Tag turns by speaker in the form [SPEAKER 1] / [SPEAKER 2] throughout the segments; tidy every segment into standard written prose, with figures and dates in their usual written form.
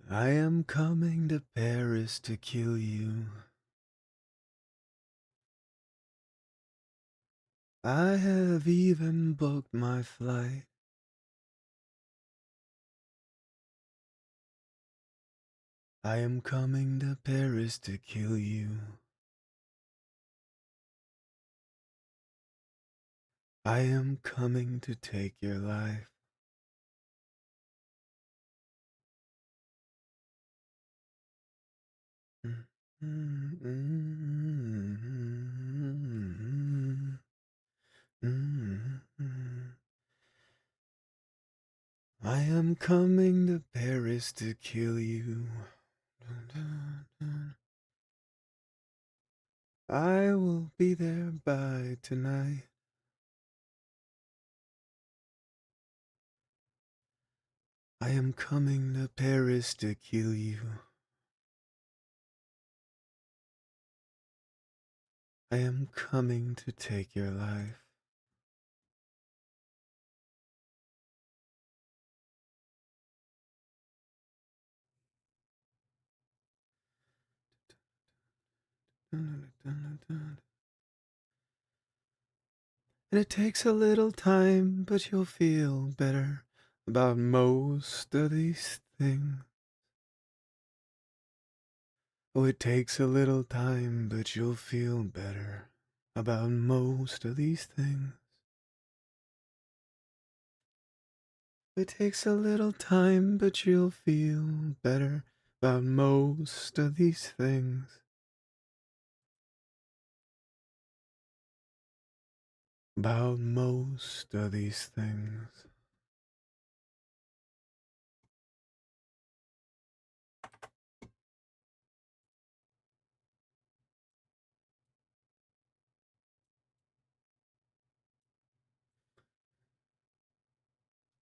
[SPEAKER 1] I am coming to Paris to kill you. I have even booked my flight. I am coming to Paris to kill you. I am coming to take your life. I am coming to Paris to kill you. I will be there by tonight. I am coming to Paris to kill you. I am coming to take your life. And it takes a little time, but you'll feel better about most of these things. Oh, it takes a little time, but you'll feel better about most of these things. It takes a little time, but you'll feel better about most of these things. About most of these things.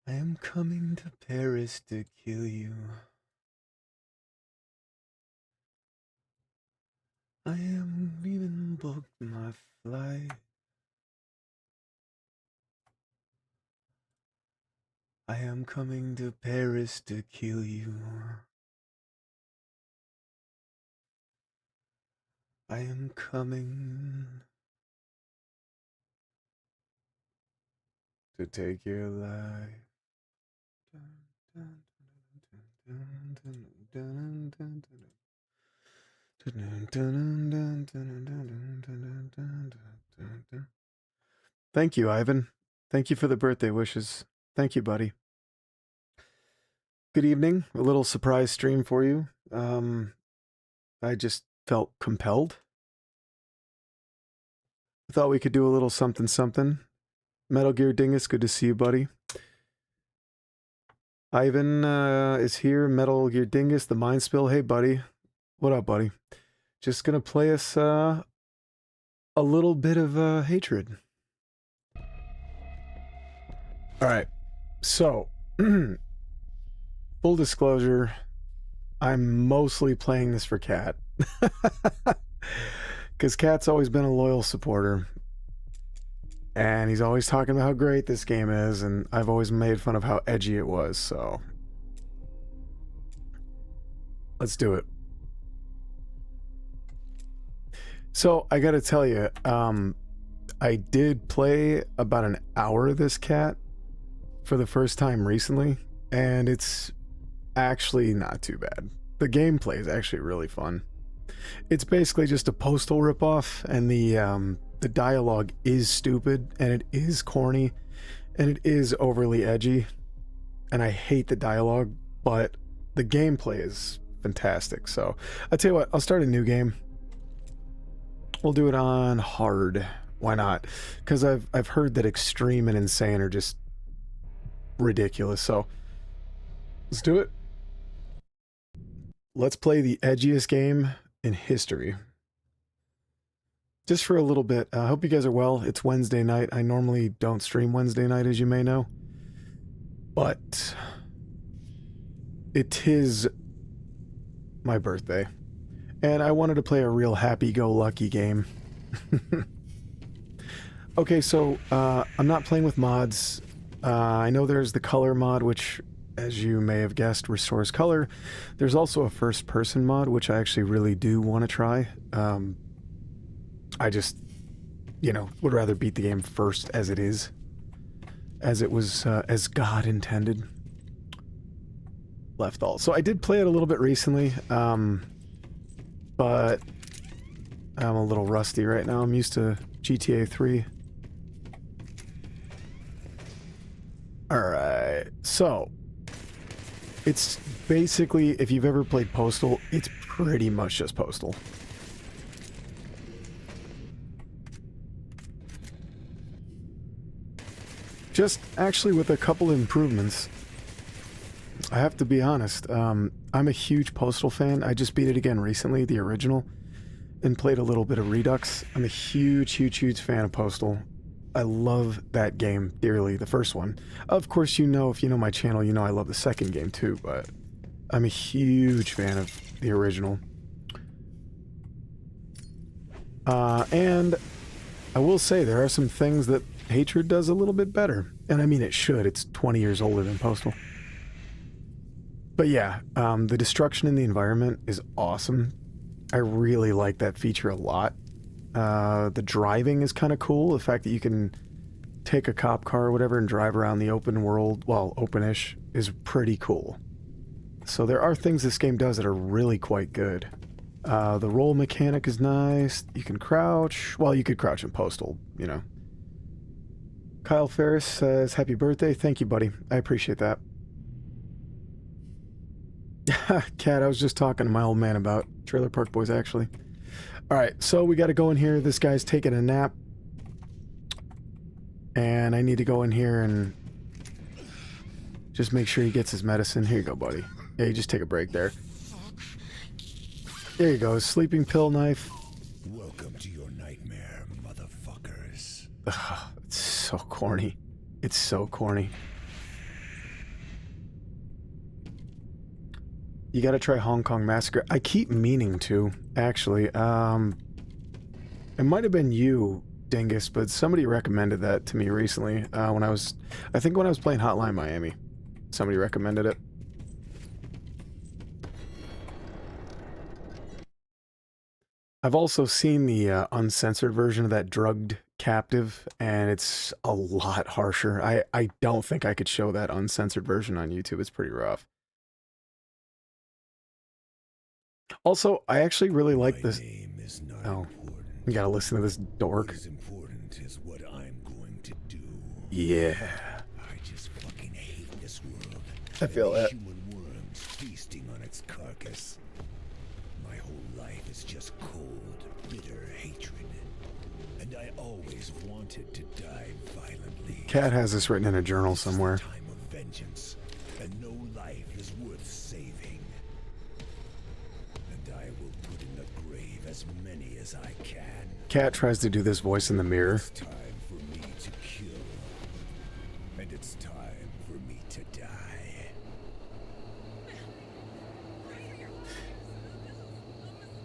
[SPEAKER 1] I am coming to Paris to kill you. I am even booked my flight. I am coming to Paris to kill you. I am coming to take your life. Thank you, Ivan. Thank you for the birthday wishes. Thank you, buddy. Good evening. A little surprise stream for you. I just felt compelled. I thought we could do a little something something. Metal Gear Dingus, good to see you, buddy. Ivan is here. Metal Gear Dingus, the Mind Spill. Hey, buddy. What up, buddy? Just gonna play us a little bit of hatred. Alright, so, full disclosure, I'm mostly playing this for Cat. Because Cat's always been a loyal supporter. And he's always talking about how great this game is, and I've always made fun of how edgy it was, so... let's do it. So, I gotta tell you, I did play about an hour of this Cat for the first time recently, and it's actually not too bad. The gameplay is actually really fun. It's basically just a Postal ripoff, and the dialogue is stupid, and it is corny, and it is overly edgy, and I hate the dialogue, but the gameplay is fantastic. So I tell you what, I'll start a new game. We'll do it on hard. Why not? Because I've heard that extreme and insane are just ridiculous. So let's do it. Let's play the edgiest game in history. Just for a little bit. I hope you guys are well. It's Wednesday night. I normally don't stream Wednesday night, as you may know. But it is my birthday. And I wanted to play a real happy-go-lucky game. Okay, so I'm not playing with mods. I know there's the color mod, which, as you may have guessed, restores color. There's also a first-person mod, which I actually really do want to try. I just, you know, would rather beat the game first as it is. As it was, as God intended. Left all. So I did play it a little bit recently, but I'm a little rusty right now. I'm used to GTA 3. Alright, so it's basically, if you've ever played Postal, it's pretty much just Postal. Just actually with a couple improvements. I have to be honest, I'm a huge Postal fan. I just beat it again recently, the original, and played a little bit of Redux. I'm a huge fan of Postal. I love that game dearly, the first one. Of course, you know, if you know my channel, you know I love the second game too, but I'm a huge fan of the original. And I will say there are some things that Hatred does a little bit better. And I mean, it should. It's 20 years older than Postal. But yeah, the destruction in the environment is awesome. I really like that feature a lot. The driving is kind of cool. The fact that you can take a cop car or whatever and drive around the open world, well, open-ish, is pretty cool. So there are things this game does that are really quite good. The roll mechanic is nice. You can crouch. Well, you could crouch in Postal, you know. Kyle Ferris says, happy birthday. Thank you, buddy. I appreciate that. Cat, I was just talking to my old man about Trailer Park Boys, actually. Alright, so we gotta go in here. This guy's taking a nap. And I need to go in here and just make sure he gets his medicine. Here you go, buddy. Yeah, you just take a break there. There you go, sleeping pill knife.
[SPEAKER 2] Welcome to your nightmare, motherfuckers.
[SPEAKER 1] Ugh, it's so corny. It's so corny. You gotta try Hong Kong Massacre. I keep meaning to, actually. It might have been you, Dingus, but somebody recommended that to me recently. I think when I was playing Hotline Miami. Somebody recommended it. I've also seen the uncensored version of that drugged captive, and it's a lot harsher. I don't think I could show that uncensored version on YouTube. It's pretty rough. Also, I actually really like this. Oh, you gotta listen to this dork.
[SPEAKER 2] What is important is what I'm going to do.
[SPEAKER 1] Yeah.
[SPEAKER 2] I just fucking hate this world.
[SPEAKER 1] I feel that.
[SPEAKER 2] Human worms feasting on its carcass. My whole life is just cold, bitter hatred. And I always wanted to die violently.
[SPEAKER 1] Cat has this written in a journal somewhere.
[SPEAKER 2] Time of vengeance, and no life is worth saving. And I will put in the grave as many as I can.
[SPEAKER 1] Cat tries to do this voice in the mirror.
[SPEAKER 2] It's time for me to kill. And it's time for me to die.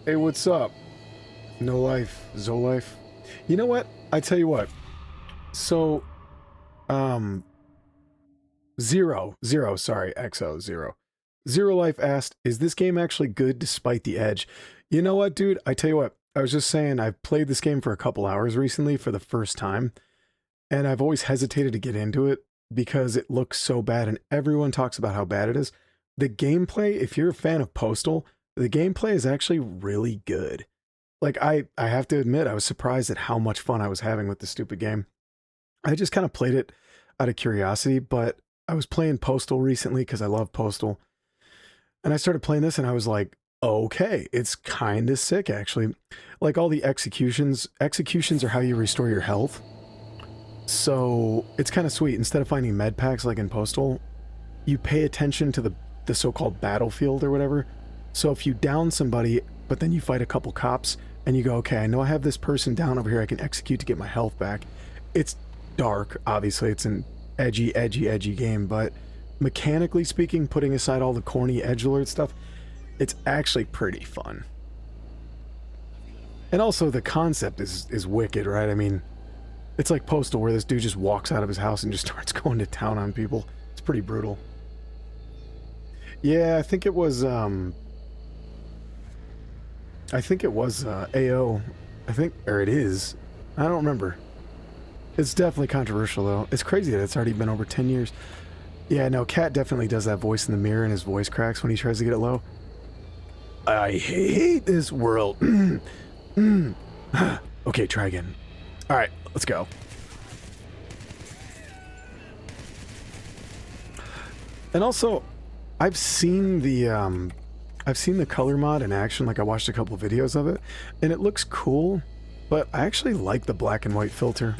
[SPEAKER 1] Hey, what's up? No life, Zolife. You know what? I tell you what. So, Zero, sorry, XO, Zero Life asked, is this game actually good despite the edge? You know what, dude? I tell you what, I was just saying, I've played this game for a couple hours recently for the first time, and I've always hesitated to get into it because it looks so bad, and everyone talks about how bad it is. The gameplay, if you're a fan of Postal, the gameplay is actually really good. Like, I have to admit, I was surprised at how much fun I was having with this stupid game. I just kind of played it out of curiosity, but I was playing Postal recently because I love Postal. And I started playing this and I was like, okay, it's kind of sick, actually. Like all the executions are how you restore your health. So it's kind of sweet. Instead of finding med packs like in Postal, you pay attention to the so-called battlefield or whatever. So if you down somebody, but then you fight a couple cops and you go, okay, I know I have this person down over here I can execute to get my health back. It's dark, obviously. It's an edgy game, but mechanically speaking, putting aside all the corny edgelord stuff, it's actually pretty fun. And also the concept is wicked, right? I mean, It's like Postal, where this dude just walks out of his house and just starts going to town on people. It's pretty brutal. Yeah, I think it was AO. I think, or it is. I don't remember. It's definitely controversial, though. It's crazy that it's already been over 10 years. Yeah, no, Cat definitely does that voice in the mirror, and his voice cracks when he tries to get it low. I hate this world. Okay, try again. Alright, let's go. And also, I've seen the color mod in action, like I watched a couple videos of it, and it looks cool, but I actually like the black and white filter.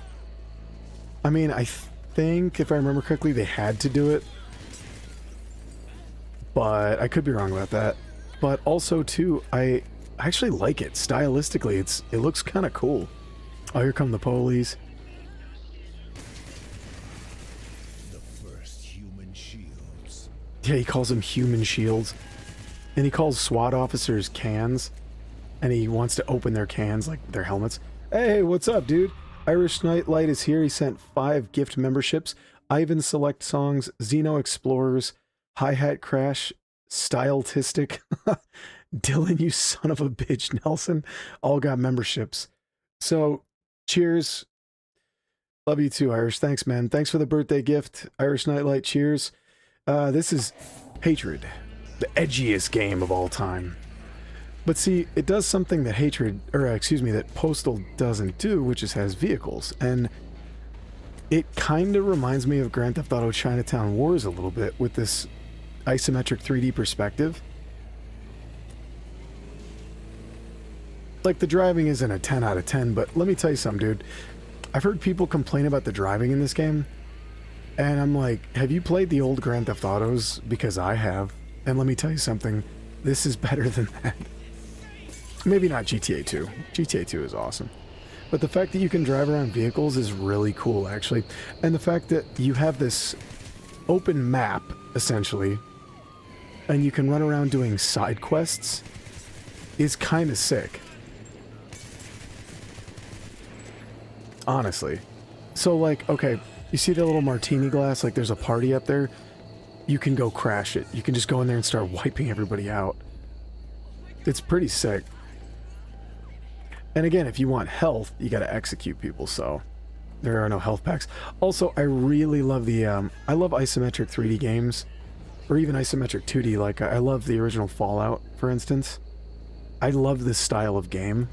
[SPEAKER 1] I mean, I think, if I remember correctly, they had to do it, but I could be wrong about that. But also, too, I actually like it. Stylistically, it looks kind of cool. Oh, here come the police.
[SPEAKER 2] The first human shields.
[SPEAKER 1] Yeah, he calls them human shields. And he calls SWAT officers cans. And he wants to open their cans, like their helmets. Hey, what's up, dude? Irish Nightlight is here. He sent 5 gift memberships. Ivan Select Songs, Xeno Explorers, Hi-Hat Crash, Stylistic, Dylan, you son of a bitch, Nelson, all got memberships. So, cheers. Love you too, Irish. Thanks, man. Thanks for the birthday gift. Irish Nightlight, cheers. This is Hatred, the edgiest game of all time. But see, it does something that that Postal doesn't do, which is has vehicles. And it kind of reminds me of Grand Theft Auto Chinatown Wars a little bit with this isometric 3D perspective. Like, the driving isn't a 10 out of 10, but let me tell you something, dude. I've heard people complain about the driving in this game, and I'm like, have you played the old Grand Theft Autos? Because I have, and let me tell you something, this is better than that. Maybe not GTA 2. GTA 2 is awesome. But the fact that you can drive around vehicles is really cool, actually. And the fact that you have this open map, essentially, and you can run around doing side quests is kind of sick. Honestly. So, like, okay, you see the little martini glass? Like, there's a party up there. You can go crash it. You can just go in there and start wiping everybody out. It's pretty sick. And again, if you want health, you gotta execute people, so there are no health packs. Also, I really love the, I love isometric 3D games, or even isometric 2D, like, I love the original Fallout, for instance. I love this style of game.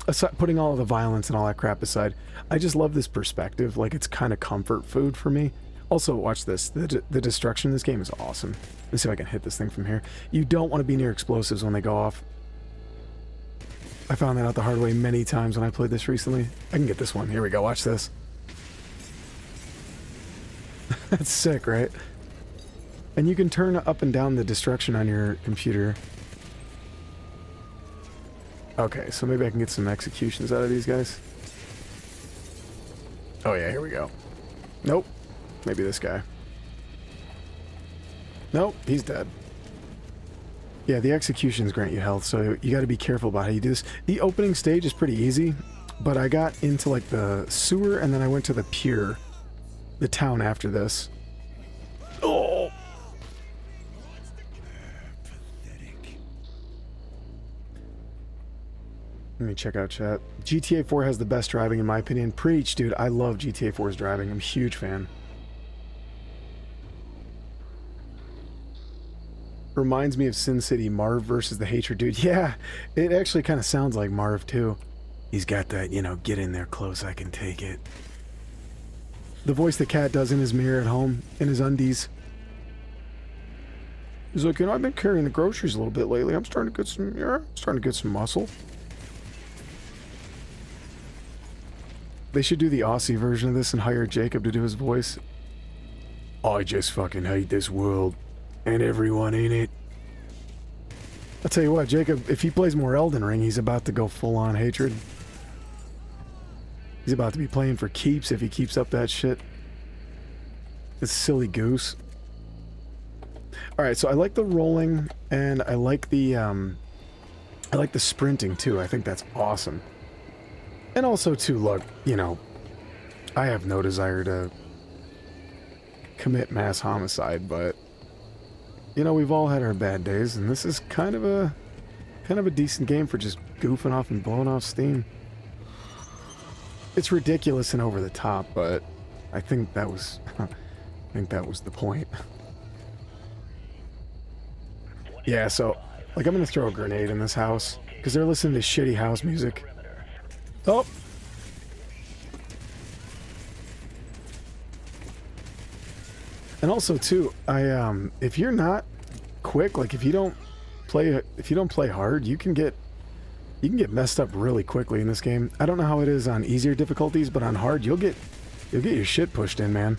[SPEAKER 1] Aside, putting all of the violence and all that crap aside, I just love this perspective, like, it's kind of comfort food for me. Also, watch this, the destruction in this game is awesome. Let's see if I can hit this thing from here. You don't want to be near explosives when they go off. I found that out the hard way many times when I played this recently. I can get this one. Here we go. Watch this. That's sick, right? And you can turn up and down the destruction on your computer. Okay, so maybe I can get some executions out of these guys. Oh yeah, here we go. Nope. Maybe this guy. Nope, he's dead. Yeah, the executions grant you health, so you got to be careful about how you do this. The opening stage is pretty easy, but I got into, like, the sewer, and then I went to the pier, the town after this. Oh! Pathetic. Let me check out chat. GTA 4 has the best driving, in my opinion. Preach, dude. I love GTA 4's driving. I'm a huge fan. Reminds me of Sin City, Marv versus the Hatred dude. Yeah, it actually kind of sounds like Marv too. He's got that, you know, get in there close, I can take it. The voice the cat does in his mirror at home, in his undies. He's like, you know, I've been carrying the groceries a little bit lately. I'm starting to get some, starting to get some muscle. They should do the Aussie version of this and hire Jacob to do his voice. I just fucking hate this world. And everyone in it. I'll tell you what, Jacob, if he plays more Elden Ring, he's about to go full-on hatred. He's about to be playing for keeps if he keeps up that shit. This silly goose. Alright, so I like the rolling, and I like the sprinting, too. I think that's awesome. And also, too, look, you know, I have no desire to commit mass homicide, but you know, we've all had our bad days, and this is kind of a decent game for just goofing off and blowing off steam. It's ridiculous and over the top, but I think that was the point. Yeah, so like I'm gonna throw a grenade in this house because they're listening to shitty house music. Oh. And also too, if you're not quick, like if you don't play hard, you can get messed up really quickly in this game. I don't know how it is on easier difficulties, but on hard, you'll get your shit pushed in, man.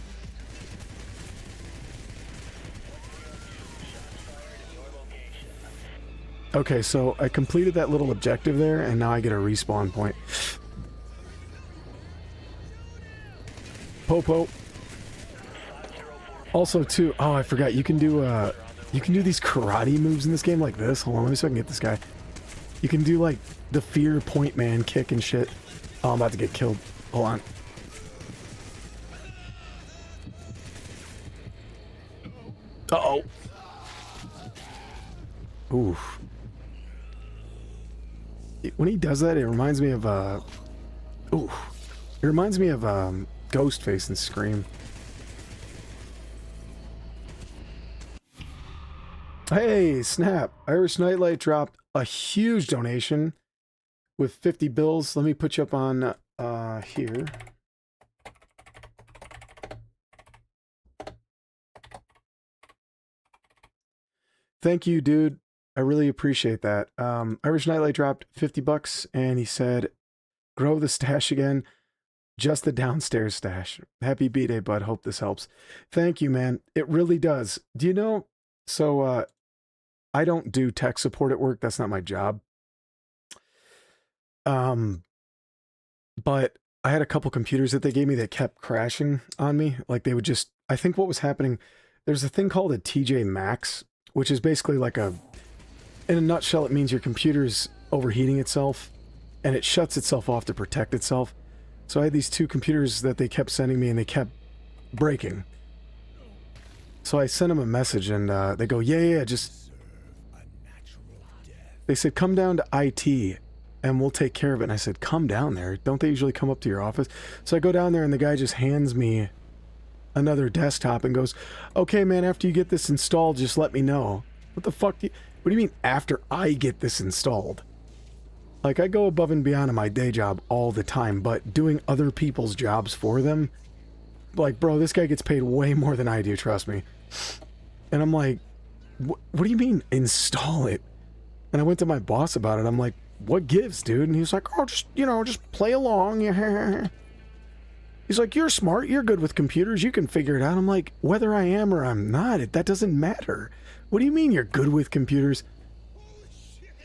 [SPEAKER 1] Okay, so I completed that little objective there, and now I get a respawn point. Popo. Also, too, oh, I forgot, you can do these karate moves in this game like this. Hold on, let me see if I can get this guy. You can do, like, the fear point man kick and shit. Oh, I'm about to get killed. Hold on. Uh-oh. Oof. When he does that, it reminds me of, oof. It reminds me of, Ghostface and Scream. Hey, snap. Irish Nightlight dropped a huge donation with 50 bills. Let me put you up on, here. Thank you, dude. I really appreciate that. Irish Nightlight dropped 50 bucks, and he said, grow the stash again. Just the downstairs stash. Happy B-Day, bud. Hope this helps. Thank you, man. It really does. Do you know, so, I don't do tech support at work. That's not my job. But I had a couple computers that they gave me that kept crashing on me. Like they would just, I think what was happening, there's a thing called a TJ Maxx, which is basically like a, in a nutshell, it means your computer's overheating itself and it shuts itself off to protect itself. So I had these two computers that they kept sending me and they kept breaking. So I sent them a message and they go, yeah, just, they said, come down to IT and we'll take care of it. And I said, come down there. Don't they usually come up to your office? So I go down there and the guy just hands me another desktop and goes, okay, man, after you get this installed, just let me know. What the fuck what do you mean after I get this installed? Like, I go above and beyond in my day job all the time, but doing other people's jobs for them, like, bro, this guy gets paid way more than I do, trust me. And I'm like, what do you mean install it? And I went to my boss about it. I'm like, what gives, dude? And he was like, oh, just, you know, just play along. He's like, you're smart. You're good with computers. You can figure it out. I'm like, whether I am or I'm not, that doesn't matter. What do you mean you're good with computers?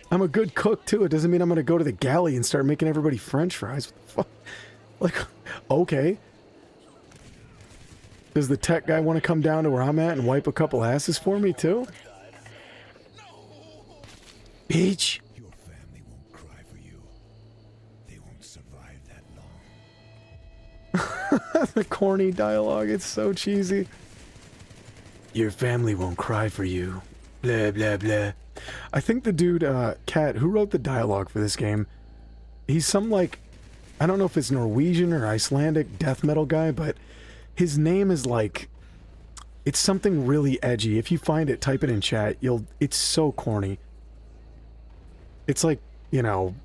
[SPEAKER 1] I'm a good cook, too. It doesn't mean I'm going to go to the galley and start making everybody French fries. What the fuck? Like, okay. Does the tech guy want to come down to where I'm at and wipe a couple asses for me, too? Bitch.
[SPEAKER 2] Your family won't cry for you. They won't survive that long.
[SPEAKER 1] The corny dialogue, it's so cheesy. Your family won't cry for you. Blah, blah, blah. I think the dude, Cat, who wrote the dialogue for this game, he's some, like, I don't know if it's Norwegian or Icelandic death metal guy, but his name is, like, it's something really edgy. If you find it, type it in chat. It's so corny. It's like, you know...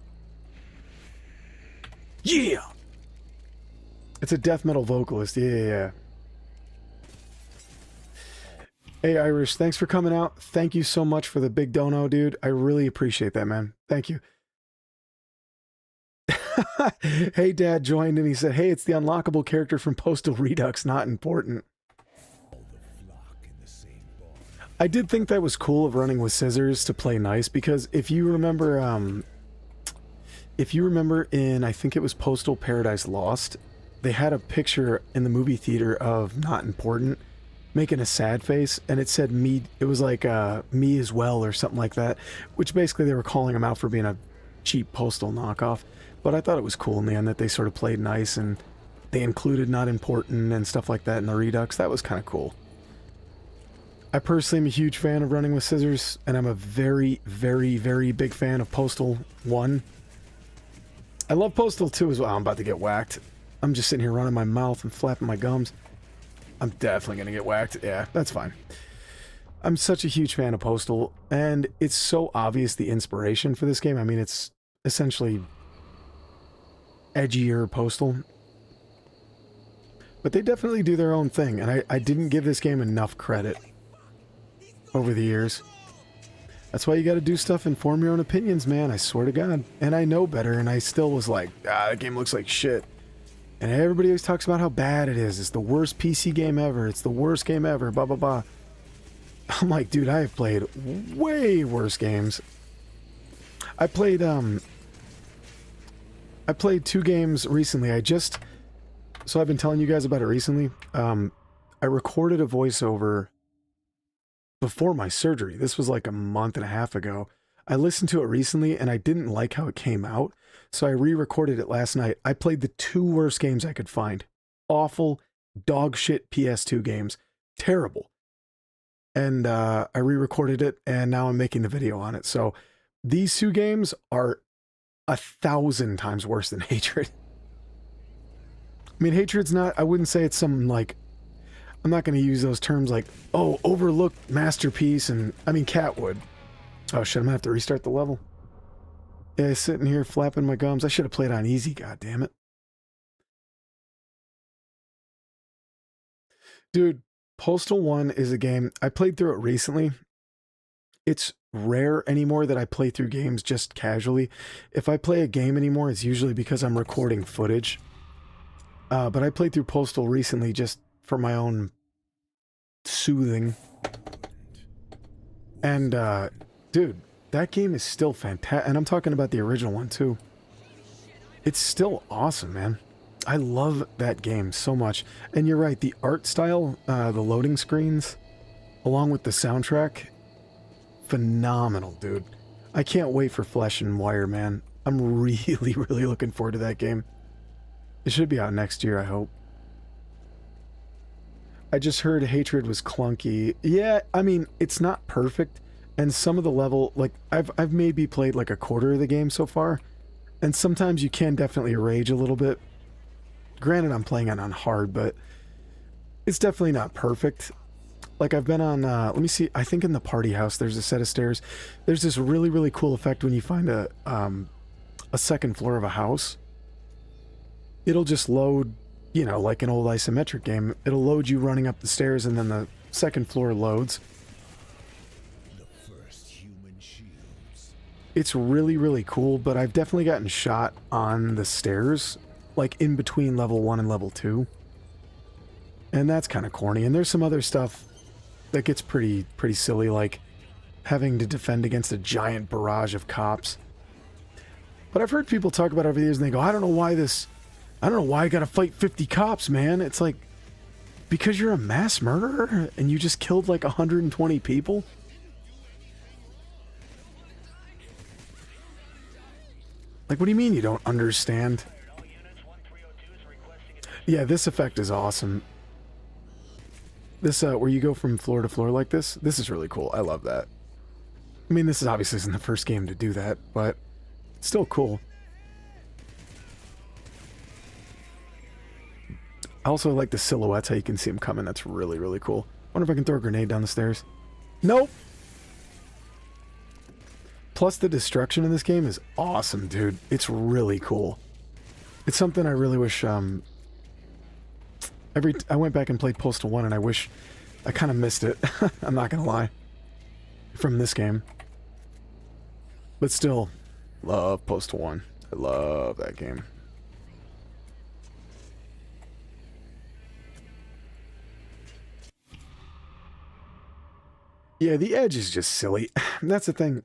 [SPEAKER 1] Yeah! It's a death metal vocalist. Yeah. Hey, Irish, thanks for coming out. Thank you so much for the big dono, dude. I really appreciate that, man. Thank you. Hey, Dad joined and he said, hey, it's the unlockable character from Postal Redux, not important. I did think that was cool of running with scissors to play nice, because if you remember in, I think it was Postal Paradise Lost, they had a picture in the movie theater of not important, making a sad face, and it said me, it was like me as well or something like that, which basically they were calling him out for being a cheap Postal knockoff. But I thought it was cool in the end that they sort of played nice and they included not important and stuff like that in the Redux. That was kind of cool. I personally am a huge fan of running with scissors, and I'm a very, very, very big fan of Postal 1. I love Postal 2 as well. I'm about to get whacked. I'm just sitting here running my mouth and flapping my gums. I'm definitely going to get whacked. Yeah, that's fine. I'm such a huge fan of Postal, and it's so obvious the inspiration for this game. I mean, it's essentially edgier Postal. But they definitely do their own thing, and I didn't give this game enough credit over the years. That's why you gotta do stuff and form your own opinions, man. I swear to God. And I know better, and I still was like, that game looks like shit. And everybody always talks about how bad it is. It's the worst PC game ever. It's the worst game ever. Blah, blah, blah. I'm like, dude, I have played way worse games. I played 2 games recently. So I've been telling you guys about it recently. I recorded a voiceover before my surgery. This was like a month and a half ago. I listened to it recently and I didn't like how it came out, so I re-recorded it last night. I played the 2 worst games I could find. Awful, dog shit PS2 games. Terrible. And I re-recorded it, and now I'm making the video on it. So these 2 games are 1,000 times worse than Hatred. I mean, Hatred's not, I wouldn't say it's some, like, I'm not going to use those terms like, oh, overlooked masterpiece, and, I mean, Cat would. Oh shit, I'm going to have to restart the level. Yeah, sitting here flapping my gums. I should have played on easy, goddammit. Dude, Postal 1 is a game, I played through it recently. It's rare anymore that I play through games just casually. If I play a game anymore, it's usually because I'm recording footage. But I played through Postal recently just for my own soothing. And, dude, that game is still fantastic. And I'm talking about the original one, too. It's still awesome, man. I love that game so much. And you're right, the art style, the loading screens, along with the soundtrack, phenomenal, dude. I can't wait for Flesh and Wire, man. I'm really, really looking forward to that game. It should be out next year, I hope. I just heard Hatred was clunky. Yeah, I mean, it's not perfect. And some of the level, like, I've maybe played like a quarter of the game so far. And sometimes you can definitely rage a little bit. Granted, I'm playing it on hard, but it's definitely not perfect. Like, I've been on, let me see, I think in the party house there's a set of stairs. There's this really, really cool effect when you find a second floor of a house. It'll just load, you know, like an old isometric game. It'll load you running up the stairs, and then the second floor loads.
[SPEAKER 2] The first human shields.
[SPEAKER 1] It's really, really cool, but I've definitely gotten shot on the stairs, like in between level 1 and level 2. And that's kind of corny. And there's some other stuff that gets pretty silly, like having to defend against a giant barrage of cops. But I've heard people talk about it over the years, and they go, I don't know why I gotta fight 50 cops, man. It's like, because you're a mass murderer and you just killed like 120 people? Like, what do you mean you don't understand? Yeah, this effect is awesome. This, where you go from floor to floor like this is really cool. I love that. I mean, this is obviously isn't the first game to do that, but it's still cool. I also like the silhouettes, how you can see them coming. That's really, really cool. Wonder if I can throw a grenade down the stairs. Nope! Plus, the destruction in this game is awesome, dude. It's really cool. It's something I really wish, I went back and played Postal 1, and I wish I kind of missed it. I'm not gonna lie. From this game. But still, love Postal 1. I love that game. Yeah, the edge is just silly. That's the thing.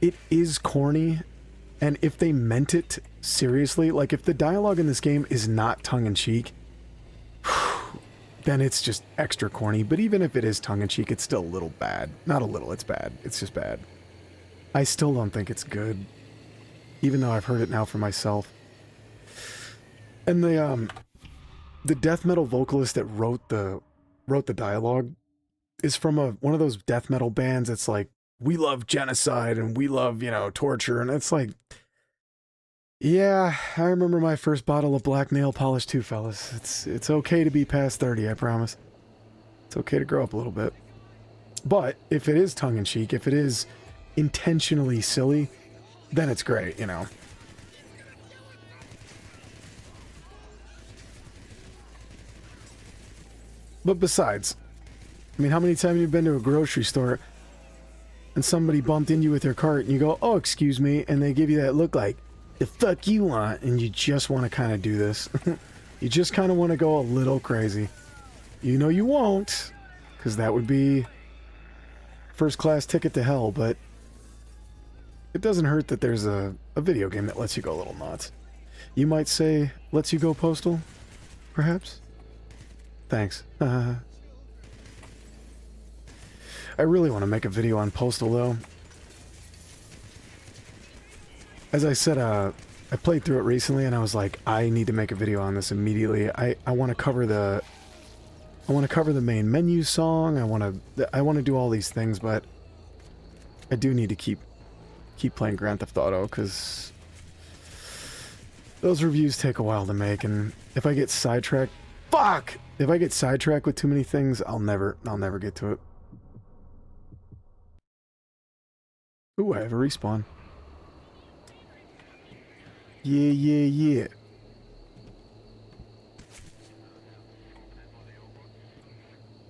[SPEAKER 1] It is corny, and if they meant it seriously, like if the dialogue in this game is not tongue-in-cheek, then it's just extra corny. But even if it is tongue-in-cheek, it's still a little bad. Not a little, it's bad. It's just bad. I still don't think it's good, even though I've heard it now for myself. And the death metal vocalist that wrote the dialogue is from one of those death metal bands that's like, we love genocide and we love, you know, torture, and it's like, yeah, I remember my first bottle of black nail polish too, fellas. It's okay to be past 30, I promise. It's okay to grow up a little bit. But if it is tongue-in-cheek, if it is intentionally silly, then it's great, you know. But besides, I mean, how many times have you been to a grocery store and somebody bumped into you with their cart and you go, oh, excuse me, and they give you that look like, the fuck you want? And you just want to kind of do this. You just kind of want to go a little crazy. You know you won't, because that would be first class ticket to hell, but it doesn't hurt that there's a video game that lets you go a little nuts. You might say, lets you go postal, perhaps? Thanks. I really want to make a video on postal, though. As I said, I played through it recently, and I was like, I need to make a video on this immediately. I want to cover the main menu song. I want to do all these things, but I do need to keep playing Grand Theft Auto, because those reviews take a while to make, and if I get sidetracked, fuck! If I get sidetracked with too many things, I'll never get to it. Ooh, I have a respawn. Yeah.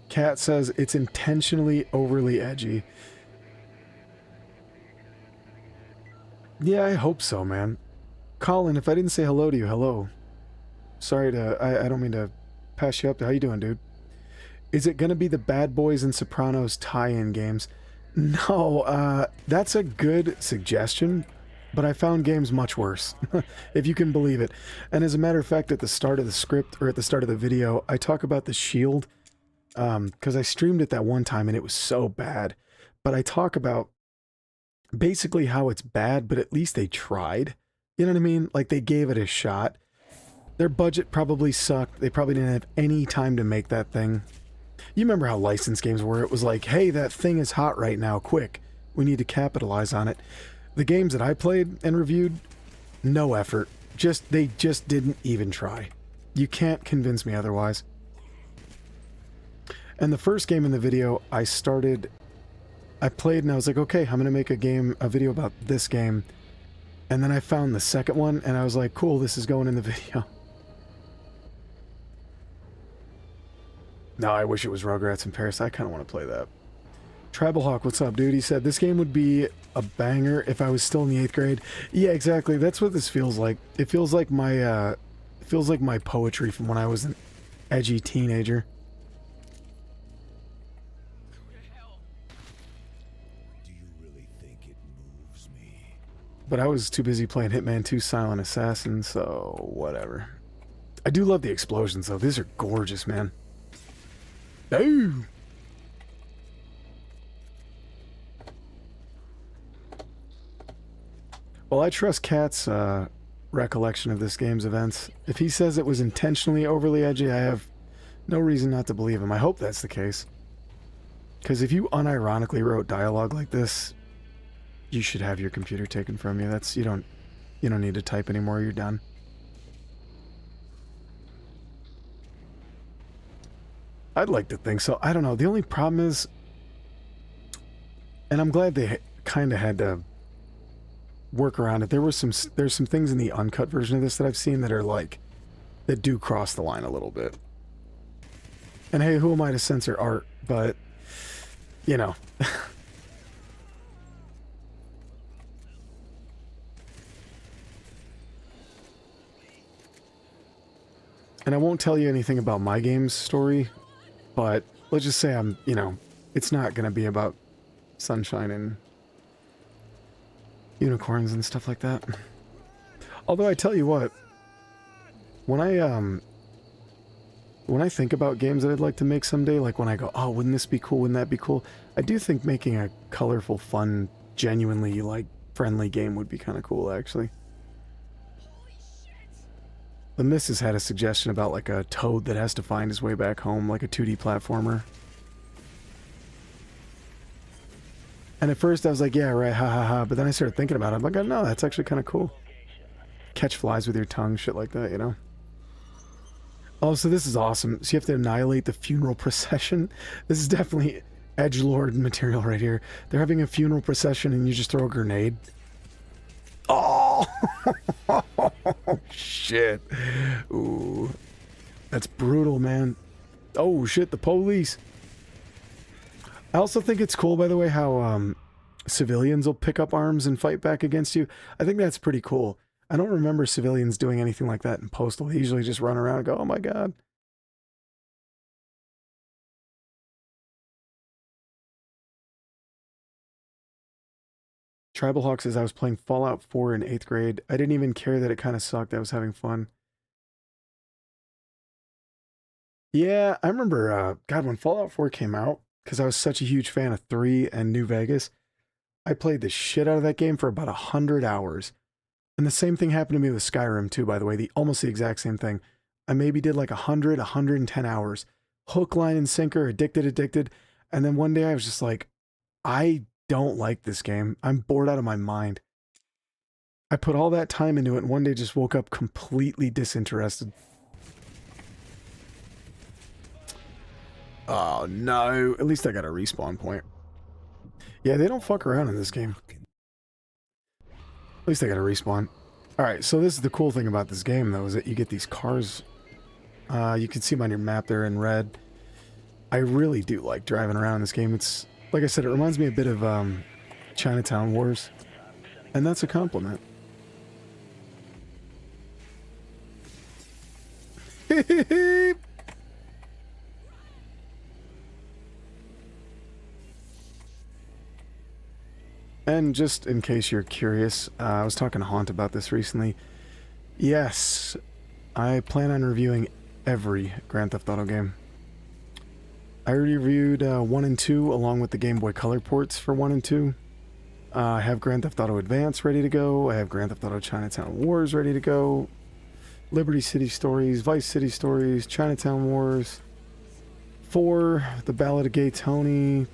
[SPEAKER 1] Cat says it's intentionally overly edgy. Yeah, I hope so, man. Colin, if I didn't say hello to you, hello. Sorry to... I don't mean to pass you up. How you doing, dude? Is it gonna be the Bad Boys and Sopranos tie-in games? No, that's a good suggestion, but I found games much worse, if you can believe it. And as a matter of fact, at the start of the script, or at the start of the video, I talk about the Shield, because I streamed it that one time and it was so bad. But I talk about basically how it's bad, but at least they tried. You know what I mean? Like, they gave it a shot. Their budget probably sucked. They probably didn't have any time to make that thing. You remember how licensed games were? It was like, hey, that thing is hot right now, quick. We need to capitalize on it. The games that I played and reviewed, no effort. They just didn't even try. You can't convince me otherwise. And the first game in the video, I played and I was like, okay, I'm going to make a video about this game. And then I found the second one and I was like, cool, this is going in the video. No, I wish it was Rugrats in Paris. I kind of want to play that. Tribal Hawk, what's up, dude? He said, this game would be a banger if I was still in the 8th grade. Yeah, exactly. That's what this feels like. It feels like my poetry from when I was an edgy teenager.
[SPEAKER 2] Do you really think it moves me?
[SPEAKER 1] But I was too busy playing Hitman 2 Silent Assassin, so whatever. I do love the explosions, though. These are gorgeous, man. Oh! Well, I trust Cat's recollection of this game's events. If he says it was intentionally overly edgy, I have no reason not to believe him. I hope that's the case. Because if you unironically wrote dialogue like this, you should have your computer taken from you. You don't need to type anymore. You're done. I'd like to think so. I don't know. The only problem is, and I'm glad they kind of had to work around it. There's some things in the uncut version of this that I've seen that are like, that do cross the line a little bit. And hey, who am I to censor art? But, you know. And I won't tell you anything about my game's story, but let's just say it's not going to be about sunshine and unicorns and stuff like that. Although I tell you what, when I think about games that I'd like to make someday, like when I go, oh, wouldn't this be cool? Wouldn't that be cool? I do think making a colorful, fun, genuinely like friendly game would be kind of cool, actually. The missus had a suggestion about like a toad that has to find his way back home, like a 2D platformer. And at first I was like, yeah, right, ha ha ha. But then I started thinking about it. I'm like, oh, no, that's actually kind of cool. Catch flies with your tongue, shit like that, you know? Oh, so this is awesome. So you have to annihilate the funeral procession. This is definitely edgelord material right here. They're having a funeral procession and you just throw a grenade. Oh! Shit. Ooh. That's brutal, man. Oh, shit, the police. I also think it's cool, by the way, how civilians will pick up arms and fight back against you. I think that's pretty cool. I don't remember civilians doing anything like that in Postal. They usually just run around and go, oh my god. Tribal Hawk says, I was playing Fallout 4 in 8th grade. I didn't even care that it kind of sucked. I was having fun. Yeah, I remember, God, when Fallout 4 came out, because I was such a huge fan of 3 and New Vegas, I played the shit out of that game for about 100 hours. And the same thing happened to me with Skyrim too, by the way. Almost the exact same thing. I maybe did like 100, 110 hours. Hook, line, and sinker, addicted. And then one day I was just like, I don't like this game. I'm bored out of my mind. I put all that time into it and one day just woke up completely disinterested. Oh no, at least I got a respawn point. Yeah, they don't fuck around in this game. At least I got a respawn. Alright, so this is the cool thing about this game though, is that you get these cars. You can see them on your map there in red. I really do like driving around this game. It's, like I said, it reminds me a bit of Chinatown Wars. And that's a compliment. And just in case you're curious, I was talking to Haunt about this recently. Yes, I plan on reviewing every Grand Theft Auto game. I already reviewed 1 and 2 along with the Game Boy Color ports for 1 and 2. I have Grand Theft Auto Advance ready to go. I have Grand Theft Auto Chinatown Wars ready to go. Liberty City Stories, Vice City Stories, Chinatown Wars. 4, The Ballad of Gay Tony,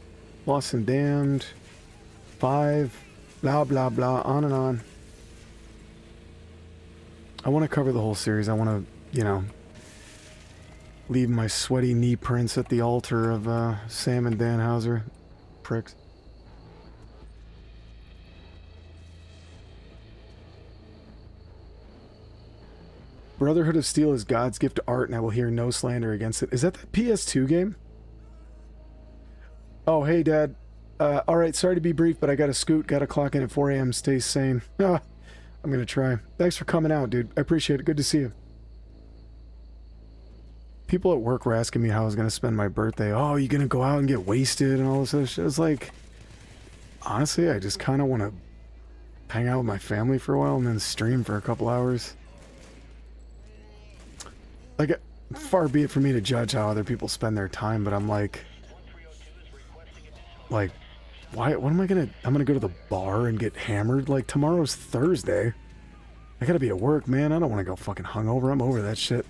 [SPEAKER 1] Lost and Damned. 5, blah blah blah, on and on. I want to cover the whole series. I want to, you know, leave my sweaty knee prints at the altar of Sam and Dan Houser. Pricks. Brotherhood of Steel is God's gift to art, and I will hear no slander against it. Is that the PS2 game? Oh, hey, Dad. Alright, sorry to be brief, but I gotta scoot, gotta clock in at 4 a.m. Stay sane. I'm gonna try. Thanks for coming out, dude. I appreciate it. Good to see you. People at work were asking me how I was gonna spend my birthday. Oh, you gonna go out and get wasted and all this other shit? It's like, honestly, I just kind of want to hang out with my family for a while and then stream for a couple hours. Like, far be it for me to judge how other people spend their time, but I'm like, why? What am I gonna? I'm gonna go to the bar and get hammered. Like, tomorrow's Thursday. I gotta be at work, man. I don't want to go fucking hungover. I'm over that shit.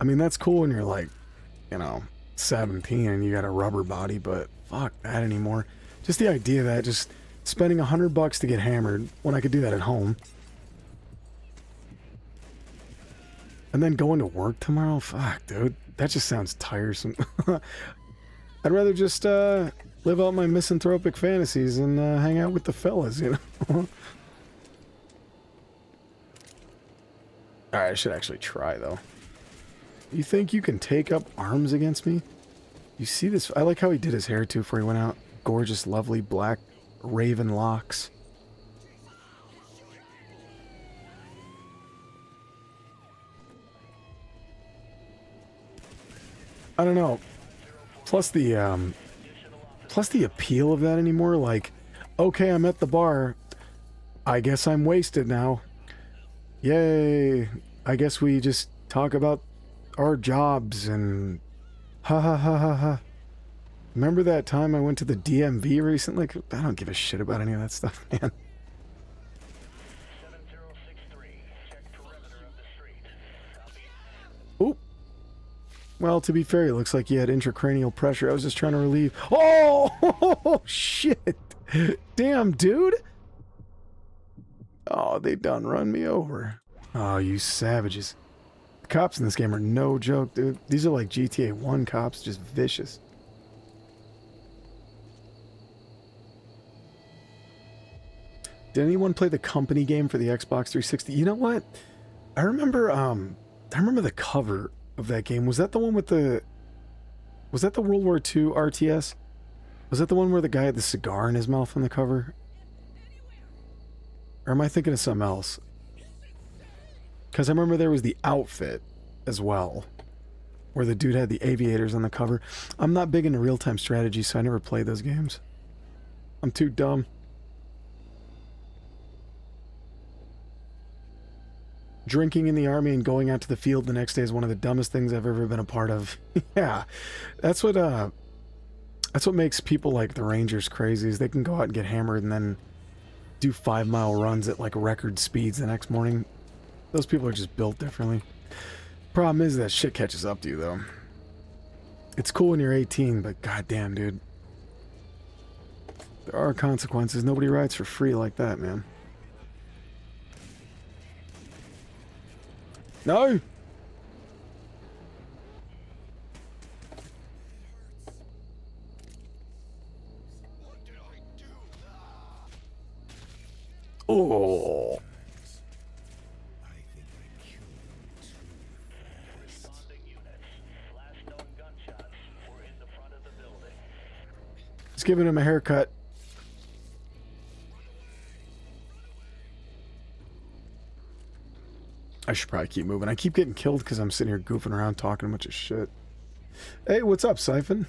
[SPEAKER 1] I mean, that's cool when you're like, you know, 17 and you got a rubber body, but fuck that anymore. Just the idea of that, just spending $100 to get hammered when I could do that at home. And then going to work tomorrow? Fuck, dude. That just sounds tiresome. I'd rather just live out my misanthropic fantasies and hang out with the fellas, you know? Alright, I should actually try, though. You think you can take up arms against me? You see this? I like how he did his hair, too, before he went out. Gorgeous, lovely, black, raven locks. I don't know. Plus the appeal of that anymore. Like, okay, I'm at the bar. I guess I'm wasted now. Yay. I guess we just talk about our jobs and ha ha ha ha ha. Remember that time I went to the DMV recently? I don't give a shit about any of that stuff, man. Oop. Well, to be fair, it looks like you had intracranial pressure. I was just trying to relieve. Oh, shit. Damn, dude. Oh, they done run me over. Oh, you savages. The cops in this game are no joke, dude. These are like GTA 1 cops, just vicious. Did anyone play the company game for the Xbox 360? You know what? I remember the cover of that game. Was that the one with the... Was that the World War II RTS? Was that the one where the guy had the cigar in his mouth on the cover? Or am I thinking of something else? Because I remember there was the outfit as well, where the dude had the aviators on the cover. I'm not big into real-time strategy, so I never played those games. I'm too dumb. Drinking in the army and going out to the field the next day is one of the dumbest things I've ever been a part of. Yeah, that's what makes people like the Rangers crazy, is they can go out and get hammered and then do 5-mile runs at like record speeds the next morning. Those people are just built differently. Problem is that shit catches up to you, though. It's cool when you're 18, but goddamn, dude. There are consequences. Nobody rides for free like that, man. No! Oh! He's giving him a haircut. I should probably keep moving. I keep getting killed because I'm sitting here goofing around talking a bunch of shit. Hey, what's up, Siphon?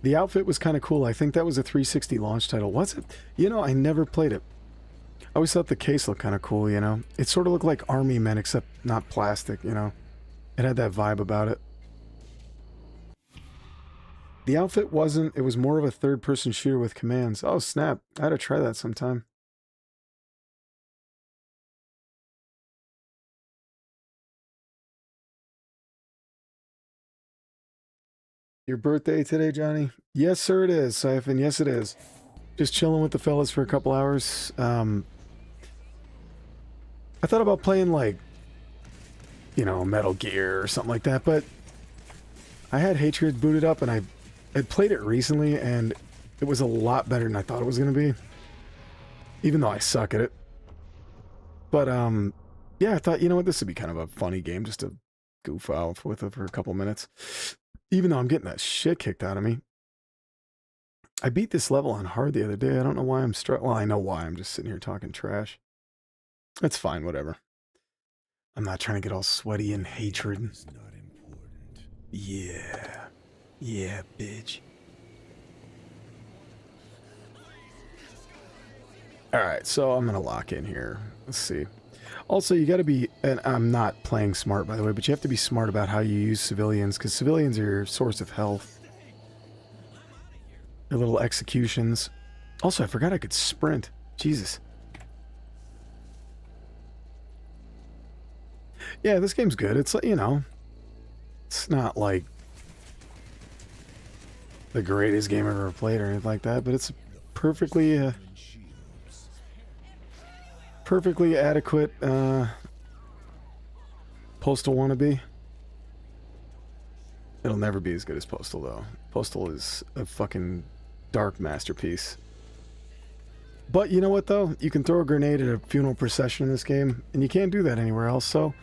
[SPEAKER 1] The outfit was kind of cool. I think that was a 360 launch title. Was it? You know, I never played it. I always thought the case looked kind of cool, you know? It sort of looked like Army Men, except not plastic, you know? It had that vibe about it. The outfit wasn't. It was more of a third-person shooter with commands. Oh, snap. I had to try that sometime. Your birthday today, Johnny? Yes, sir, it is, Siphon. Yes, it is. Just chilling with the fellas for a couple hours. I thought about playing, like, you know, Metal Gear or something like that, but I had Hatred booted up, and I had played it recently, and it was a lot better than I thought it was going to be. Even though I suck at it. But, yeah, I thought, you know what, this would be kind of a funny game just to goof out with it for a couple minutes. Even though I'm getting that shit kicked out of me. I beat this level on hard the other day. I don't know why I'm well, I know why. I'm just sitting here talking trash. That's fine, whatever. I'm not trying to get all sweaty and hatred.
[SPEAKER 2] It's not important.
[SPEAKER 1] Yeah. Yeah, bitch. Alright, so I'm going to lock in here. Let's see. Also, you got to be, and I'm not playing smart, by the way, but you have to be smart about how you use civilians, because civilians are your source of health. Their little executions. Also, I forgot I could sprint. Jesus. Yeah, this game's good. It's, you know, it's not like the greatest game I've ever played or anything like that, but it's perfectly, perfectly adequate, Postal wannabe. It'll never be as good as Postal, though. Postal is a fucking dark masterpiece. But you know what, though? You can throw a grenade at a funeral procession in this game, and you can't do that anywhere else, so...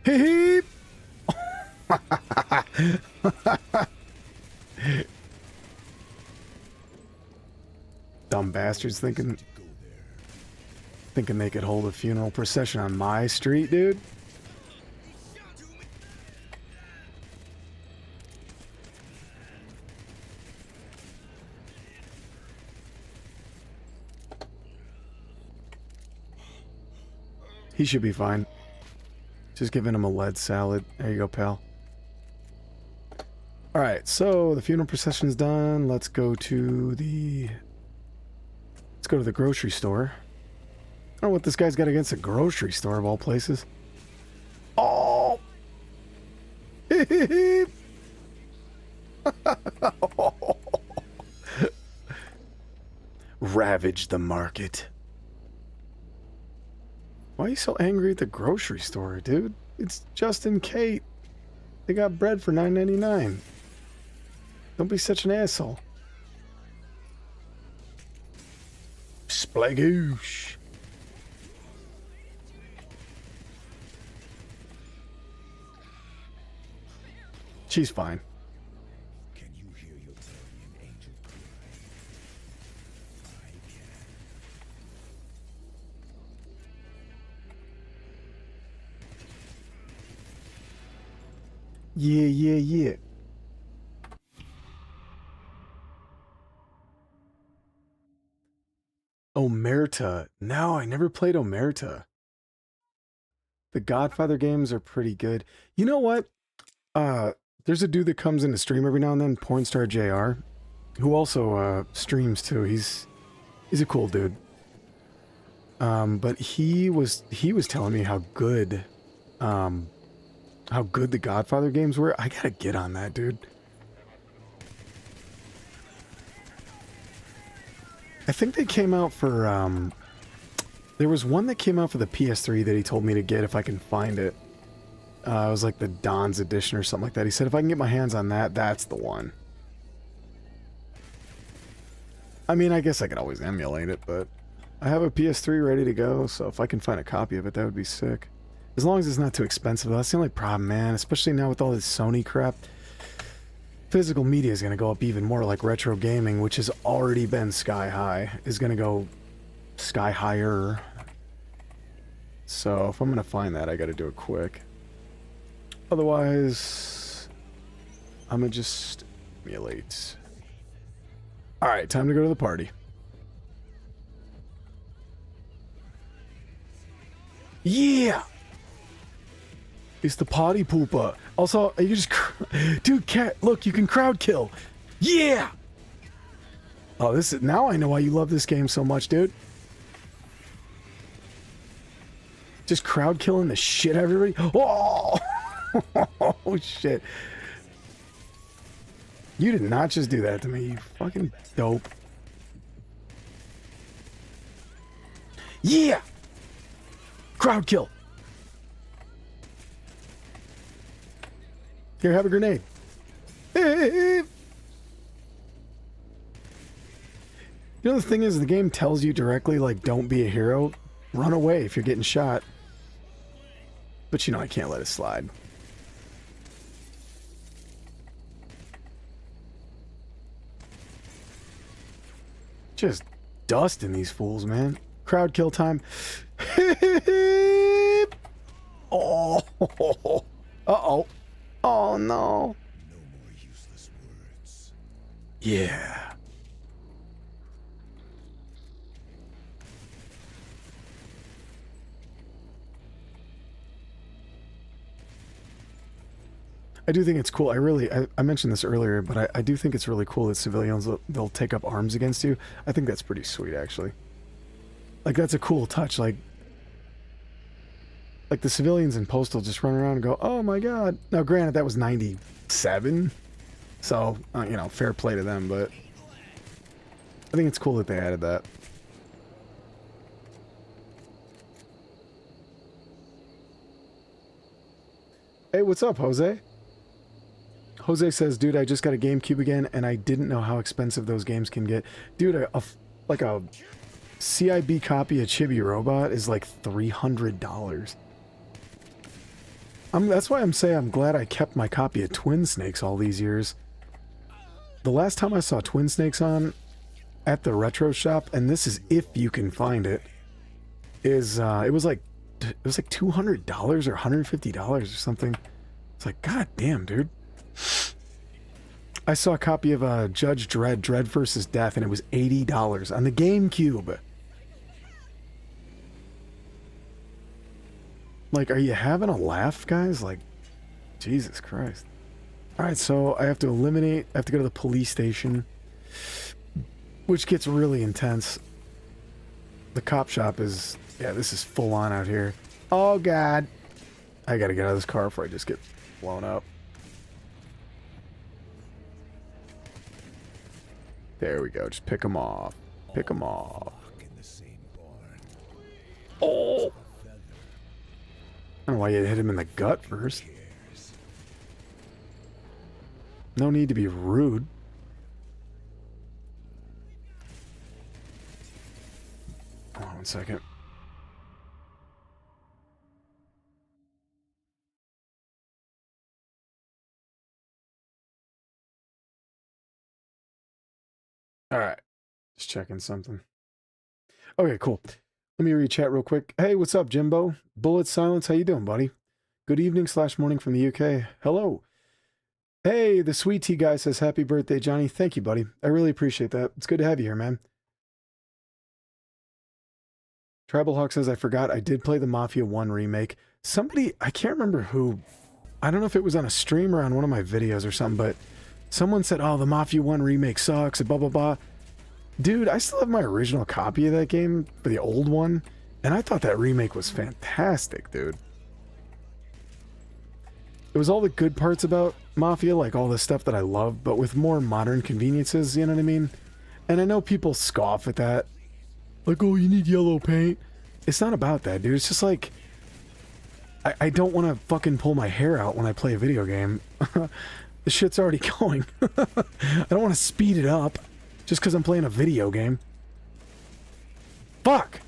[SPEAKER 1] Hee hee! Dumb bastards thinking they could hold a funeral procession on my street, dude. He should be fine. Just giving him a lead salad. There you go, pal. Alright, so the funeral procession's done. Let's go to the grocery store. I don't know what this guy's got against a grocery store of all places. Oh! Ravage the market. Why are you so angry at the grocery store, dude? It's Justin and Kate. They got bread for $9.99. Don't be such an asshole. Splagoosh. She's fine.
[SPEAKER 2] Can you hear your guardian angel cry? I can.
[SPEAKER 1] Yeah, yeah, yeah. Omerta. No, I never played Omerta. The Godfather games are pretty good. You know what? There's a dude that comes in to stream every now and then, Pornstar JR, who also streams too. He's a cool dude. But he was telling me how good the Godfather games were. I gotta get on that, dude. I think they came out for there was one that came out for the PS3 that he told me to get if I can find it. It was like the Don's edition or something like that. He said if I can get my hands on that, that's the one. I mean, I guess I could always emulate it, but I have a PS3 ready to go, so if I can find a copy of it, that would be sick. As long as it's not too expensive. That's the only problem, man. Especially now with all this Sony crap. Physical media is going to go up even more, like retro gaming, which has already been sky high, is going to go sky higher. So if I'm going to find that, I got to do it quick. Otherwise, I'm going to just emulate. Alright, time to go to the party. Yeah! It's the potty pooper. Also, you just... Dude, cat, look, you can crowd kill. Yeah! Oh, this is... Now I know why you love this game so much, dude. Just crowd killing the shit out of everybody. Oh! Oh, shit. You did not just do that to me, you fucking dope. Yeah! Crowd kill. Here, have a grenade. You know, the thing is, the game tells you directly, like, don't be a hero. Run away if you're getting shot. But, you know, I can't let it slide. Just dusting these fools, man. Crowd kill time. Oh. Uh-oh. Oh, no.
[SPEAKER 2] No more useless words.
[SPEAKER 1] Yeah. I do think it's cool. I mentioned this earlier, but I do think it's really cool that civilians, they'll take up arms against you. I think that's pretty sweet, actually. Like, that's a cool touch. Like the civilians in Postal just run around and go, oh my god. Now, granted, that was 97. So, you know, fair play to them, but I think it's cool that they added that. Hey, what's up, Jose? Jose says, dude, I just got a GameCube again, and I didn't know how expensive those games can get. Dude, like a CIB copy of Chibi Robot is like $300. That's why I'm saying I'm glad I kept my copy of Twin Snakes all these years. The last time I saw Twin Snakes on at the retro shop, and this is if you can find it, is it was like $200 or $150 or something. It's like, god damn, dude. I saw a copy of Judge Dredd, Dredd vs. Death, and it was $80 on the GameCube. Like, are you having a laugh, guys? Like, Jesus Christ. Alright, so I have to go to the police station, which gets really intense. The cop shop is, yeah, this is full on out here. Oh, God. I gotta get out of this car before I just get blown up. There we go. Just pick them off. Pick them off.
[SPEAKER 2] In the same barn.
[SPEAKER 1] Oh! I don't know why you hit him in the gut first. No need to be rude. Hold on 1 second. All right. Just checking something. Okay, cool. Let me read chat real quick. Hey, what's up, Jimbo? Bullet Silence, how you doing, buddy? Good evening / morning from the UK. Hello. Hey, the sweet tea guy says happy birthday, Johnny. Thank you, buddy. I really appreciate that. It's good to have you here, man. Tribal Hawk says, I forgot I did play the Mafia 1 remake. Somebody, I can't remember who, I don't know if it was on a stream or on one of my videos or something, but someone said, oh, the Mafia 1 remake sucks, and blah, blah, blah. Dude, I still have my original copy of that game for the old one, and I thought that remake was fantastic, dude. It was all the good parts about Mafia, like all the stuff that I love, but with more modern conveniences, you know what I mean? And I know people scoff at that. Like, oh, you need yellow paint. It's not about that, dude. It's just like, I don't want to fucking pull my hair out when I play a video game. The shit's already going. I don't want to speed it up just because I'm playing a video game. Fuck!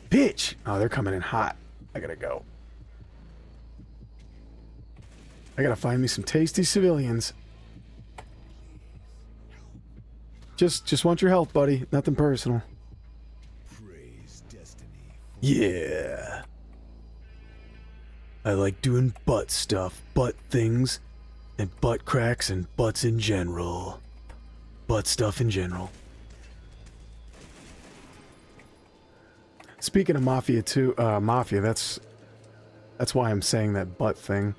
[SPEAKER 1] Bitch! Oh, they're coming in hot. I gotta go. I gotta find me some tasty civilians. Just want your health, buddy. Nothing personal.
[SPEAKER 2] Praise destiny.
[SPEAKER 1] Yeah. I like doing butt stuff, butt things, and butt cracks and butts in general. Butt stuff in general. Speaking of Mafia 2, Mafia, that's why I'm saying that butt thing.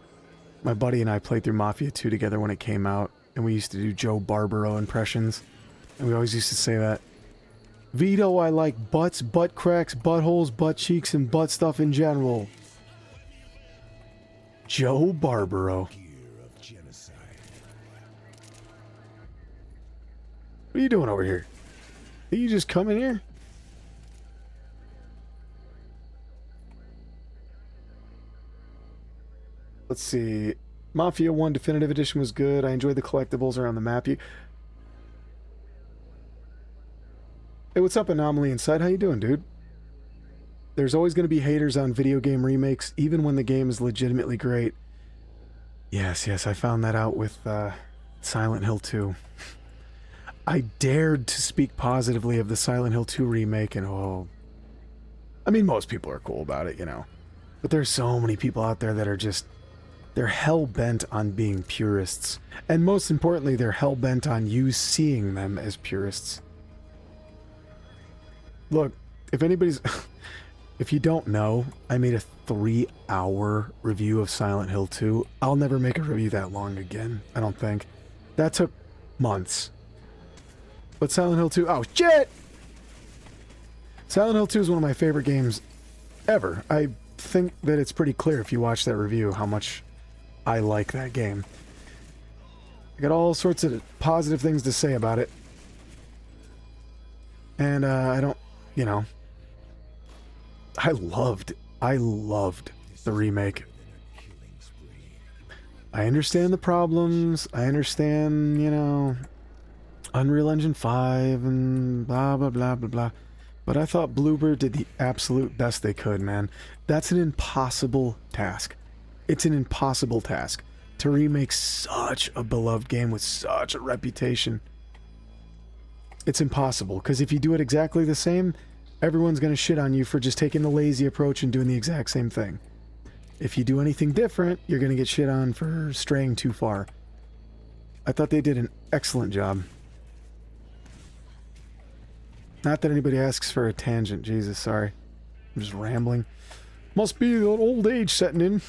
[SPEAKER 1] My buddy and I played through Mafia 2 together when it came out, and we used to do Joe Barbaro impressions, and we always used to say that. Vito, I like butts, butt cracks, buttholes, butt cheeks, and butt stuff in general. Joe Barbaro.
[SPEAKER 2] Gear of genocide.
[SPEAKER 1] What are you doing over here? Did you just come in here? Let's see. Mafia 1 Definitive Edition was good. I enjoyed the collectibles around the map. Hey, what's up, Anomaly Inside? How you doing, dude? There's always going to be haters on video game remakes, even when the game is legitimately great. Yes, I found that out with Silent Hill 2. I dared to speak positively of the Silent Hill 2 remake, and oh... I mean, most people are cool about it, you know. But there's so many people out there that are just... They're hell-bent on being purists. And most importantly, they're hell-bent on you seeing them as purists. Look, if anybody's... If you don't know, I made a 3-hour review of Silent Hill 2. I'll never make a review that long again, I don't think. That took months. But Silent Hill 2... Oh, shit! Silent Hill 2 is one of my favorite games ever. I think that it's pretty clear if you watch that review how much I like that game. I got all sorts of positive things to say about it. And I don't... You know... I loved the remake. I understand the problems. I understand, you know, Unreal Engine 5 and blah, blah, blah, blah, blah. But I thought Bloober did the absolute best they could, man. That's an impossible task. It's an impossible task to remake such a beloved game with such a reputation. It's impossible, because if you do it exactly the same, everyone's going to shit on you for just taking the lazy approach and doing the exact same thing. If you do anything different, you're going to get shit on for straying too far. I thought they did an excellent job. Not that anybody asks for a tangent. Jesus, sorry. I'm just rambling. Must be the old age setting in.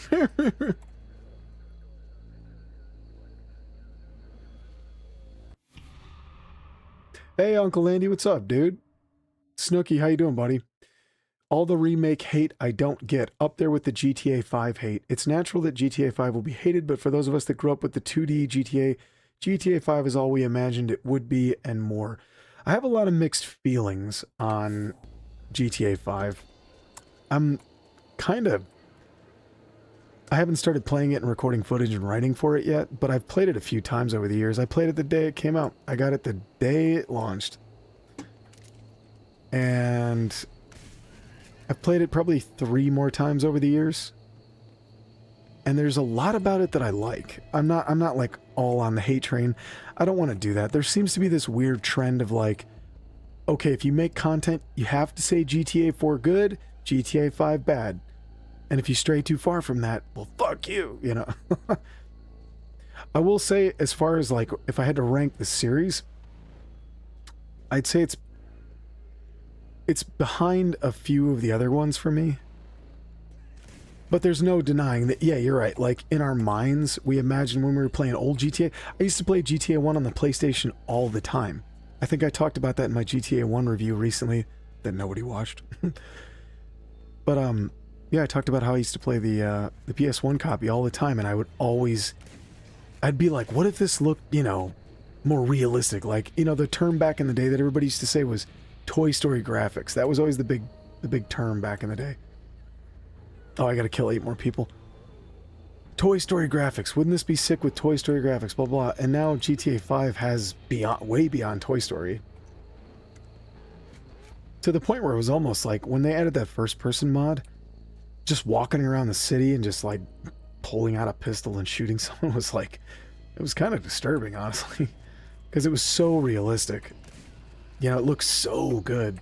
[SPEAKER 1] Hey, Uncle Andy, what's up, dude? Snooky, how you doing, buddy? All the remake hate I don't get, up there with the GTA 5 hate. It's natural that GTA 5 will be hated, but for those of us that grew up with the 2D GTA, GTA 5 is all we imagined it would be and more. I have a lot of mixed feelings on GTA 5. I'm kind of... I haven't started playing it and recording footage and writing for it yet, but I've played it a few times over the years. I played it the day it came out. I got it the day it launched. And I've played it probably 3 more times over the years. And there's a lot about it that I like. I'm not like all on the hate train. I don't want to do that. There seems to be this weird trend of like, okay, if you make content, you have to say GTA 4 good, GTA 5 bad. And if you stray too far from that, well, fuck you, you know. I will say, as far as like, if I had to rank the series, I'd say it's behind a few of the other ones for me. But there's no denying that, yeah, you're right. Like, in our minds, we imagine when we were playing old GTA. I used to play GTA 1 on the PlayStation all the time. I think I talked about that in my GTA 1 review recently that nobody watched. But, yeah, I talked about how I used to play the PS1 copy all the time, and I'd be like, what if this looked, you know, more realistic? Like, you know, the term back in the day that everybody used to say was Toy Story graphics. That was always the big term back in the day. Oh, I gotta kill 8 more people. Toy Story graphics. Wouldn't this be sick with Toy Story graphics? Blah, blah. And now GTA 5 has way beyond Toy Story. To the point where it was almost like, when they added that first-person mod, just walking around the city and just like pulling out a pistol and shooting someone was like, it was kind of disturbing, honestly, because it was so realistic. You know, it looks so good.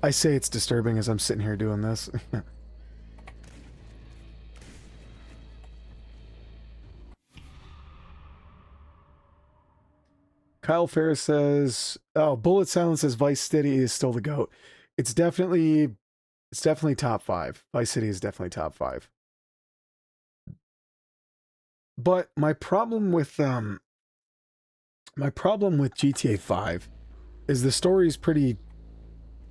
[SPEAKER 1] I say it's disturbing as I'm sitting here doing this. Kyle Ferris says, oh, Bullet Silence says Vice City is still the GOAT. It's definitely top 5. Vice City is definitely top 5. But my problem with GTA 5 is the story is pretty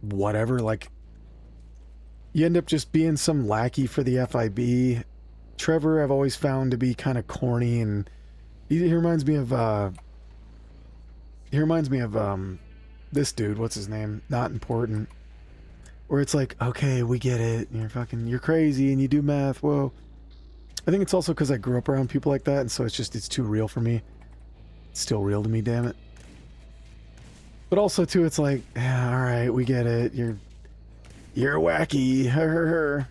[SPEAKER 1] whatever. Like, you end up just being some lackey for the FIB. Trevor I've always found to be kind of corny, and he reminds me of this dude, what's his name? Not Important. Where it's like, okay, we get it. You're crazy and you do math. Whoa. I think it's also because I grew up around people like that, and so it's too real for me. It's still real to me, damn it. But also too, it's like, yeah, all right, we get it. You're wacky.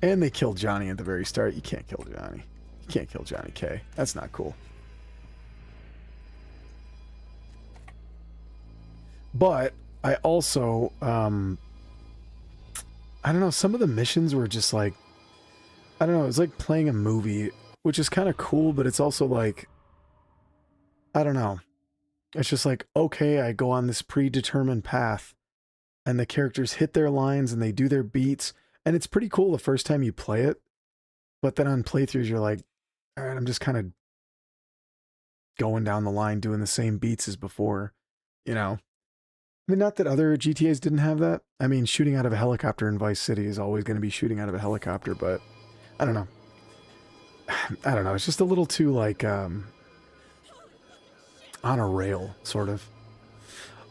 [SPEAKER 1] And they killed Johnny at the very start. You can't kill Johnny. You can't kill Johnny K. That's not cool. But I also, I don't know, some of the missions were just like, I don't know, it was like playing a movie, which is kind of cool, but it's also like, I don't know. It's just like, okay, I go on this predetermined path, and the characters hit their lines and they do their beats, and it's pretty cool the first time you play it, but then on playthroughs you're like, all right, I'm just kind of going down the line doing the same beats as before, you know? I mean, not that other GTAs didn't have that. I mean, shooting out of a helicopter in Vice City is always going to be shooting out of a helicopter, but I don't know. I don't know. It's just a little too, like, on a rail, sort of.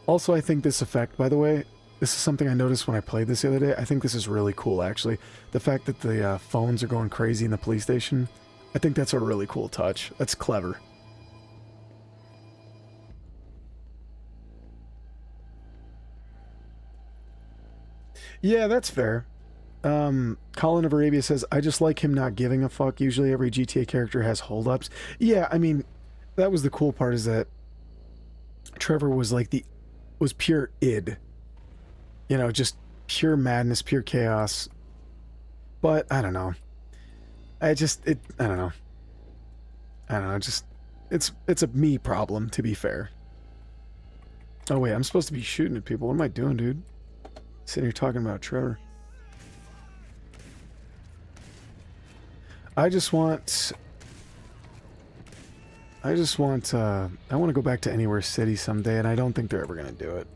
[SPEAKER 1] Also, I think this effect, by the way, this is something I noticed when I played this the other day. I think this is really cool, actually. The fact that the phones are going crazy in the police station, I think that's a really cool touch. That's clever. Yeah, that's fair. Colin of Arabia says, I just like him not giving a fuck. Usually every GTA character has holdups. Yeah, I mean, that was the cool part, is that Trevor was like was pure id. You know, just pure madness, pure chaos. But, I don't know. I don't know. It's a me problem, to be fair. Oh wait, I'm supposed to be shooting at people. What am I doing, dude? Sitting here talking about Trevor. I want to go back to Anywhere City someday, and I don't think they're ever going to do it.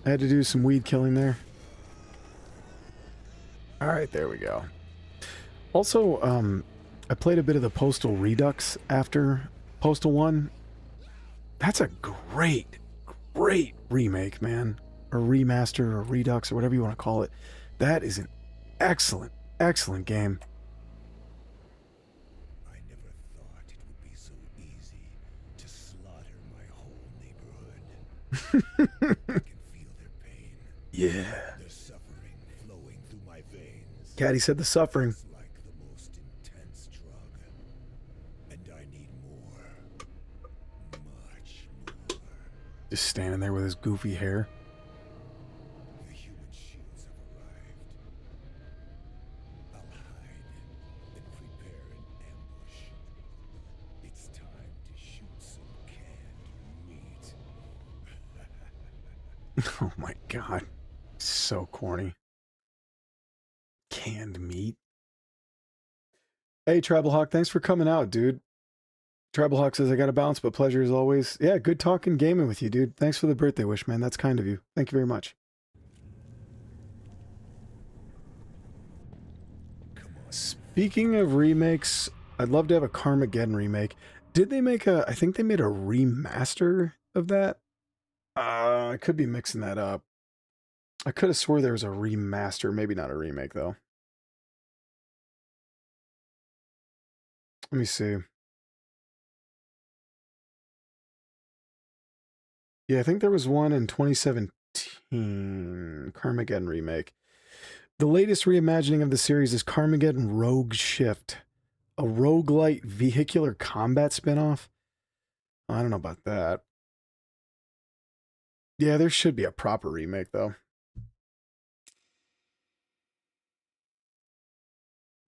[SPEAKER 1] I had to do some weed killing there. All right, there we go. Also, I played a bit of the Postal Redux after Postal 1. That's a great, great remake, man. Or remaster, or redux, or whatever you want to call it. That is an excellent, excellent game.
[SPEAKER 2] I never thought it would be so easy to slaughter my whole neighborhood. I can feel their pain.
[SPEAKER 1] Yeah.
[SPEAKER 2] Their suffering flowing through my veins.
[SPEAKER 1] Caddy said the suffering.
[SPEAKER 2] It's like the most intense drug. And I need more. Much more.
[SPEAKER 1] Just standing there with his goofy hair.
[SPEAKER 2] The human shields have arrived. I'll hide and prepare an ambush. It's time to shoot some canned meat.
[SPEAKER 1] Oh my god. So corny. Canned meat. Hey, Travelhawk, thanks for coming out, dude. Travelhawk says, I gotta bounce, but pleasure as always. Yeah, good talking gaming with you, dude. Thanks for the birthday wish, man. That's kind of you. Thank you very much. Speaking of remakes, I'd love to have a Carmageddon remake. Did they make I think they made a remaster of that? I could be mixing that up. I could have swore there was a remaster, maybe not a remake, though. Let me see. Yeah, I think there was one in 2017, Carmageddon remake. The latest reimagining of the series is Carmageddon Rogue Shift, a roguelite vehicular combat spinoff. I don't know about that. Yeah, there should be a proper remake, though.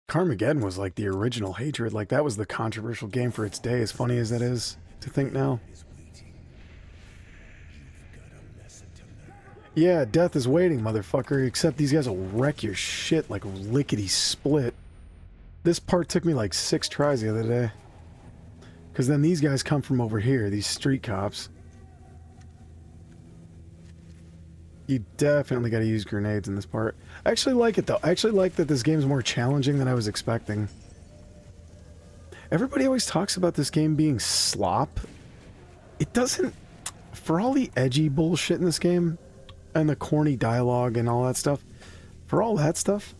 [SPEAKER 1] Carmageddon was like the original Hatred. Like, that was the controversial game for its day, as funny as that is to think now. Yeah, death is waiting, motherfucker, except these guys will wreck your shit like lickety-split. This part took me like 6 tries the other day. Because then these guys come from over here, these street cops. You definitely got to use grenades in this part. I actually like it, though. I actually like that this game's more challenging than I was expecting. Everybody always talks about this game being slop. It doesn't... For all the edgy bullshit in this game, and the corny dialogue and all that stuff, for all that stuff,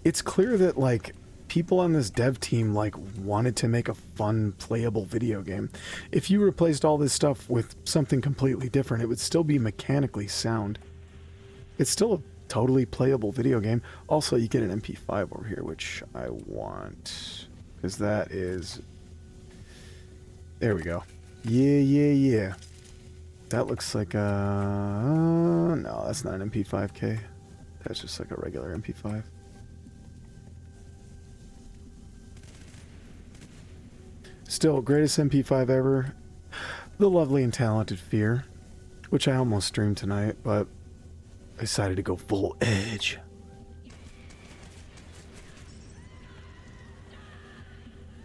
[SPEAKER 1] it's clear that, like, people on this dev team, like, wanted to make a fun, playable video game. If you replaced all this stuff with something completely different, it would still be mechanically sound. It's still a totally playable video game. Also, you get an MP5 over here, which I want. Because that is... There we go. Yeah. That looks like a... no, that's not an MP5K. That's just like a regular MP5. Still, greatest MP5 ever. The lovely and talented Fear, which I almost streamed tonight, but I decided to go full edge.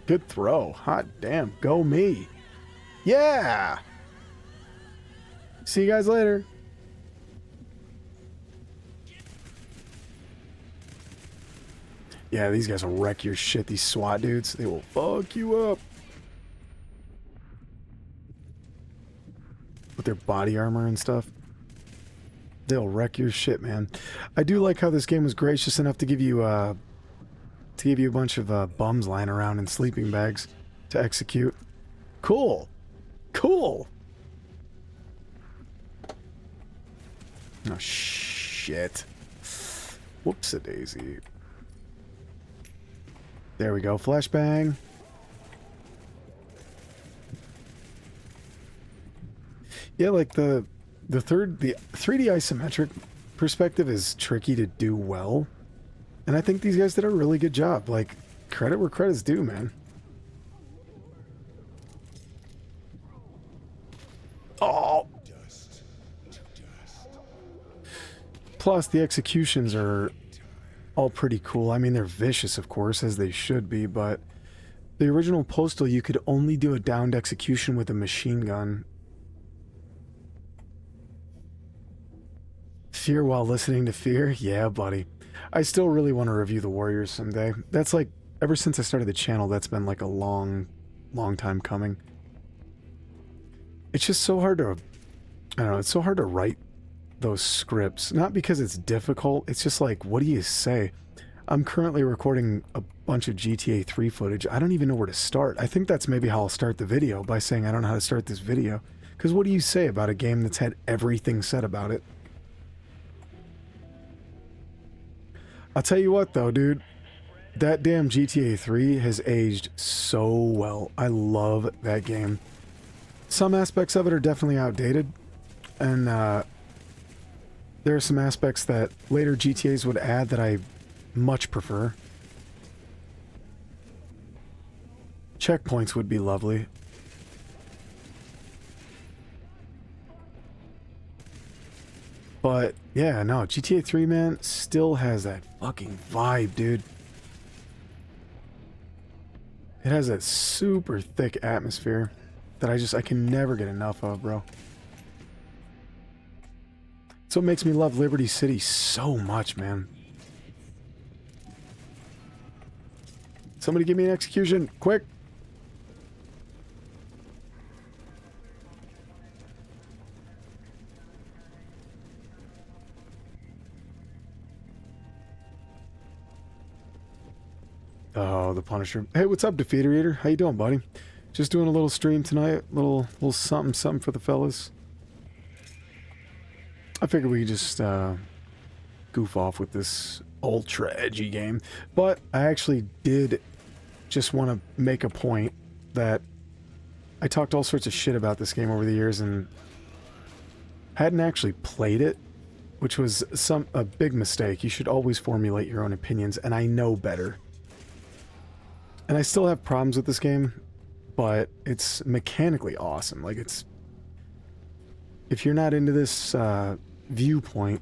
[SPEAKER 1] Good throw. Hot damn. Go me. Yeah! See you guys later. Yeah, these guys will wreck your shit, these SWAT dudes. They will fuck you up. With their body armor and stuff. They'll wreck your shit, man. I do like how this game was gracious enough to give you a bunch of bums lying around in sleeping bags to execute. Cool. Cool. Oh, shit. Whoops-a-daisy. There we go. Flashbang. Yeah, like the 3D isometric perspective is tricky to do well. And I think these guys did a really good job. Like, credit where credit's due, man. Oh! Plus, the executions are all pretty cool. I mean, they're vicious, of course, as they should be, but the original Postal, you could only do a downed execution with a machine gun. Fear while listening to Fear? Yeah, buddy. I still really want to review the Warriors someday. That's like, ever since I started the channel, that's been like a long time coming. It's just so hard to, I don't know, it's so hard to write those scripts. Not because it's difficult, it's just like, what do you say? I'm currently recording a bunch of GTA 3 footage. I don't even know where to start. I think that's maybe how I'll start the video, by saying I don't know how to start this video. Because what do you say about a game that's had everything said about it? I'll tell you what though, dude. That damn GTA 3 has aged so well. I love that game. Some aspects of it are definitely outdated. And there are some aspects that later GTAs would add that I much prefer. Checkpoints would be lovely. But yeah, no, GTA 3, man, still has that fucking vibe, dude. It has that super thick atmosphere that I can never get enough of, bro. It's what makes me love Liberty City so much, man. Somebody give me an execution, quick! Oh, the Punisher. Hey, what's up, Defeater Eater? How you doing, buddy? Just doing a little stream tonight. Little something for the fellas. I figured we could just goof off with this ultra edgy game. But I actually did just want to make a point that I talked all sorts of shit about this game over the years and hadn't actually played it, which was a big mistake. You should always formulate your own opinions, and I know better. And I still have problems with this game, but it's mechanically awesome. Like, it's... If you're not into this viewpoint,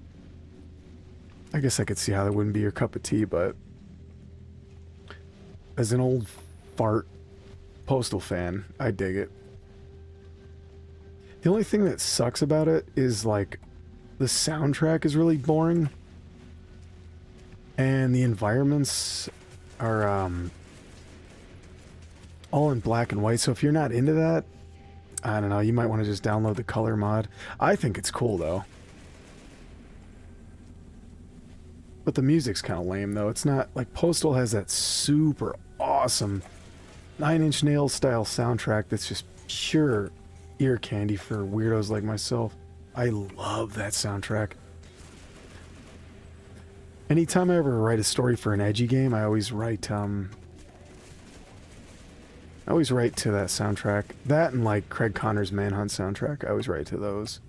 [SPEAKER 1] I guess I could see how that wouldn't be your cup of tea, but... As an old fart Postal fan, I dig it. The only thing that sucks about it is, like, the soundtrack is really boring. And the environments are, all in black and white, so if you're not into that, I don't know, you might want to just download the color mod. I think it's cool, though. But the music's kind of lame, though. It's not, like, Postal has that super awesome 9 Inch Nails style soundtrack that's just pure ear candy for weirdos like myself. I love that soundtrack. Anytime I ever write a story for an edgy game, I always write to that soundtrack. That and, like, Craig Connor's Manhunt soundtrack. I always write to those.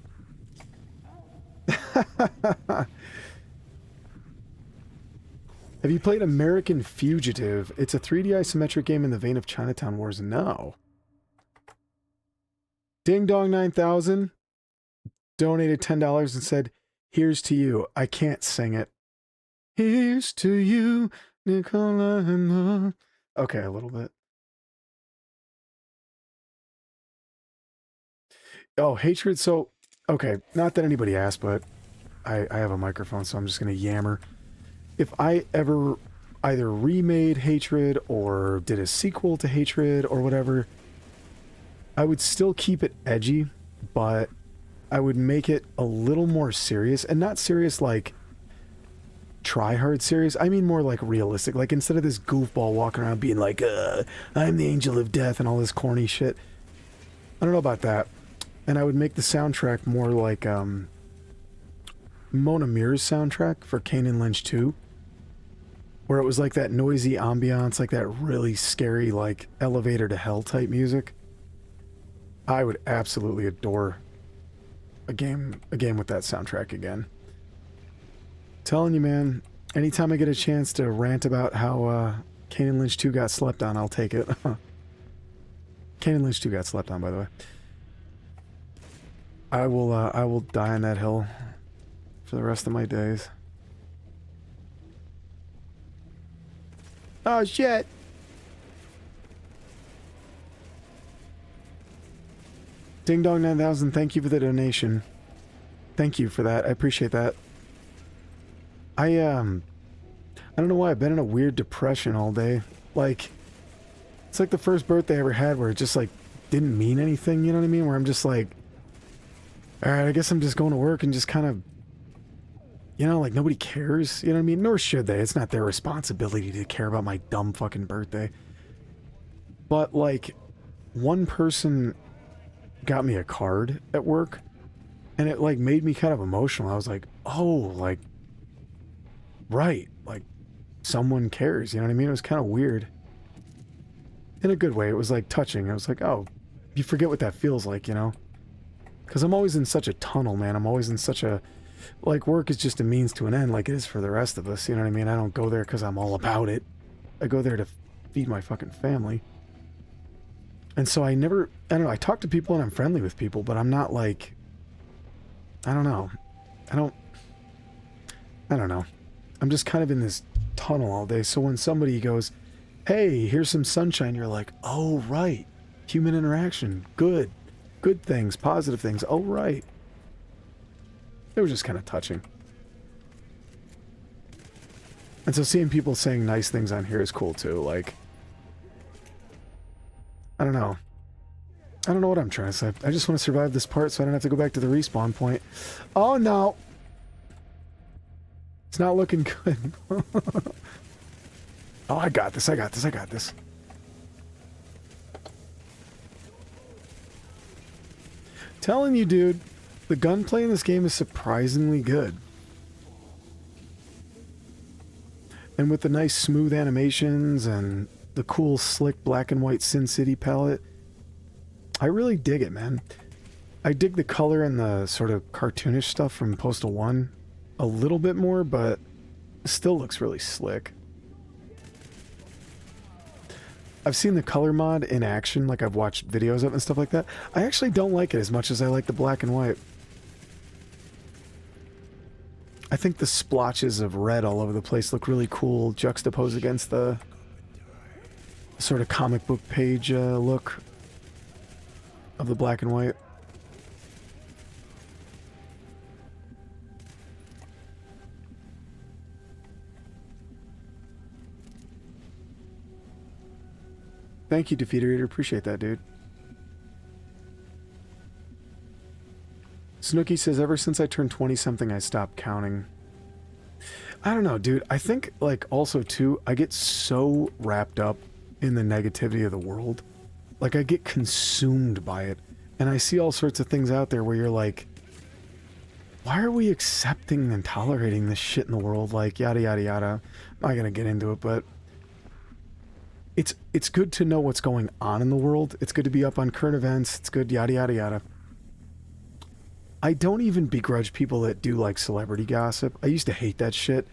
[SPEAKER 1] Have you played American Fugitive? It's a 3D isometric game in the vein of Chinatown Wars. No. Ding Dong 9000 donated $10 and said, "Here's to you." I can't sing it. Here's to you, Nicola. Okay, a little bit. Oh, Hatred. So, okay, not that anybody asked, but I have a microphone, so I'm just going to yammer. If I ever either remade Hatred or did a sequel to Hatred or whatever, I would still keep it edgy, but I would make it a little more serious. And not serious like try-hard serious. I mean more like realistic. Like, instead of this goofball walking around being like, I'm the angel of death and all this corny shit. I don't know about that. And I would make the soundtrack more like Mona Mir's soundtrack for Kane and Lynch 2. Where it was like that noisy ambiance, like that really scary, like, elevator to hell type music. I would absolutely adore a game with that soundtrack again. Telling you, man, anytime I get a chance to rant about how Kane and Lynch 2 got slept on, I'll take it. Kane and Lynch 2 got slept on, by the way. I will die on that hill for the rest of my days. Oh, shit! Ding Dong 9000, thank you for the donation. Thank you for that. I appreciate that. I don't know why I've been in a weird depression all day. Like, it's like the first birthday I ever had where it just like didn't mean anything, you know what I mean? Where I'm just like, alright, I guess I'm just going to work and just kind of, you know, like nobody cares, you know what I mean? Nor should they. It's not their responsibility to care about my dumb fucking birthday. But like, one person got me a card at work and it like made me kind of emotional. I was like, oh, like, right, like someone cares, you know what I mean? It was kind of weird. In a good way. It was like touching. I was like, oh, you forget what that feels like, you know? Because I'm always in such a tunnel, man. I'm always in such a, like, work is just a means to an end like it is for the rest of us, you know what I mean? I don't go there because I'm all about it. I go there to feed my fucking family. And so I don't know, I talk to people and I'm friendly with people, but I'm not like, I don't know. I don't know. I'm just kind of in this tunnel all day. So when somebody goes, hey, here's some sunshine, you're like, oh, right. Human interaction. Good. Good things. Positive things. Oh, right. It was just kind of touching. And so seeing people saying nice things on here is cool, too. Like, I don't know. I don't know what I'm trying to say. I just want to survive this part so I don't have to go back to the respawn point. Oh, no. It's not looking good. Oh, I got this, I got this, I got this. Telling you, dude, the gunplay in this game is surprisingly good. And with the nice smooth animations and the cool slick black and white Sin City palette, I really dig it, man. I dig the color and the sort of cartoonish stuff from Postal 1 a little bit more, but it still looks really slick. I've seen the color mod in action, like I've watched videos of it and stuff like that. I actually don't like it as much as I like the black and white. I think the splotches of red all over the place look really cool, juxtaposed against the sort of comic book page look of the black and white. Thank you, Defeater Eater. Appreciate that, dude. Snooky says, ever since I turned 20-something, I stopped counting. I don't know, dude. I think, like, also, too, I get so wrapped up in the negativity of the world. Like, I get consumed by it. And I see all sorts of things out there where you're like, why are we accepting and tolerating this shit in the world? Like, yada, yada, yada. I'm not gonna get into it, but it's good to know what's going on in the world. It's good to be up on current events. It's good, yada, yada, yada. I don't even begrudge people that do, like, celebrity gossip. I used to hate that shit.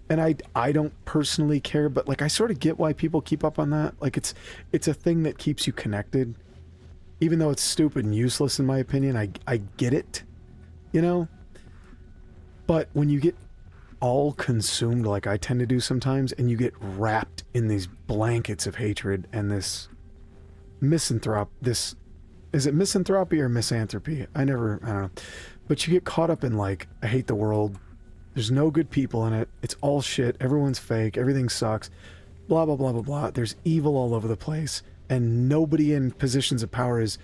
[SPEAKER 1] And I don't personally care, but, like, I sort of get why people keep up on that. Like, it's a thing that keeps you connected. Even though it's stupid and useless, in my opinion, I get it. You know? But when you get all consumed like I tend to do sometimes, and you get wrapped in these blankets of hatred and this is it misanthropy or misanthropy? I don't know. But you get caught up in, like, I hate the world. There's no good people in it. It's all shit. Everyone's fake. Everything sucks. Blah, blah, blah, blah, blah. There's evil all over the place. And nobody in positions of power is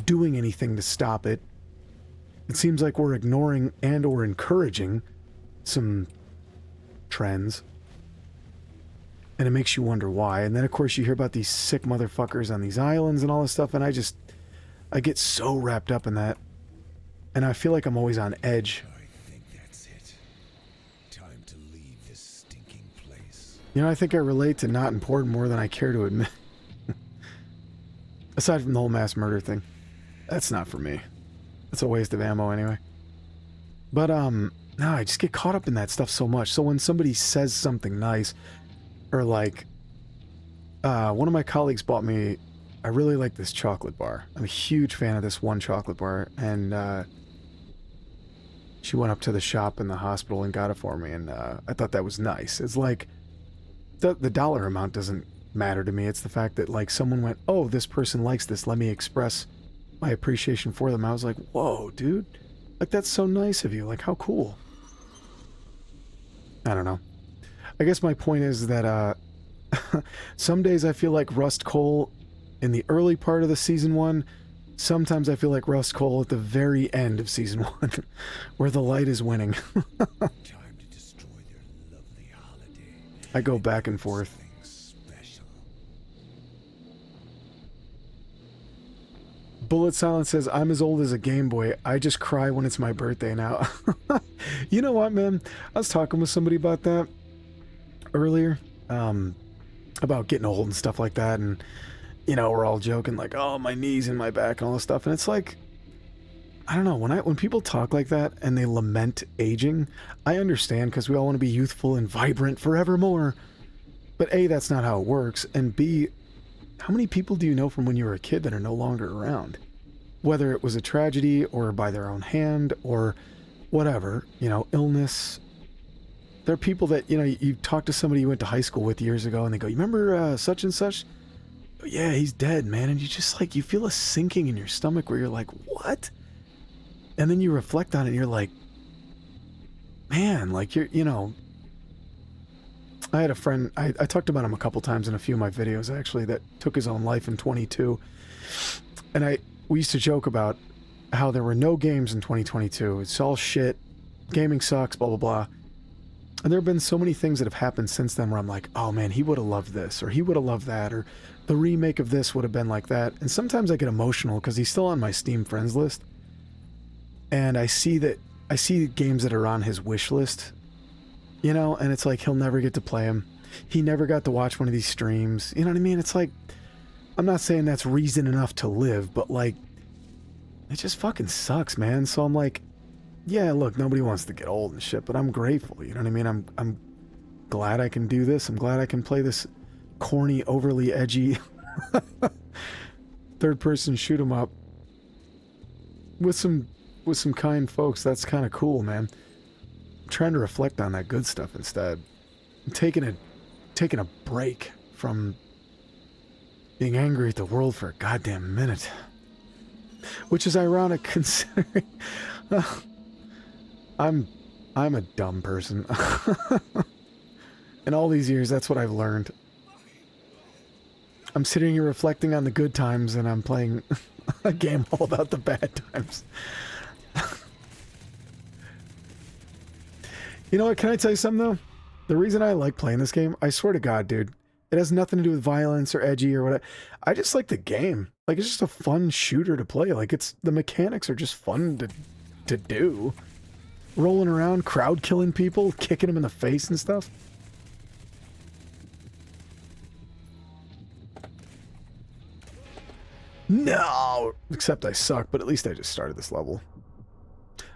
[SPEAKER 1] doing anything to stop it. It seems like we're ignoring and or encouraging some trends. And it makes you wonder why. And then, of course, you hear about these sick motherfuckers on these islands and all this stuff. And I get so wrapped up in that. And I feel like I'm always on edge.
[SPEAKER 2] I think that's it. Time to leave this stinking place.
[SPEAKER 1] You know, I think I relate to not important more than I care to admit. Aside from the whole mass murder thing. That's not for me. That's a waste of ammo anyway. But, no, I just get caught up in that stuff so much. So when somebody says something nice, or like, one of my colleagues bought me, I really like this chocolate bar. I'm a huge fan of this one chocolate bar, and she went up to the shop in the hospital and got it for me, and I thought that was nice. It's like, the dollar amount doesn't matter to me. It's the fact that, like, someone went, oh, this person likes this, let me express my appreciation for them. I was like, whoa, dude. Like, that's so nice of you. Like, how cool. I don't know. I guess my point is that some days I feel like Rust Cole in the early part of the season 1. Sometimes I feel like Rust Cole at the very end of season 1, where the light is winning.
[SPEAKER 2] Time to destroy their lovely holiday.
[SPEAKER 1] I go back and forth.
[SPEAKER 2] Special.
[SPEAKER 1] Bullet Silence says, I'm as old as a Game Boy. I just cry when it's my birthday now. You know what, man? I was talking with somebody about that earlier, about getting old and stuff like that, and you know, we're all joking like, oh, my knees and my back and all this stuff. And it's like, I don't know, when people talk like that and they lament aging, I understand because we all want to be youthful and vibrant forevermore. But A, that's not how it works. And B, how many people do you know from when you were a kid that are no longer around? Whether it was a tragedy or by their own hand or whatever, you know, illness. There are people that, you know, you talk to somebody you went to high school with years ago and they go, you remember such and such? Yeah, he's dead, man. And you just like, you feel a sinking in your stomach where you're like, what? And then you reflect on it and you're like, man, like you know, I had a friend, I talked about him a couple times in a few of my videos actually, that took his own life in 22. And we used to joke about how there were no games in 2022. It's all shit. Gaming sucks, blah, blah, blah. And there have been so many things that have happened since then where I'm like, oh man, he would have loved this, or he would have loved that, or the remake of this would have been like that. And sometimes I get emotional because he's still on my Steam friends list. And I see games that are on his wish list, you know, and it's like he'll never get to play them. He never got to watch one of these streams. You know what I mean? It's like, I'm not saying that's reason enough to live, but like, it just fucking sucks, man. So I'm like, yeah, look, nobody wants to get old and shit, but I'm grateful, you know what I mean? I'm glad I can do this. I'm glad I can play this corny, overly edgy third-person shoot 'em up with some kind folks. That's kind of cool, man. I'm trying to reflect on that good stuff instead. I'm taking a break from being angry at the world for a goddamn minute, which is ironic considering I'm a dumb person. In all these years, that's what I've learned. I'm sitting here reflecting on the good times, and I'm playing a game all about the bad times. You know what? Can I tell you something, though? The reason I like playing this game, I swear to God, dude, it has nothing to do with violence or edgy or whatever. I just like the game. Like, it's just a fun shooter to play. Like, the mechanics are just fun to do. Rolling around, crowd killing people, kicking them in the face and stuff. No! Except I suck, but at least I just started this level.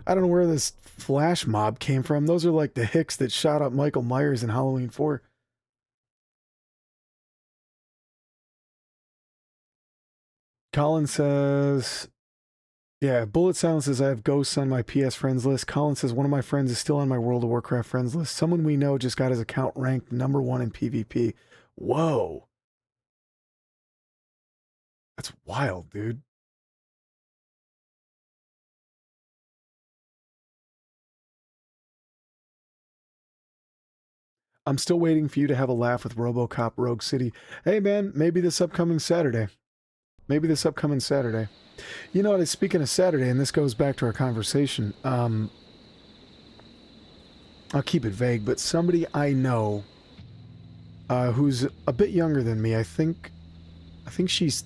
[SPEAKER 1] I don't know where this flash mob came from. Those are like the hicks that shot up Michael Myers in Halloween 4. Colin says... Yeah, Bullet Silence says, I have ghosts on my PS friends list. Colin says, one of my friends is still on my World of Warcraft friends list. Someone we know just got his account ranked #1 in PvP. Whoa. That's wild, dude. I'm still waiting for you to have a laugh with RoboCop Rogue City. Hey, man, maybe this upcoming Saturday. Maybe this upcoming Saturday. You know what, speaking of Saturday, and this goes back to our conversation, I'll keep it vague, but somebody I know who's a bit younger than me, I think she's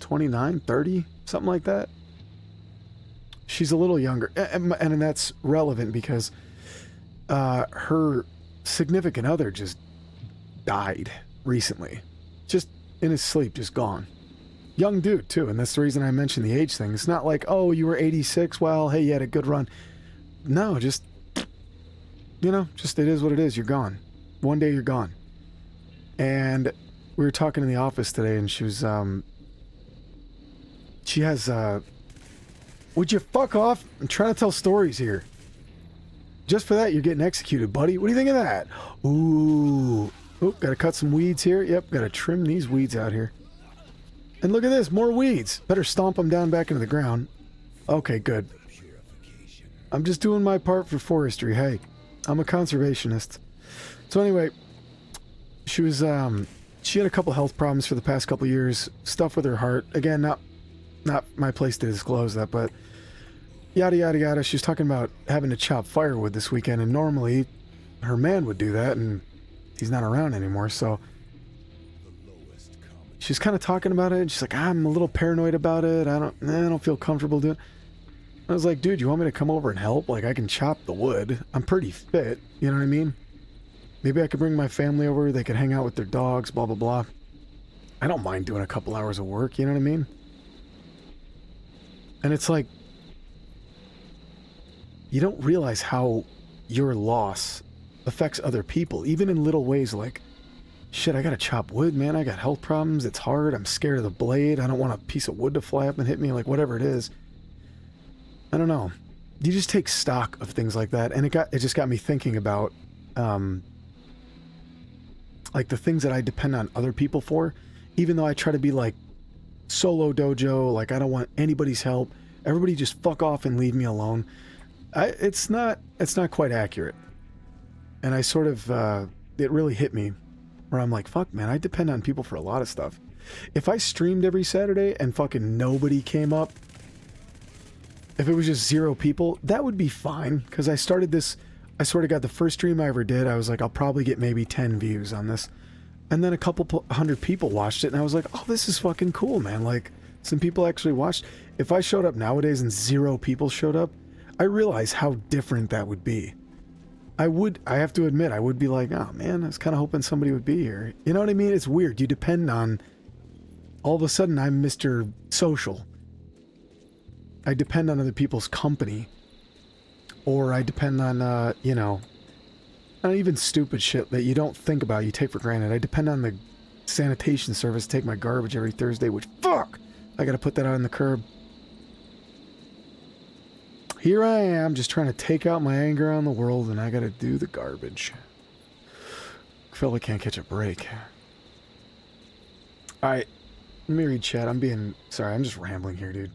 [SPEAKER 1] 29, 30, something like that. She's a little younger, and that's relevant because her significant other just died recently. Just in his sleep, just gone. Young dude, too, and that's the reason I mentioned the age thing. It's not like, oh, you were 86, well, hey, you had a good run. No, just, you know, just it is what it is. You're gone. One day you're gone. And we were talking in the office today, and she was, she has, would you fuck off? I'm trying to tell stories here. Just for that, you're getting executed, buddy. What do you think of that? Ooh. Oh, gotta cut some weeds here. Yep, gotta trim these weeds out here. And look at this, more weeds. Better stomp them down back into the ground. Okay, good. I'm just doing my part for forestry. Hey, I'm a conservationist. So anyway, she was she had a couple health problems for the past couple years, stuff with her heart. Again, not my place to disclose that, but yada yada yada. She was talking about having to chop firewood this weekend, and normally her man would do that, and he's not around anymore, so she's kind of talking about it, and she's like, I'm a little paranoid about it. I don't feel comfortable doing it. I was like, dude, you want me to come over and help? Like, I can chop the wood. I'm pretty fit, you know what I mean? Maybe I could bring my family over, they could hang out with their dogs, blah, blah, blah. I don't mind doing a couple hours of work, you know what I mean? And it's like, you don't realize how your loss affects other people, even in little ways like, shit, I gotta chop wood, man, I got health problems, it's hard, I'm scared of the blade, I don't want a piece of wood to fly up and hit me, like, whatever it is. I don't know. You just take stock of things like that, and it just got me thinking about, like, the things that I depend on other people for, even though I try to be, like, solo dojo, like, I don't want anybody's help, everybody just fuck off and leave me alone. It's not quite accurate. And I sort of, it really hit me, where I'm like, fuck, man, I depend on people for a lot of stuff. If I streamed every Saturday and fucking nobody came up, if it was just 0 people, that would be fine, because I started this, I sort of got the first stream I ever did, I was like, I'll probably get maybe 10 views on this. And then a couple hundred people watched it, and I was like, oh, this is fucking cool, man. Like, some people actually watched. If I showed up nowadays and 0 people showed up, I realize how different that would be. I have to admit, I would be like, oh man, I was kind of hoping somebody would be here. You know what I mean? It's weird. You depend on, all of a sudden I'm Mr. Social. I depend on other people's company. Or I depend on, you know, not even stupid shit that you don't think about, you take for granted. I depend on the sanitation service to take my garbage every Thursday, which, fuck! I gotta put that out on the curb. Here I am, just trying to take out my anger on the world, and I gotta do the garbage. Fella can't catch a break. Alright, let me read chat. Sorry, I'm just rambling here, dude.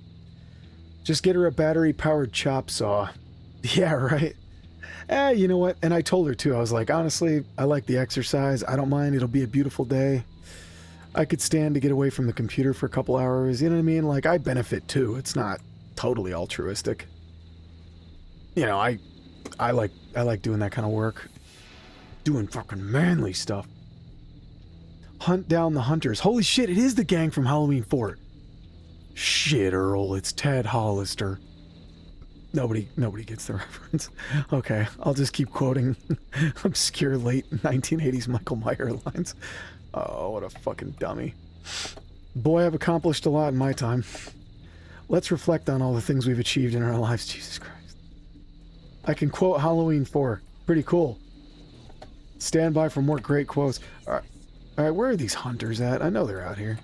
[SPEAKER 1] Just get her a battery-powered chop saw. Yeah, right? You know what? And I told her, too. I was like, honestly, I like the exercise. I don't mind. It'll be a beautiful day. I could stand to get away from the computer for a couple hours. You know what I mean? Like, I benefit, too. It's not totally altruistic. You know, I like doing that kind of work. Doing fucking manly stuff. Hunt down the hunters. Holy shit, it is the gang from Halloween 4. Shit, Earl, it's Ted Hollister. Nobody gets the reference. Okay, I'll just keep quoting obscure late 1980s Michael Meyer lines. Oh, what a fucking dummy. Boy, I've accomplished a lot in my time. Let's reflect on all the things we've achieved in our lives. Jesus Christ. I can quote Halloween 4. Pretty cool. Stand by for more great quotes. Alright, where are these hunters at? I know they're out here.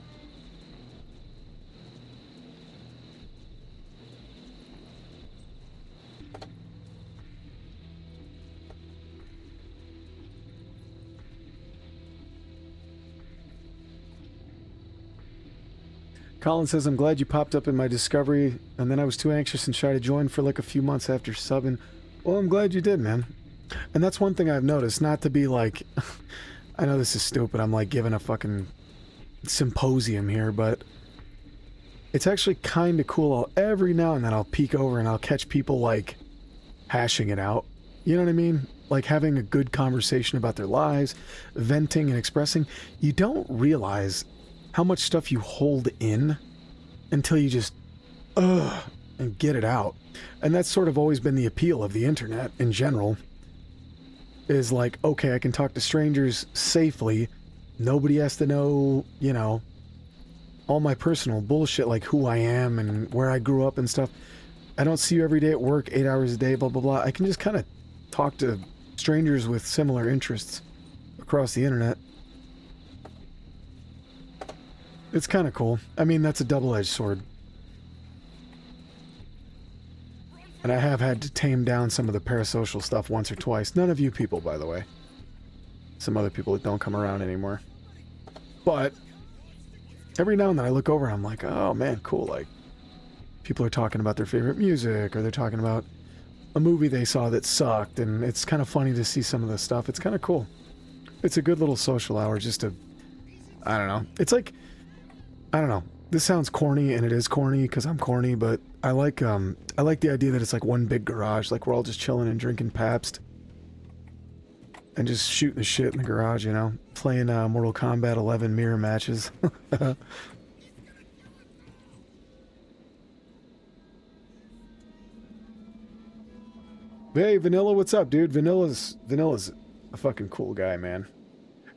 [SPEAKER 1] Colin says, I'm glad you popped up in my discovery, and then I was too anxious and shy to join for like a few months after subbing. Well, I'm glad you did, man. And that's one thing I've noticed, not to be like, I know this is stupid, I'm like giving a fucking symposium here, but it's actually kind of cool. Every now and then I'll peek over and I'll catch people like hashing it out. You know what I mean? Like having a good conversation about their lives, venting and expressing. You don't realize how much stuff you hold in until you just, and get it out. And that's sort of always been the appeal of the internet in general. Is like, okay, I can talk to strangers safely. Nobody has to know, you know, all my personal bullshit, like who I am and where I grew up and stuff. I don't see you every day at work, 8 hours a day, blah, blah, blah. I can just kind of talk to strangers with similar interests across the internet. It's kind of cool. I mean, that's a double-edged sword. And I have had to tame down some of the parasocial stuff once or twice. None of you people, by the way. Some other people that don't come around anymore. But every now and then I look over and I'm like, oh man, cool. Like, people are talking about their favorite music, or they're talking about, a movie they saw that sucked, and it's kind of funny to see some of the stuff. It's kind of cool. It's a good little social hour just to, I don't know. It's like, I don't know. This sounds corny, and it is corny because I'm corny, but I like the idea that it's like one big garage, like we're all just chilling and drinking Pabst and just shooting the shit in the garage, you know, playing Mortal Kombat 11 mirror matches. Hey, Vanilla, what's up, dude? Vanilla's a fucking cool guy, man.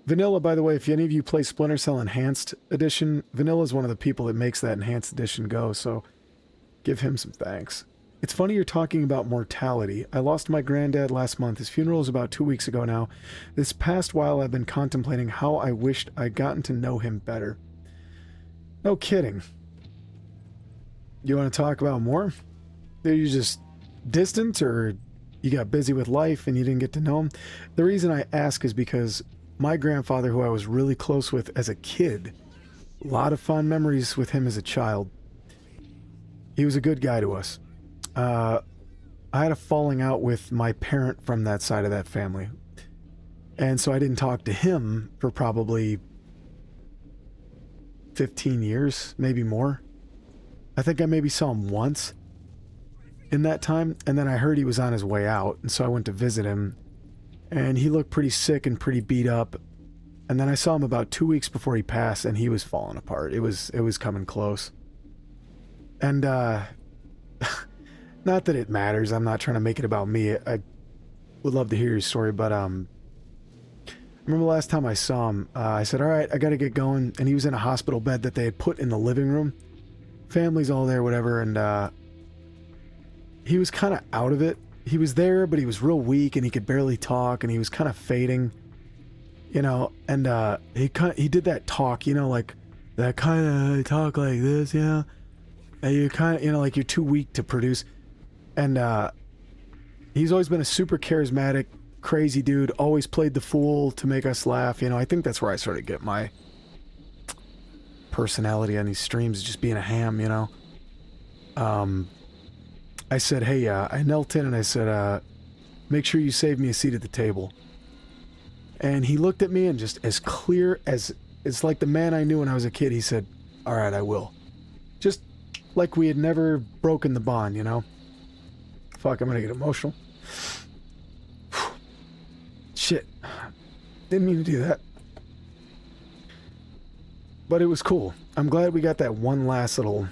[SPEAKER 1] Vanilla, by the way, if any of you play Splinter Cell Enhanced Edition, Vanilla's one of the people that makes that Enhanced Edition go, so give him some thanks. It's funny you're talking about mortality. I lost my granddad last month. His funeral is about 2 weeks ago now. This past while, I've been contemplating how I wished I'd gotten to know him better. No kidding. You want to talk about more? Are you just distant, or you got busy with life and you didn't get to know him? The reason I ask is because my grandfather, who I was really close with as a kid, a lot of fond memories with him as a child. He was a good guy to us. I had a falling out with my parent from that side of that family. And so I didn't talk to him for probably 15 years, maybe more. I think I maybe saw him once in that time, and then I heard he was on his way out, and so I went to visit him, and he looked pretty sick and pretty beat up. And then I saw him about 2 weeks before he passed, and he was falling apart. It was coming close. And not that it matters. I'm not trying to make it about me. I would love to hear your story, but I remember the last time I saw him, I said, all right, I got to get going. And he was in a hospital bed that they had put in the living room. Family's all there, whatever, and he was kind of out of it. He was there, but he was real weak, and he could barely talk, and he was kind of fading, you know, and he did that talk, you know, like that kind of talk like this, you know, and you kind of, you know, like you're too weak to produce. And he's always been a super charismatic, crazy dude, always played the fool to make us laugh, you know. I think that's where I sort of get my personality on these streams, just being a ham, you know. I said, hey, I knelt in and I said, make sure you save me a seat at the table. And he looked at me and just as clear as, it's like the man I knew when I was a kid, he said, all right, I will. Just like we had never broken the bond, you know? Fuck, I'm gonna get emotional. Shit. Didn't mean to do that. But it was cool. I'm glad we got that one last little,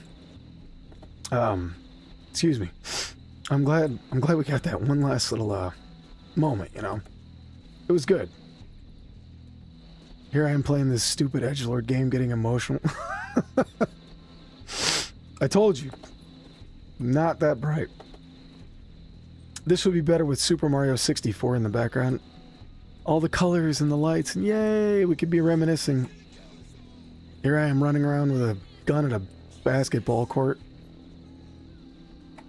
[SPEAKER 1] excuse me. I'm glad we got that one last little, moment, you know? It was good. Here I am playing this stupid edgelord game, getting emotional. I told you. Not that bright. This would be better with Super Mario 64 in the background. All the colors and the lights, and yay, we could be reminiscing. Here I am running around with a gun at a basketball court.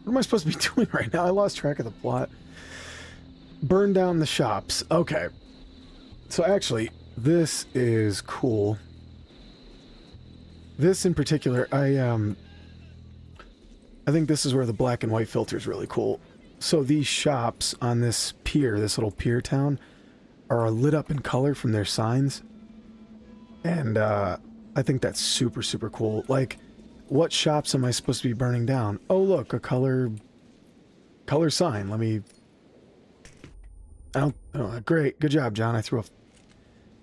[SPEAKER 1] What am I supposed to be doing right now? I lost track of the plot. Burn down the shops. Okay. So actually, this is cool. This in particular, I think this is where the black and white filter is really cool. So these shops on this pier, this little pier town, are lit up in color from their signs. And I think that's super, super cool. Like, what shops am I supposed to be burning down? Oh, look, a color sign. Let me... Oh, great. Good job, John. I threw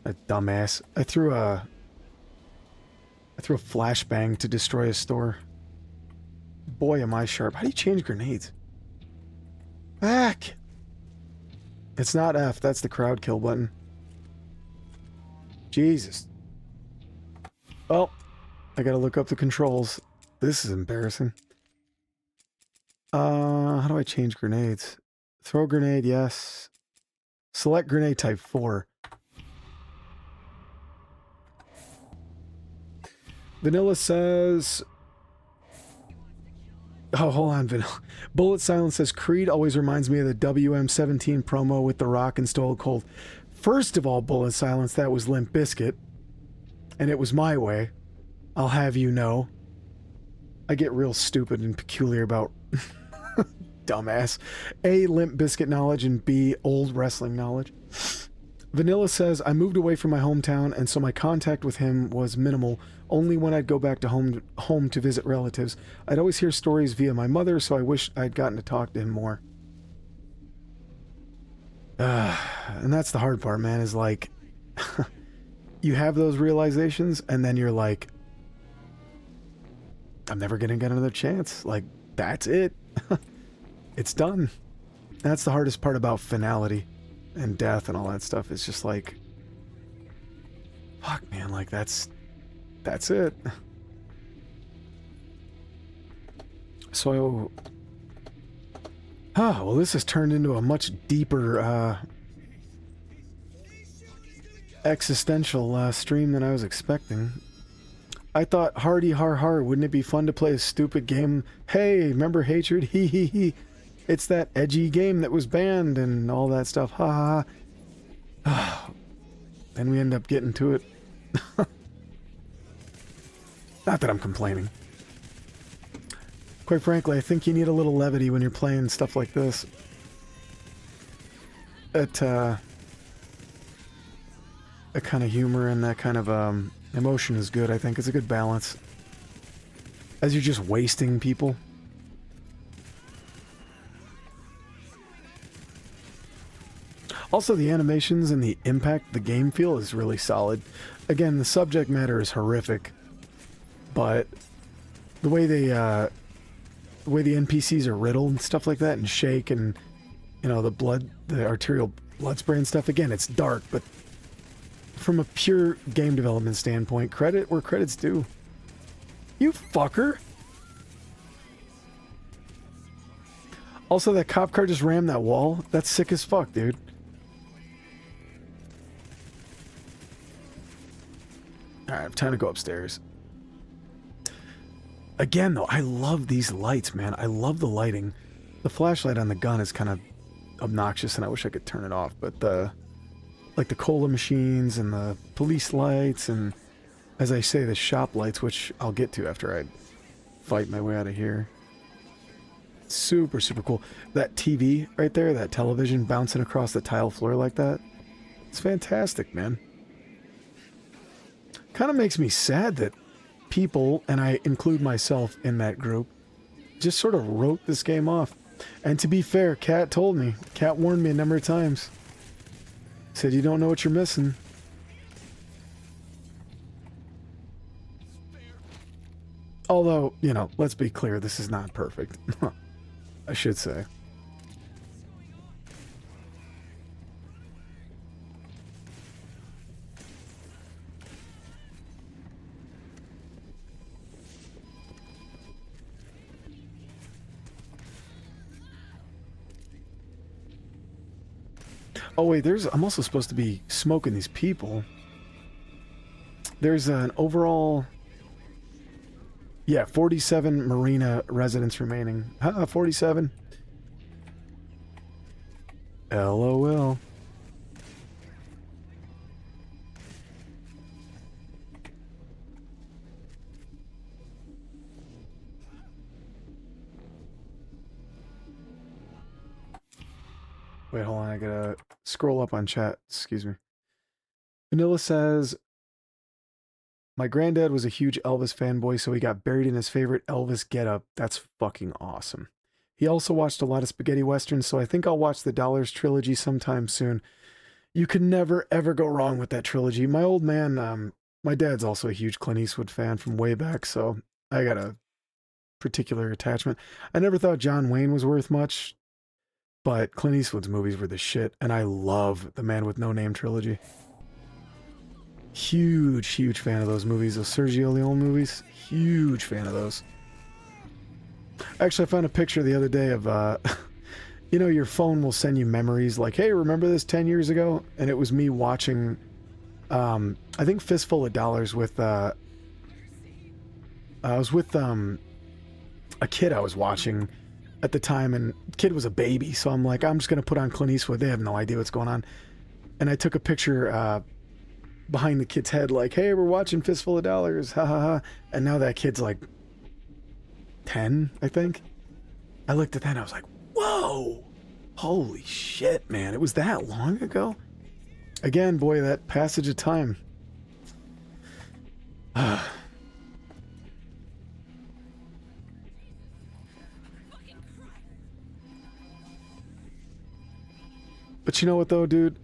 [SPEAKER 1] a dumbass. I threw a flashbang to destroy a store. Boy, am I sharp. How do you change grenades? Back! It's not F, that's the crowd kill button. Jesus. Oh, I gotta look up the controls. This is embarrassing. How do I change grenades? Throw grenade, yes. Select grenade type 4. Vanilla says... Oh, hold on, Vanilla. Bullet Silence says, Creed always reminds me of the WM17 promo with The Rock and Stone Cold. First of all, Bullet Silence, that was Limp Bizkit. And it was my way. I'll have you know. I get real stupid and peculiar about Dumbass. A, Limp Biscuit knowledge, and B, old wrestling knowledge. Vanilla says, I moved away from my hometown, and so my contact with him was minimal, only when I'd go back to home to visit relatives. I'd always hear stories via my mother, so I wish I'd gotten to talk to him more. And that's the hard part, man, is like, you have those realizations, and then you're like, I'm never gonna get another chance. Like, that's it. It's done. That's the hardest part about finality and death and all that stuff. It's just like, fuck, man, like, that's it. So, well, this has turned into a much deeper, existential stream than I was expecting. I thought, hardy har har, wouldn't it be fun to play a stupid game? Hey, remember Hatred? Hee hee hee. It's that edgy game that was banned and all that stuff. Ha ha ha. Then we end up getting to it. Not that I'm complaining. Quite frankly, I think you need a little levity when you're playing stuff like this. That kind of humor and that kind of emotion is good, I think. It's a good balance. As you're just wasting people. Also, the animations and the impact the game feel is really solid. Again, the subject matter is horrific, but the way they, the way the NPCs are riddled and stuff like that, and shake, and you know, the arterial blood spray and stuff. Again, it's dark, but from a pure game development standpoint, credit where credit's due. You fucker! Also, that cop car just rammed that wall. That's sick as fuck, dude. Alright, time to go upstairs. Again, though, I love these lights, man. I love the lighting. The flashlight on the gun is kind of obnoxious, and I wish I could turn it off, but like the cola machines and the police lights, and as I say, the shop lights, which I'll get to after I fight my way out of here. Super, super cool. That TV right there, that television bouncing across the tile floor like that, it's fantastic, man. Kind of makes me sad that people, and I include myself in that group, just sort of wrote this game off. And to be fair, Kat told me, Kat warned me a number of times. Said, you don't know what you're missing. Although, you know, let's be clear, this is not perfect. I should say. Oh wait, I'm also supposed to be smoking these people. There's an overall... Yeah, 47 marina residents remaining. 47? LOL. Wait, hold on, I gotta scroll up on chat. Excuse me. Vanilla says, my granddad was a huge Elvis fanboy, so he got buried in his favorite Elvis getup. That's fucking awesome. He also watched a lot of spaghetti westerns, so I think I'll watch the Dollars trilogy sometime soon. You can never, ever go wrong with that trilogy. My old man, my dad's also a huge Clint Eastwood fan from way back, so I got a particular attachment. I never thought John Wayne was worth much, but Clint Eastwood's movies were the shit, and I love the Man with No Name trilogy. Huge, huge fan of those movies, those Sergio Leone movies. Huge fan of those. Actually, I found a picture the other day of, you know, your phone will send you memories like, hey, remember this 10 years ago? And it was me watching, I think Fistful of Dollars with, I was with a kid I was watching at the time, and the kid was a baby, so I'm like, I'm just going to put on Clint Eastwood. They have no idea what's going on. And I took a picture behind the kid's head like, hey, we're watching Fistful of Dollars, ha ha ha. And now that kid's like 10, I think. I looked at that and I was like, Whoa! Holy shit, man. It was that long ago? Again, boy, that passage of time. But you know what, though, dude?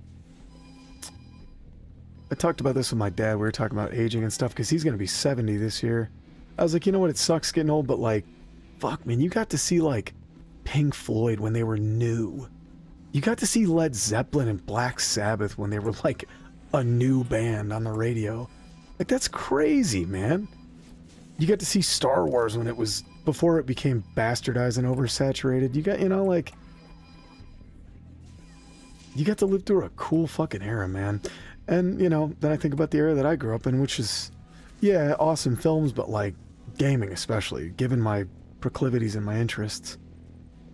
[SPEAKER 1] I talked about this with my dad. We were talking about aging and stuff, because he's going to be 70 this year. I was like, you know what? It sucks getting old, but, like, fuck, man. You got to see, like, Pink Floyd when they were new. You got to see Led Zeppelin and Black Sabbath when they were, like, a new band on the radio. Like, that's crazy, man. You got to see Star Wars when it was... before it became bastardized and oversaturated. You got, you know, like... you got to live through a cool fucking era, man. And, you know, then I think about the era that I grew up in, which is, yeah, awesome films, but, like, gaming especially, given my proclivities and my interests.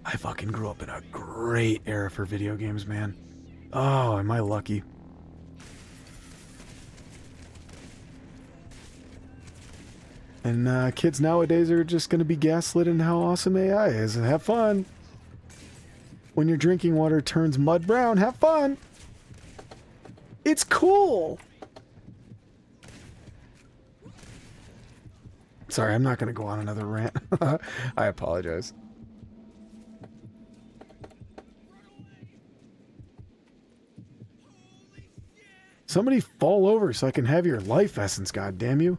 [SPEAKER 1] I fucking grew up in a great era for video games, man. Oh, am I lucky. And kids nowadays are just going to be gaslit in how awesome AI is. And have fun. When your drinking water turns mud brown, have fun. It's cool. Sorry, I'm not going to go on another rant. I apologize. Somebody fall over so I can have your life essence, goddammit you.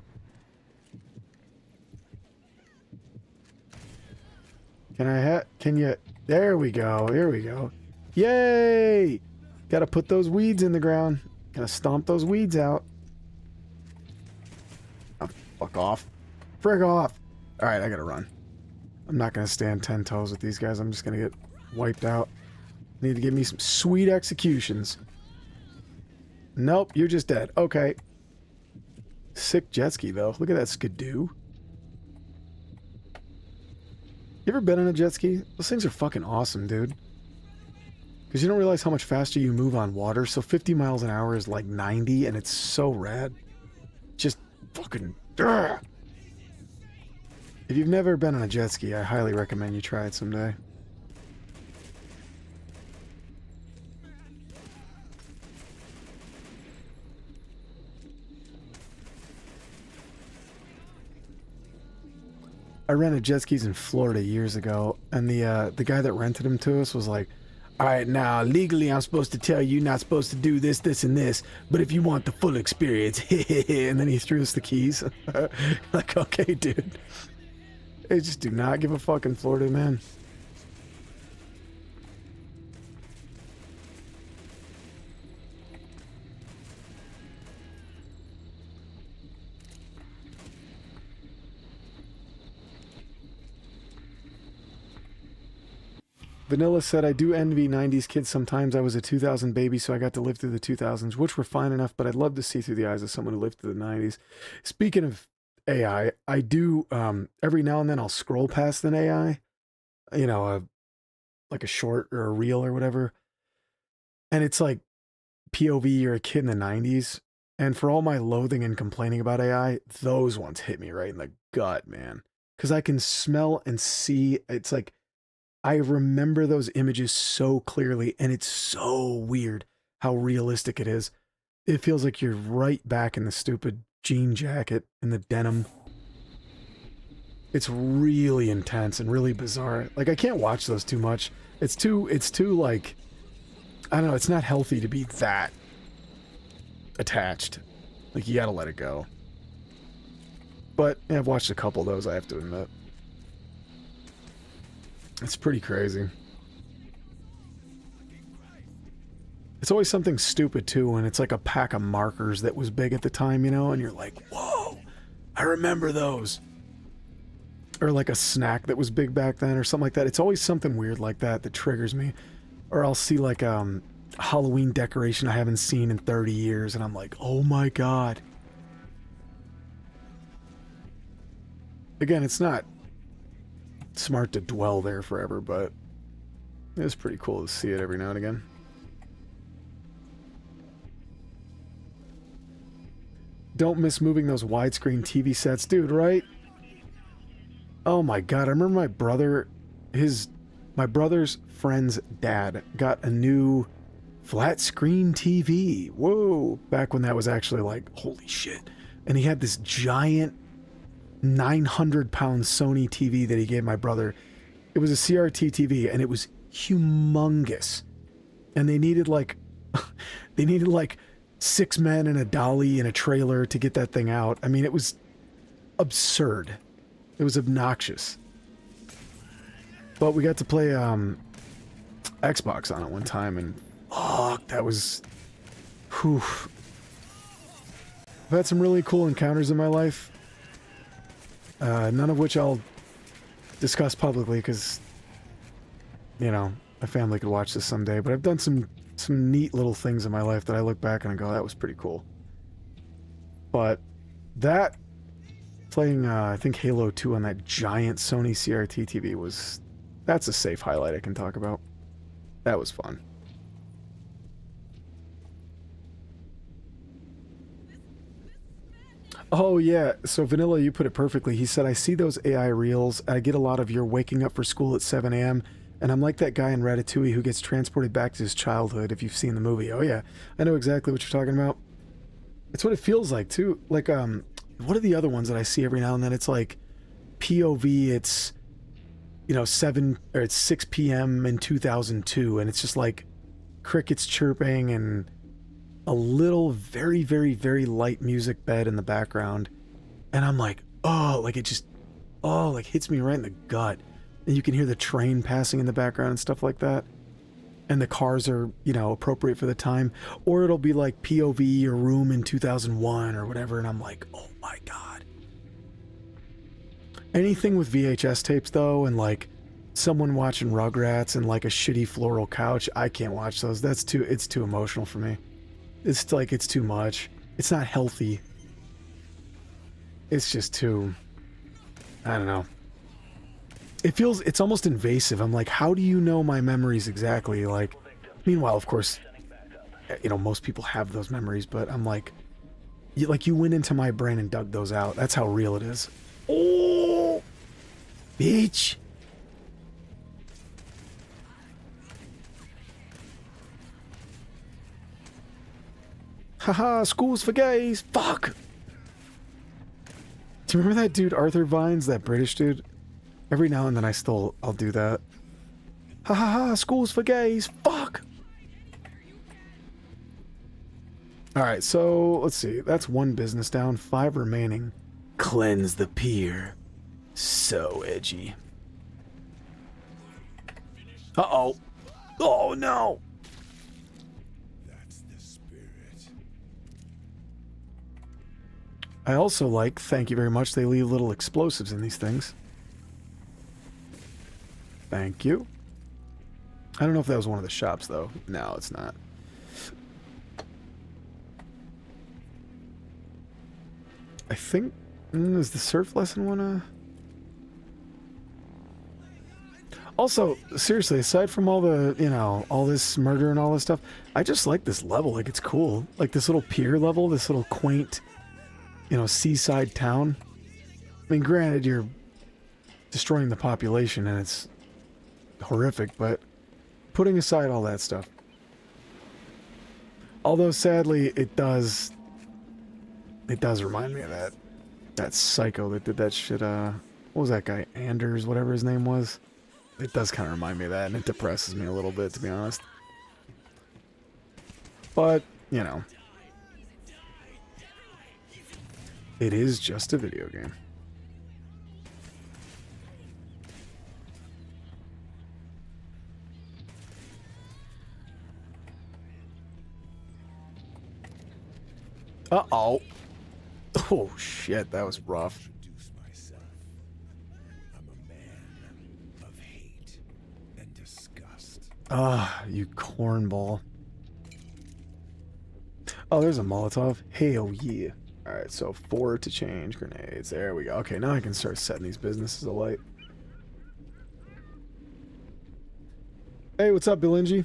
[SPEAKER 1] Can you, there we go, here we go. Yay! Gotta put those weeds in the ground. Gotta stomp those weeds out. Oh, fuck off. Frig off. Alright, I gotta run. I'm not gonna stand 10 toes with these guys. I'm just gonna get wiped out. Need to give me some sweet executions. Nope, you're just dead. Okay. Sick jet ski, though. Look at that skidoo. You ever been on a jet ski? Those things are fucking awesome, dude. Because you don't realize how much faster you move on water. So 50 miles an hour is like 90, and it's so rad. Just fucking... Ugh. If you've never been on a jet ski, I highly recommend you try it someday. I rented jet skis in Florida years ago, and the guy that rented them to us was like, all right, now, legally I'm supposed to tell you not supposed to do this, this, and this, but if you want the full experience, and then he threw us the keys. Like, okay, dude. They just do not give a fuck in Florida, man. Vanilla said, I do envy 90s kids sometimes. I was a 2000 baby, so I got to live through the 2000s, which were fine enough, but I'd love to see through the eyes of someone who lived through the 90s. Speaking of AI, I do, every now and then I'll scroll past an AI, you know, like a short or a reel or whatever, and it's like POV, you're a kid in the 90s, and for all my loathing and complaining about AI, those ones hit me right in the gut, man, because I can smell and see, it's like, I remember those images so clearly, and it's so weird how realistic it is. It feels like you're right back in the stupid jean jacket and the denim. It's really intense and really bizarre. Like, I can't watch those too much. It's too like, I don't know, it's not healthy to be that attached. Like, you gotta let it go. But yeah, I've watched a couple of those, I have to admit. It's pretty crazy. It's always something stupid, too, when it's like a pack of markers that was big at the time, you know, and you're like, whoa, I remember those. Or like a snack that was big back then or something like that. It's always something weird like that that triggers me. Or I'll see like a Halloween decoration I haven't seen in 30 years, and I'm like, oh my god. Again, it's not smart to dwell there forever, but it's pretty cool to see it every now and again. Don't miss moving those widescreen TV sets, dude, right? Oh my god, I remember my brother, his My brother's friend's dad got a new flat screen TV. Whoa. Back when that was actually like, holy shit. And he had this giant 900-pound Sony TV that he gave my brother. It was a CRT TV, and it was humongous. And they needed like 6 men and a dolly and a trailer to get that thing out. I mean, it was absurd. It was obnoxious. But we got to play Xbox on it one time, and fuck, that was... Whew. I've had some really cool encounters in my life. None of which I'll discuss publicly because, you know, my family could watch this someday. But I've done some neat little things in my life that I look back and I go, that was pretty cool. But that, playing, I think Halo 2 on that giant Sony CRT TV was... That's a safe highlight I can talk about. That was fun. Oh yeah, so Vanilla, you put it perfectly. He said, I see those AI reels. I get a lot of your waking up for school at 7 a.m. And I'm like that guy in Ratatouille who gets transported back to his childhood, if you've seen the movie. Oh yeah, I know exactly what you're talking about. It's what it feels like too. Like, what are the other ones that I see every now and then? It's like POV, it's, you know, 6 p.m. in 2002, and it's just like crickets chirping and a little very, very, very light music bed in the background. And I'm like, oh, like it just, oh, like hits me right in the gut. And you can hear the train passing in the background and stuff like that. And the cars are, you know, appropriate for the time. Or it'll be like POV or Room in 2001 or whatever. And I'm like, oh my God. Anything with VHS tapes though, and like someone watching Rugrats and like a shitty floral couch, I can't watch those. It's too emotional for me. It's like, it's too much. It's not healthy. It's just too, I don't know. It's almost invasive. I'm like, how do you know my memories exactly? Like, meanwhile, of course, you know, most people have those memories, but I'm like, you went into my brain and dug those out. That's how real it is. Oh, bitch. Haha, schools for gays. Fuck. Do you remember that dude, Arthur Vines, that British dude? Every now and then I'll do that. Ha ha ha, schools for gays. Fuck. Alright, so let's see. That's 1 business down, 5 remaining. Cleanse the pier. So edgy. Uh-oh. Oh no.
[SPEAKER 2] That's the spirit.
[SPEAKER 1] I also like, thank you very much, they leave little explosives in these things. Thank you. I don't know if that was one of the shops, though. No, it's not. I think... is the surf lesson one, Also, seriously, aside from all the, you know, all this murder and all this stuff, I just like this level. Like, it's cool. Like, this little pier level, this little quaint, you know, seaside town. I mean, granted, you're destroying the population, and it's horrific, but putting aside all that stuff. Although sadly it does remind me of that psycho that did that shit. What was that guy, Anders, whatever his name was? It does kind of remind me of that, and it depresses me a little bit, to be honest. But, you know, it is just a video game. Uh-oh. Oh, shit, that was rough.
[SPEAKER 2] Introduce myself. I'm a man of hate and disgust.
[SPEAKER 1] Ah, you cornball. Oh, there's a Molotov. Hell yeah. Alright, so 4 to change grenades. There we go. Okay, now I can start setting these businesses alight. Hey, what's up, Bilinji?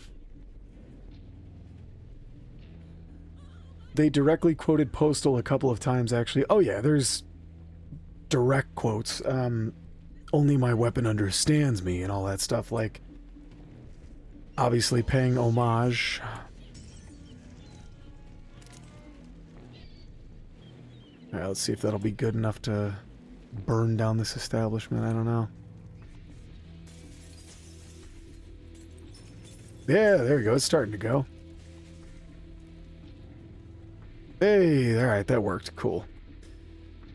[SPEAKER 1] They directly quoted Postal a couple of times, actually. Oh yeah, there's direct quotes. Only my weapon understands me and all that stuff. Like, Obviously paying homage. Alright, let's see if that'll be good enough to burn down this establishment. I don't know. Yeah, there we go. It's starting to go. Hey, alright, that worked. Cool.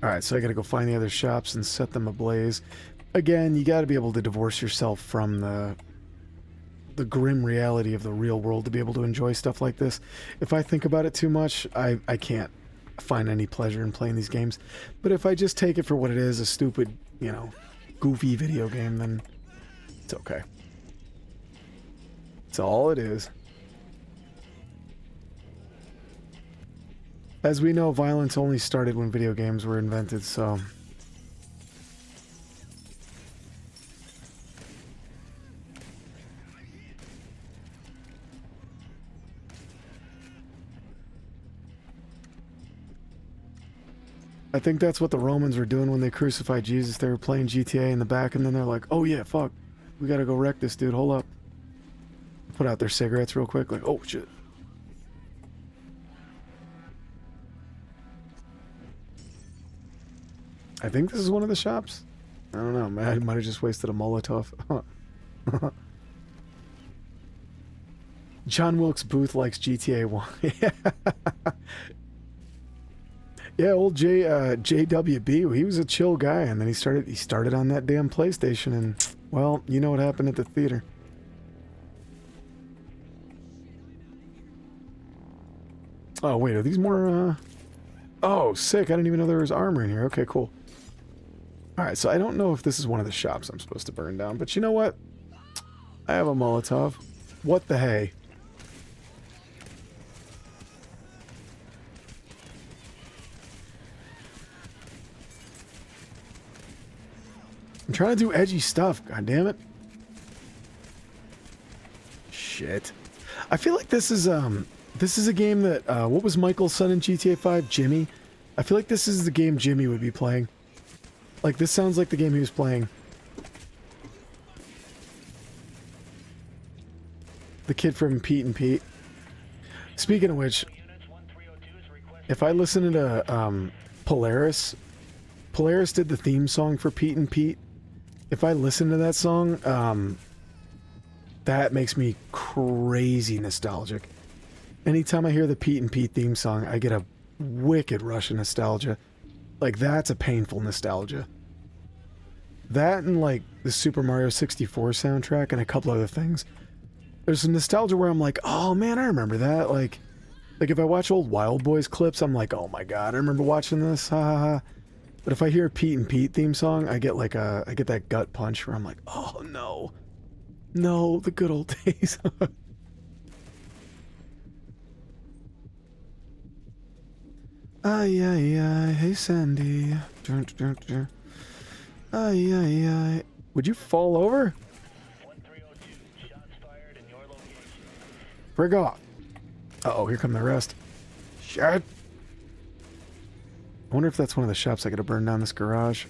[SPEAKER 1] Alright, so I gotta go find the other shops and set them ablaze. Again, you gotta be able to divorce yourself from the grim reality of the real world to be able to enjoy stuff like this. If I think about it too much, I can't find any pleasure in playing these games. But if I just take it for what it is, a stupid, you know, goofy video game, then it's okay. It's all it is. As we know, violence only started when video games were invented, so... I think that's what the Romans were doing when they crucified Jesus. They were playing GTA in the back, and then they're like, oh yeah, fuck. We gotta go wreck this dude, hold up. Put out their cigarettes real quick, like, oh shit. I think this is one of the shops. I don't know, man. I might have just wasted a Molotov. John Wilkes Booth likes GTA 1. Yeah, old JWB, he was a chill guy, and then he started on that damn PlayStation, and, well, you know what happened at the theater. Oh, wait, are these more, Oh, sick, I didn't even know there was armor in here. Okay, cool. Alright, so I don't know if this is one of the shops I'm supposed to burn down, but you know what? I have a Molotov. What the hey? I'm trying to do edgy stuff, god damn it. Shit. I feel like this is a game that, what was Michael's son in GTA 5? Jimmy? I feel like this is the game Jimmy would be playing. Like, this sounds like the game he was playing. The kid from Pete and Pete. Speaking of which, if I listen to, Polaris did the theme song for Pete and Pete. If I listen to that song, that makes me crazy nostalgic. Anytime I hear the Pete and Pete theme song, I get a wicked rush of nostalgia. Like, that's a painful nostalgia. That and, like, the Super Mario 64 soundtrack and a couple other things. There's some nostalgia where I'm like, oh man, I remember that. Like if I watch old Wild Boys clips, I'm like, oh my god, I remember watching this, ha ha ha. But if I hear a Pete and Pete theme song, I get like I get that gut punch where I'm like, oh no. No, the good old days. Ay, ay, ay, hey Sandy. Dun, dun, dun. Ay, ay, ay. Would you fall over?
[SPEAKER 3] 1302, shots fired in your location.
[SPEAKER 1] Frig off. Uh-oh, here come the rest. Shit. I wonder if that's one of the shops I gotta burn down this garage.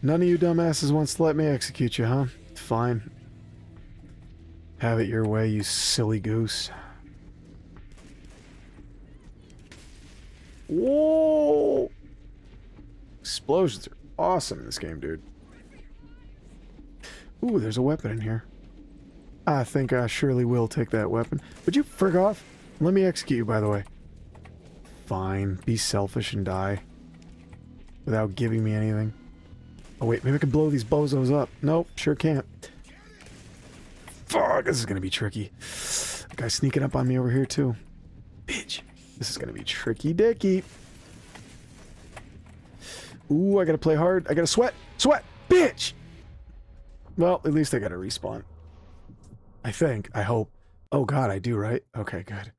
[SPEAKER 1] None of you dumbasses wants to let me execute you, huh? Fine. Have it your way, you silly goose. Whoa! Explosions are awesome in this game, dude. Ooh, there's a weapon in here. I think I surely will take that weapon. Would you frig off? Let me execute you, by the way. Fine. Be selfish and die. Without giving me anything. Oh wait, maybe I can blow these bozos up. Nope, sure can't. Fuck, this is gonna be tricky. Guy's sneaking up on me over here too. Bitch. This is gonna be tricky dicky. Ooh, I gotta play hard. I gotta sweat. Sweat! Bitch! Well, at least I gotta respawn. I think. I hope. Oh god, I do, right? Okay, good.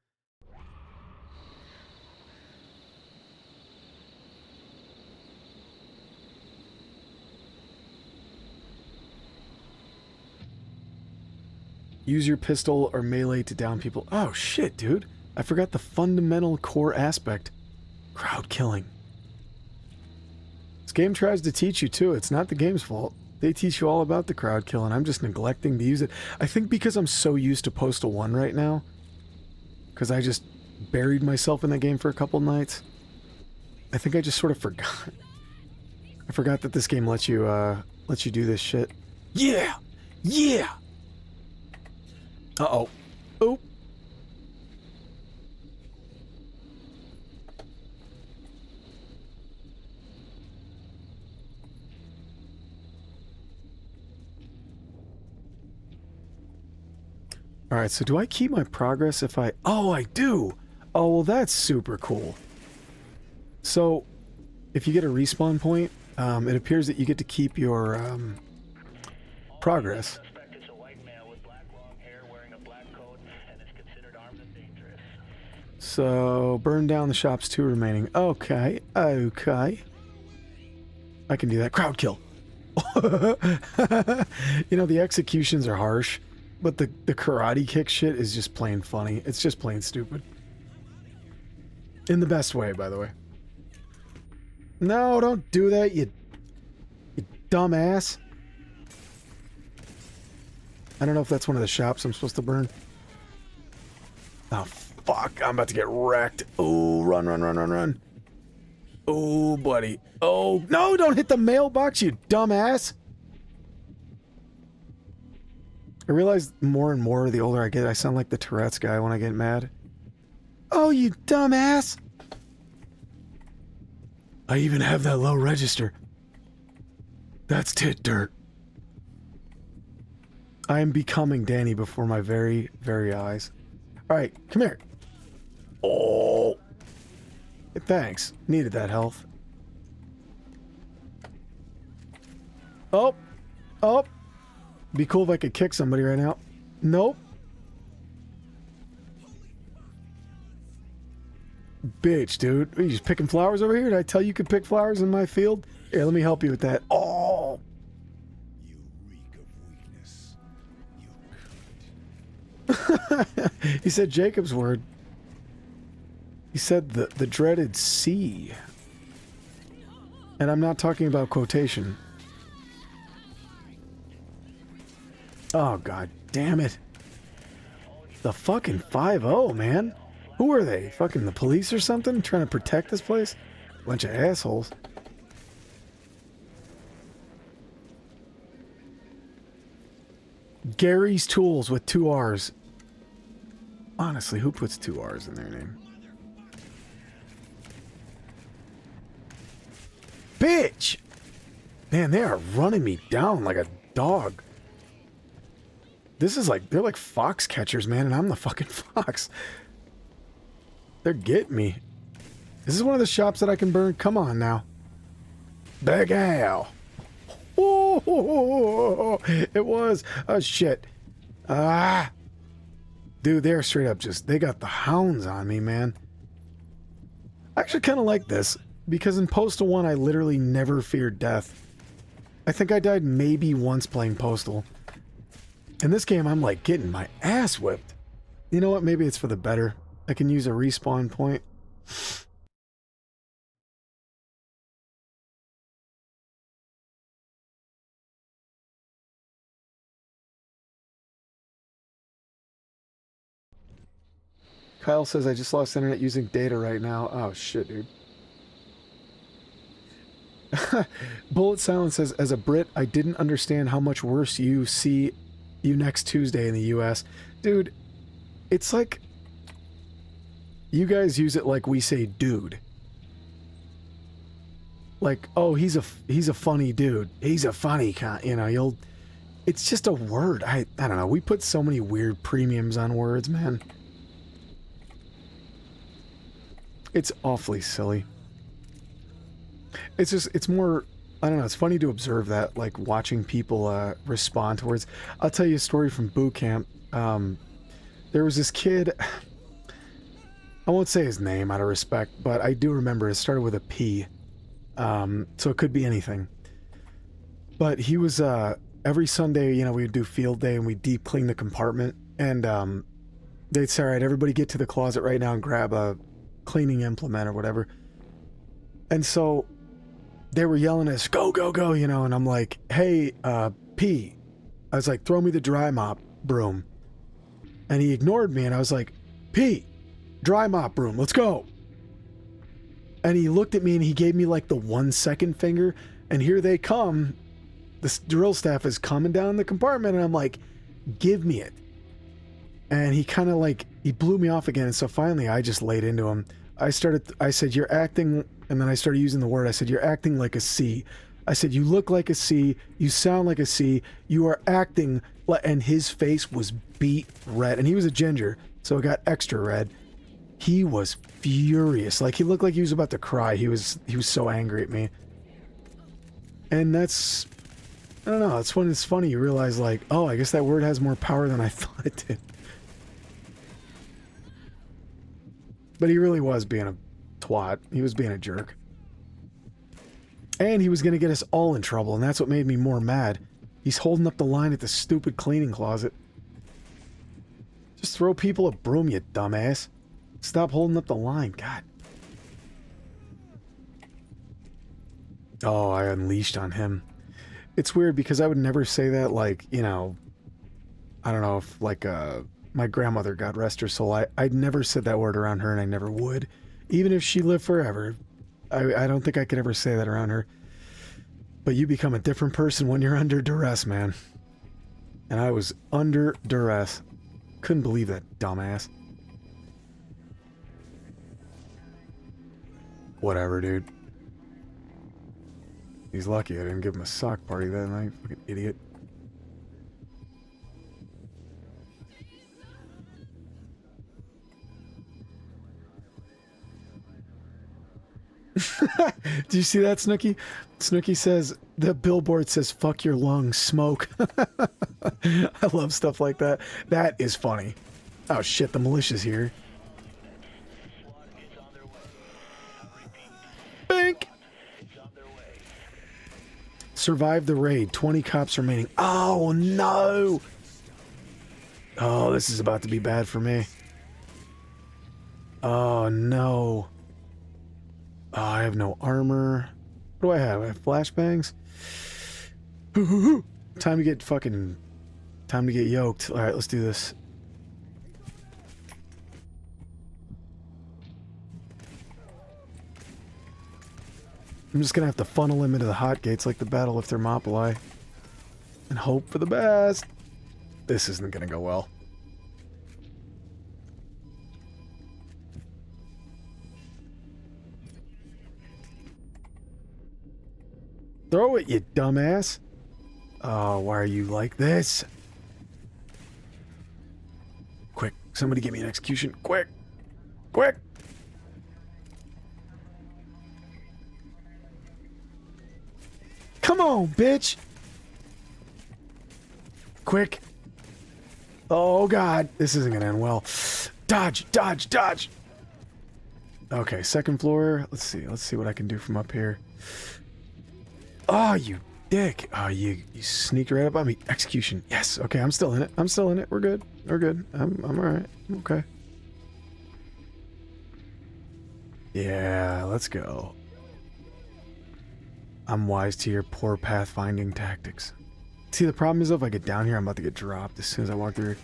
[SPEAKER 1] Use your pistol or melee to down people. Oh shit, dude. I forgot the fundamental core aspect. Crowd killing. This game tries to teach you too. It's not the game's fault. They teach you all about the crowd kill, and I'm just neglecting to use it. I think because I'm so used to Postal 1 right now, because I just buried myself in that game for a couple nights, I think I just sort of forgot. I forgot that this game lets you do this shit. Yeah! Yeah! Uh-oh. Oh. Alright, so do I keep my progress if I... Oh, I do! Oh, well, that's super cool. So, if you get a respawn point, it appears that you get to keep your progress.
[SPEAKER 3] Suspect is a white male with black long hair wearing a black coat and is considered armed and dangerous.
[SPEAKER 1] So, burn down the shops, 2 remaining. Okay, okay. I can do that. Crowd kill. You know, the executions are harsh, but the karate kick shit is just plain funny. It's just plain stupid. In the best way, by the way. No, don't do that, you dumbass. I don't know if that's one of the shops I'm supposed to burn. Oh, fuck. I'm about to get wrecked. Oh, run, run, run, run, run. Oh, buddy. Oh, no, don't hit the mailbox, you dumbass. I realize more and more the older I get, I sound like the Tourette's guy when I get mad. Oh, you dumbass. I even have that low register. That's tit dirt. I am becoming Danny before my very, very eyes. Alright, come here. Oh. Thanks. Needed that health. Oh. Oh. Be cool if I could kick somebody right now. Nope. Bitch, dude. Are you just picking flowers over here? Did I tell you could pick flowers in my field? Here, let me help you with that. Oh!
[SPEAKER 2] You reek of weakness. You cunt.
[SPEAKER 1] He said Jacob's word. He said the dreaded C. And I'm not talking about quotation. Oh, god damn it. The fucking 5-0, man. Who are they? Fucking the police or something? Trying to protect this place? Bunch of assholes. Gary's Tools with 2 R's. Honestly, who puts 2 R's in their name? Bitch! Man, they are running me down like a dog. This is like, they're like fox catchers, man, and I'm the fucking fox. They're getting me. Is this one of the shops that I can burn? Come on now. Big Al. Oh, it was. Oh, shit. Ah. Dude, they're straight up just, they got the hounds on me, man. I actually kind of like this, because in Postal 1, I literally never feared death. I think I died maybe once playing Postal. In this game, I'm like getting my ass whipped. You know what? Maybe it's for the better. I can use a respawn point. Kyle says, I just lost internet using data right now. Oh, shit, dude. Bullet Silence says, as a Brit, I didn't understand how much worse you see you next Tuesday in the US. Dude, it's like... You guys use it like we say dude. Like, oh, he's a funny dude. He's a funny kind, you know, you'll... It's just a word. I don't know. We put so many weird premiums on words, man. It's awfully silly. It's just, it's more, I don't know, it's funny to observe that, like, watching people respond to words. I'll tell you a story from boot camp. There was this kid, I won't say his name out of respect, but I do remember it started with a P. So it could be anything. But he was, every Sunday, you know, we would do field day and we'd deep clean the compartment. And they'd say, all right, everybody get to the closet right now and grab a cleaning implement or whatever. And so they were yelling at us, go, go, go, you know, and I'm like, hey, P. I was like, throw me the dry mop broom. And he ignored me, and I was like, P, dry mop broom, let's go. And he looked at me, and he gave me like the 1 second finger, and here they come. The drill staff is coming down the compartment, and I'm like, give me it. And he kind of like, he blew me off again, and so finally I just laid into him. I said, you're acting, and then I started using the word, I said, you're acting like a C. I said, you look like a C, you sound like a C, you are acting like, and his face was beet red, and he was a ginger, so it got extra red. He was furious, like he looked like he was about to cry. He was so angry at me. And that's, I don't know, it's when it's funny, you realize like, oh, I guess that word has more power than I thought it did. But he really was being a twat. He was being a jerk. And he was going to get us all in trouble, and that's what made me more mad. He's holding up the line at the stupid cleaning closet. Just throw people a broom, you dumbass. Stop holding up the line, God. Oh, I unleashed on him. It's weird because I would never say that, like, you know, I don't know if, like, my grandmother, God rest her soul, I'd never said that word around her, and I never would. Even if she lived forever. I don't think I could ever say that around her. But you become a different person when you're under duress, man. And I was under duress. Couldn't believe that, dumbass. Whatever, dude. He's lucky I didn't give him a sock party that night. Fucking idiot. Do you see that, Snooky? Snooky says, the billboard says, fuck your lungs, smoke. I love stuff like that. That is funny. Oh shit, the militia's here. Bink! Survive the raid. 20 cops remaining. Oh no! Oh, this is about to be bad for me. Oh no. Oh, I have no armor. What do I have? I have flashbangs. Time to get fucking... Time to get yoked. Alright, let's do this. I'm just gonna have to funnel him into the hot gates like the Battle of Thermopylae. And hope for the best. This isn't gonna go well. Throw it, you dumbass. Oh, why are you like this? Quick, somebody give me an execution. Quick! Quick! Come on, bitch! Quick! Oh, God. This isn't gonna end well. Dodge! Dodge! Dodge! Okay, second floor. Let's see. Let's see what I can do from up here. Oh, you dick. Oh, you sneaked right up on me. Execution. Yes. Okay, I'm still in it. I'm still in it. We're good. We're good. I'm alright. I'm okay. Yeah, let's go. I'm wise to your poor pathfinding tactics. See, the problem is, if I get down here, I'm about to get dropped as soon as I walk through.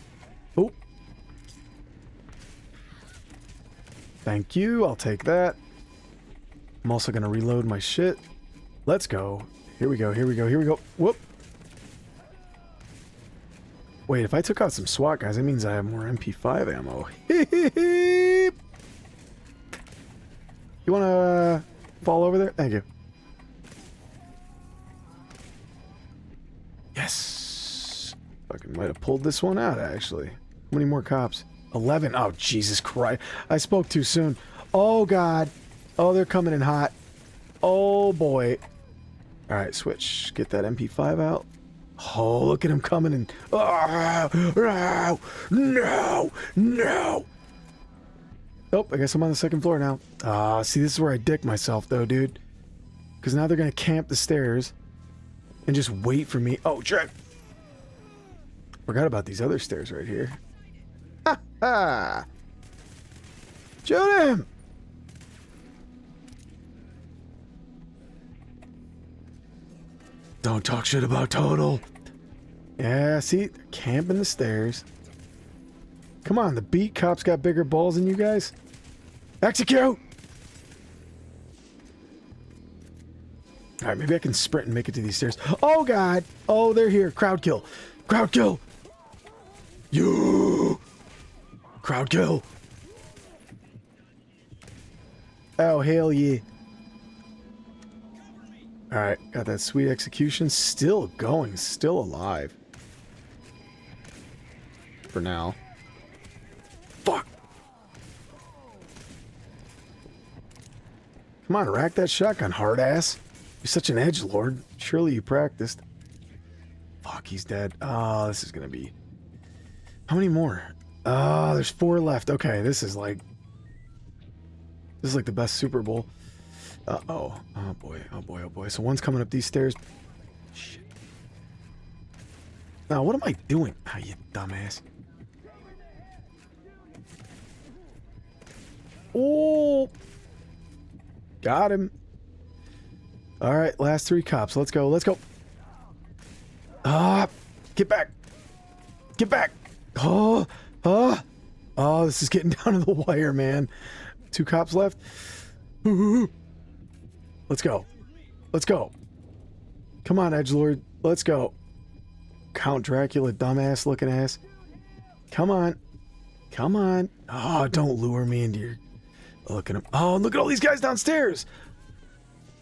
[SPEAKER 1] Oh. Thank you. I'll take that. I'm also going to reload my shit. Let's go. Here we go. Here we go. Here we go. Whoop. Wait, if I took out some SWAT guys, that means I have more MP5 ammo. You want to fall over there? Thank you. Yes. Fucking might have pulled this one out, actually. How many more cops? 11. Oh, Jesus Christ. I spoke too soon. Oh, God. Oh, they're coming in hot. Oh, boy. All right, switch. Get that MP5 out. Oh, look at him coming in. Oh, no, no, no. Oh, I guess I'm on the second floor now. Ah, see, this is where I dick myself, though, dude. Because now they're going to camp the stairs and just wait for me. Oh, shit. Forgot about these other stairs right here. Ha ha. Shoot him. Don't talk shit about Total. Yeah, see? They're camping the stairs. Come on, the beat cops got bigger balls than you guys. Execute! Alright, maybe I can sprint and make it to these stairs. Oh, God! Oh, they're here. Crowd kill. Crowd kill! You! Crowd kill! Oh, hell yeah. Alright, got that sweet execution. Still going, still alive. For now. Fuck! Come on, rack that shotgun, hard ass. You're such an edgelord. Surely you practiced. Fuck, he's dead. Oh, this is gonna be... How many more? Oh, there's 4 left. Okay, this is like the best Super Bowl. Uh-oh. Oh, boy. Oh, boy. Oh, boy. So one's coming up these stairs. Shit. Now, what am I doing? Ah, you dumbass. Oh! Got him. All right, last 3 cops. Let's go. Let's go. Ah! Get back. Get back. Oh! Oh! Oh, this is getting down to the wire, man. 2 cops left. Ooh. Let's go. Let's go. Come on, edgelord. Let's go. Count Dracula, dumbass looking ass. Come on. Come on. Oh, don't lure me into your... Look at him. Oh, look at all these guys downstairs.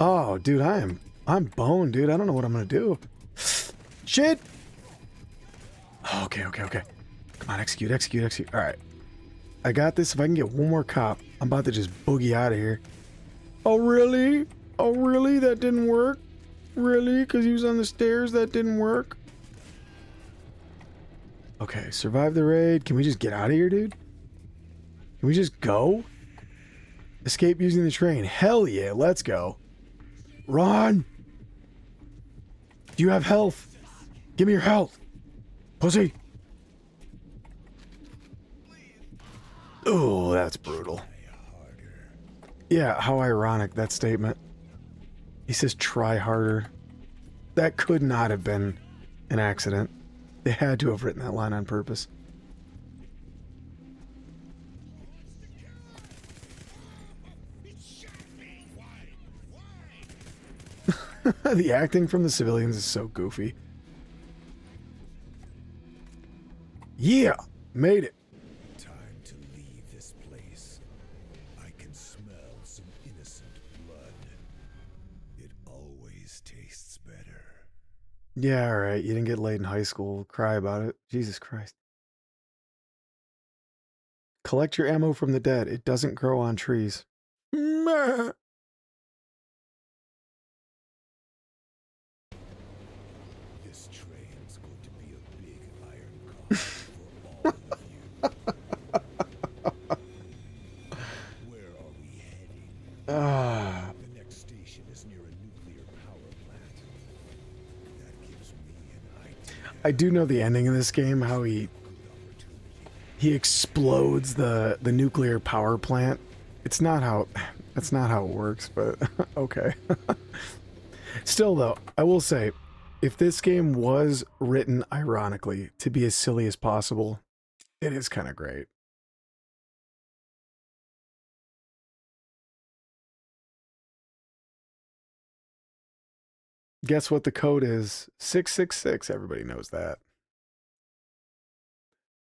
[SPEAKER 1] Oh, dude, I'm boned, dude. I don't know what I'm gonna do. Shit. Oh, okay, okay, okay. Come on, execute, execute, execute. All right. I got this. If I can get one more cop, I'm about to just boogie out of here. Oh, really? Oh, really? That didn't work? Really? Because he was on the stairs? That didn't work? Okay, survive the raid. Can we just get out of here, dude? Can we just go? Escape using the train. Hell yeah, let's go. Run! Do you have health? Give me your health. Pussy. Oh, that's brutal. Yeah, how ironic, that statement. He says try harder. That could not have been an accident. They had to have written that line on purpose. The acting from the civilians is so goofy. Yeah! Made it!
[SPEAKER 2] Time to leave this place. I can smell some innocent blood. It always tastes better.
[SPEAKER 1] Yeah, alright. You didn't get laid in high school. Cry about it. Jesus Christ. Collect your ammo from the dead. It doesn't grow on trees. Meh.
[SPEAKER 2] This train's going to be a big iron collar for all of you. Where are we heading? The next station is near a nuclear power plant. That gives me an idea.
[SPEAKER 1] I do know the ending of this game, how he explodes the nuclear power plant. It's not how... That's not how it works, but okay. Still, though, I will say, if this game was written ironically to be as silly as possible, it is kind of great. Guess what the code is? 666. Everybody knows that.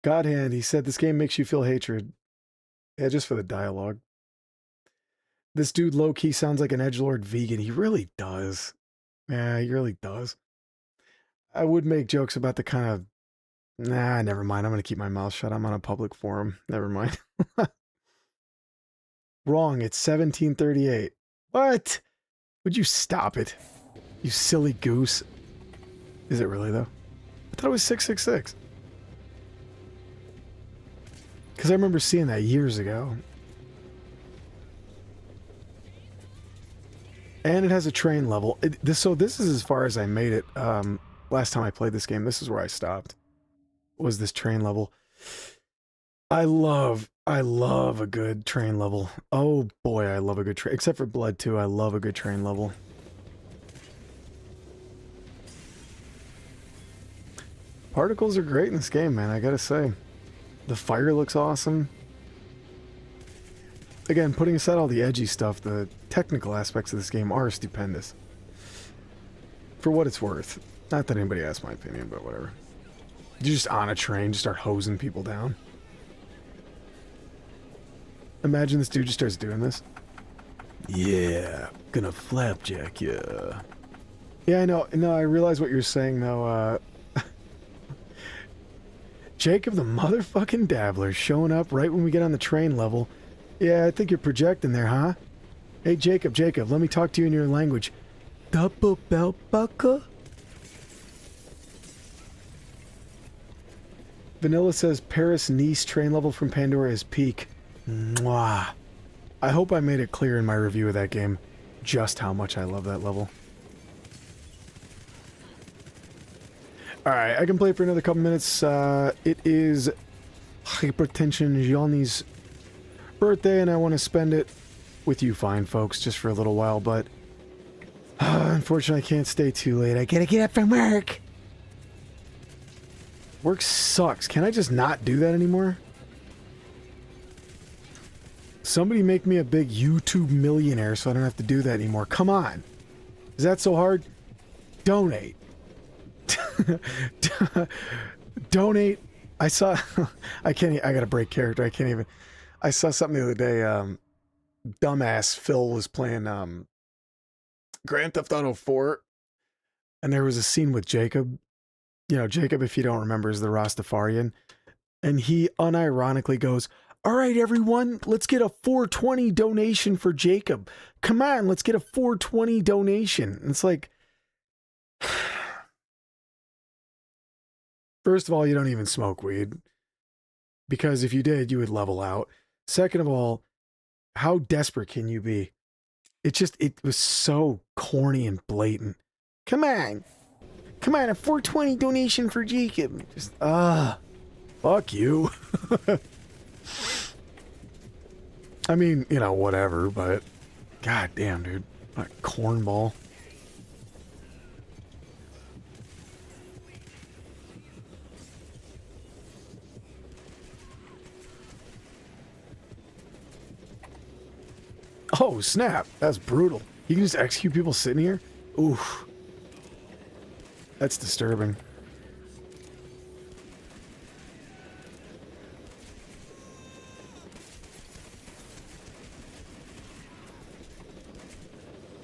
[SPEAKER 1] Godhand, he said this game makes you feel hatred. Yeah, just for the dialogue. This dude low-key sounds like an edgelord vegan. He really does. Yeah, he really does. I would make jokes about the kind of... Nah, never mind. I'm going to keep my mouth shut. I'm on a public forum. Never mind. Wrong. It's 1738. What? Would you stop it? You silly goose. Is it really, though? I thought it was 666. Because I remember seeing that years ago. And it has a train level. So this is as far as I made it. Last time I played this game, this is where I stopped. Was this train level. I love a good train level. Oh boy, I love a good train. Except for Blood 2, I love a good train level. Particles are great in this game, man, I gotta say. The fire looks awesome. Again, putting aside all the edgy stuff, the technical aspects of this game are stupendous. For what it's worth. Not that anybody asks my opinion, but whatever. You're just on a train, just start hosing people down. Imagine this dude just starts doing this. Yeah, gonna flapjack ya. Yeah, I know. No, I realize what you're saying, though. Jacob the motherfucking Dabbler showing up right when we get on the train level. Yeah, I think you're projecting there, huh? Hey, Jacob, let me talk to you in your language. Double belt buckle? Vanilla says Paris-Nice train level from Pandora is peak. Mwah. I hope I made it clear in my review of that game just how much I love that level. Alright, I can play for another couple minutes. It is Hypertension Johnny's birthday, and I want to spend it with you fine folks just for a little while, but unfortunately I can't stay too late. I gotta get up from work. Work sucks. Can I just not do that anymore? Somebody make me a big YouTube millionaire so I don't have to do that anymore. Come on. Is that so hard? Donate. Donate. I saw I gotta break character. I can't even. I saw something the other day. Dumbass Phil was playing Grand Theft Auto 4, and there was a scene with Jacob. You know, Jacob, if you don't remember, is the Rastafarian, and he unironically goes, "All right, everyone, let's get a 420 donation for Jacob. Come on, let's get a 420 donation." And it's like, first of all, you don't even smoke weed, because if you did, you would level out. Second of all, how desperate can you be? It was so corny and blatant. Come on, a 420 donation for Jacob. Just, fuck you. I mean, you know, whatever, but god damn, dude. What a cornball. Oh, snap. That's brutal. You can just execute people sitting here? Oof. That's disturbing.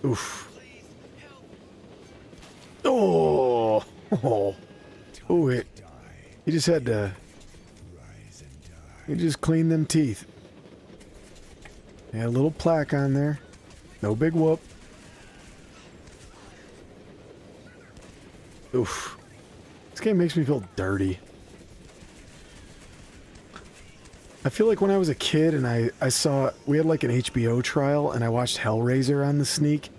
[SPEAKER 1] Oof. Oh. Oh. Oh, it. You just had to. You just clean them teeth. Yeah, a little plaque on there. No big whoop. Oof. This game makes me feel dirty. I feel like when I was a kid and I saw, we had like an HBO trial and I watched Hellraiser on the sneak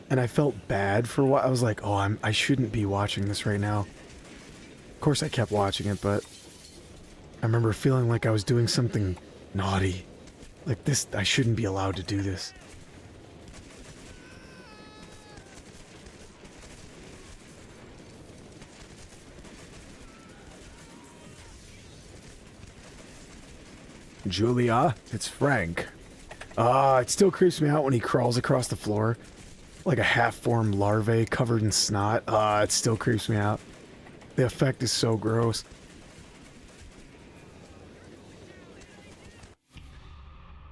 [SPEAKER 1] and I felt bad for what, I was like, oh, I shouldn't be watching this right now. Of course I kept watching it, but I remember feeling like I was doing something naughty. Like this, I shouldn't be allowed to do this. Julia, it's Frank. It still creeps me out when he crawls across the floor like a half-formed larvae covered in snot. It still creeps me out. The effect is so gross.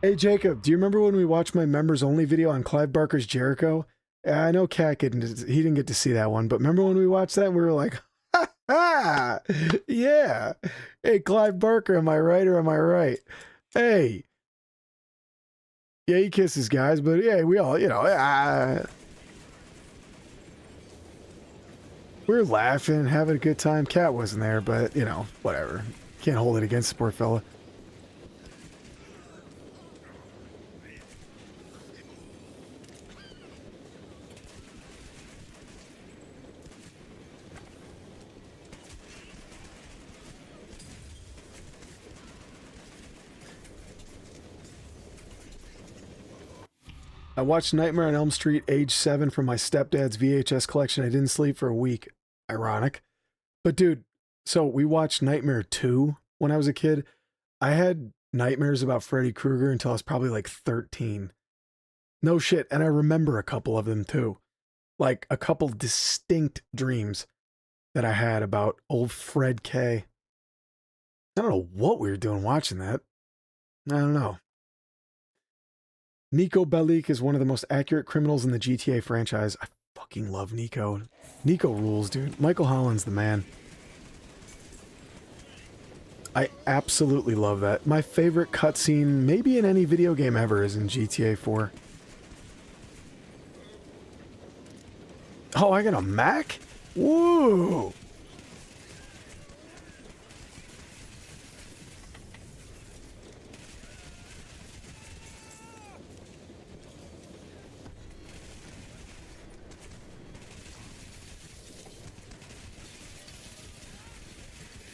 [SPEAKER 1] Hey Jacob, do you remember when we watched my members only video on Clive Barker's Jericho? I know Cat didn't get to see that one, but remember when we watched that, we were like, ha ha, yeah. Hey Clive Barker, am I right or am I right? Hey. Yeah, he kisses guys, but yeah, we all, you know, we were laughing, having a good time. Cat wasn't there, but you know, whatever. Can't hold it against the poor fella. I watched Nightmare on Elm Street age 7 from my stepdad's VHS collection. I didn't sleep for a week. Ironic. But dude, So we watched Nightmare 2 when I was a kid. I had nightmares about Freddy Krueger until I was probably like 13. No shit. And I remember a couple of them too. Like a couple distinct dreams that I had about old Fred K. I don't know what we were doing watching that. I don't know. Nico Bellic is one of the most accurate criminals in the GTA franchise. I fucking love Nico. Nico rules, dude. Michael Holland's the man. I absolutely love that. My favorite cutscene, maybe in any video game ever, is in GTA 4. Oh, I got a Mac? Whoa!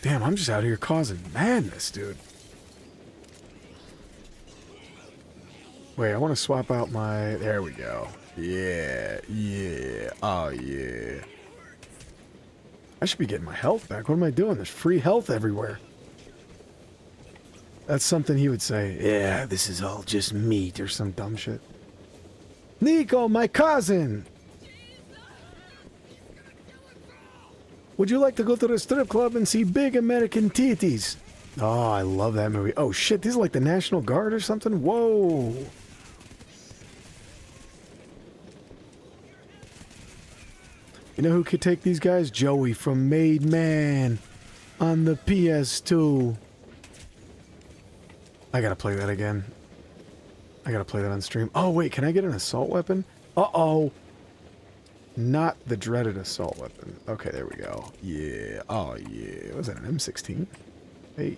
[SPEAKER 1] Damn, I'm just out here causing madness, dude. Wait, I want to swap out my... There we go. Yeah, yeah, oh yeah. I should be getting my health back. What am I doing? There's free health everywhere. That's something he would say. Yeah, this is all just meat or some dumb shit. Nico, my cousin! Would you like to go to the strip club and see big American titties? Oh, I love that movie. Oh shit, these are like the National Guard or something? Whoa! You know who could take these guys? Joey from Made Man on the PS2. I gotta play that again. I gotta play that on stream. Oh wait, can I get an assault weapon? Uh-oh. Not the dreaded assault weapon. Okay, there we go. Yeah. Oh, yeah. Was that an M16? Hey.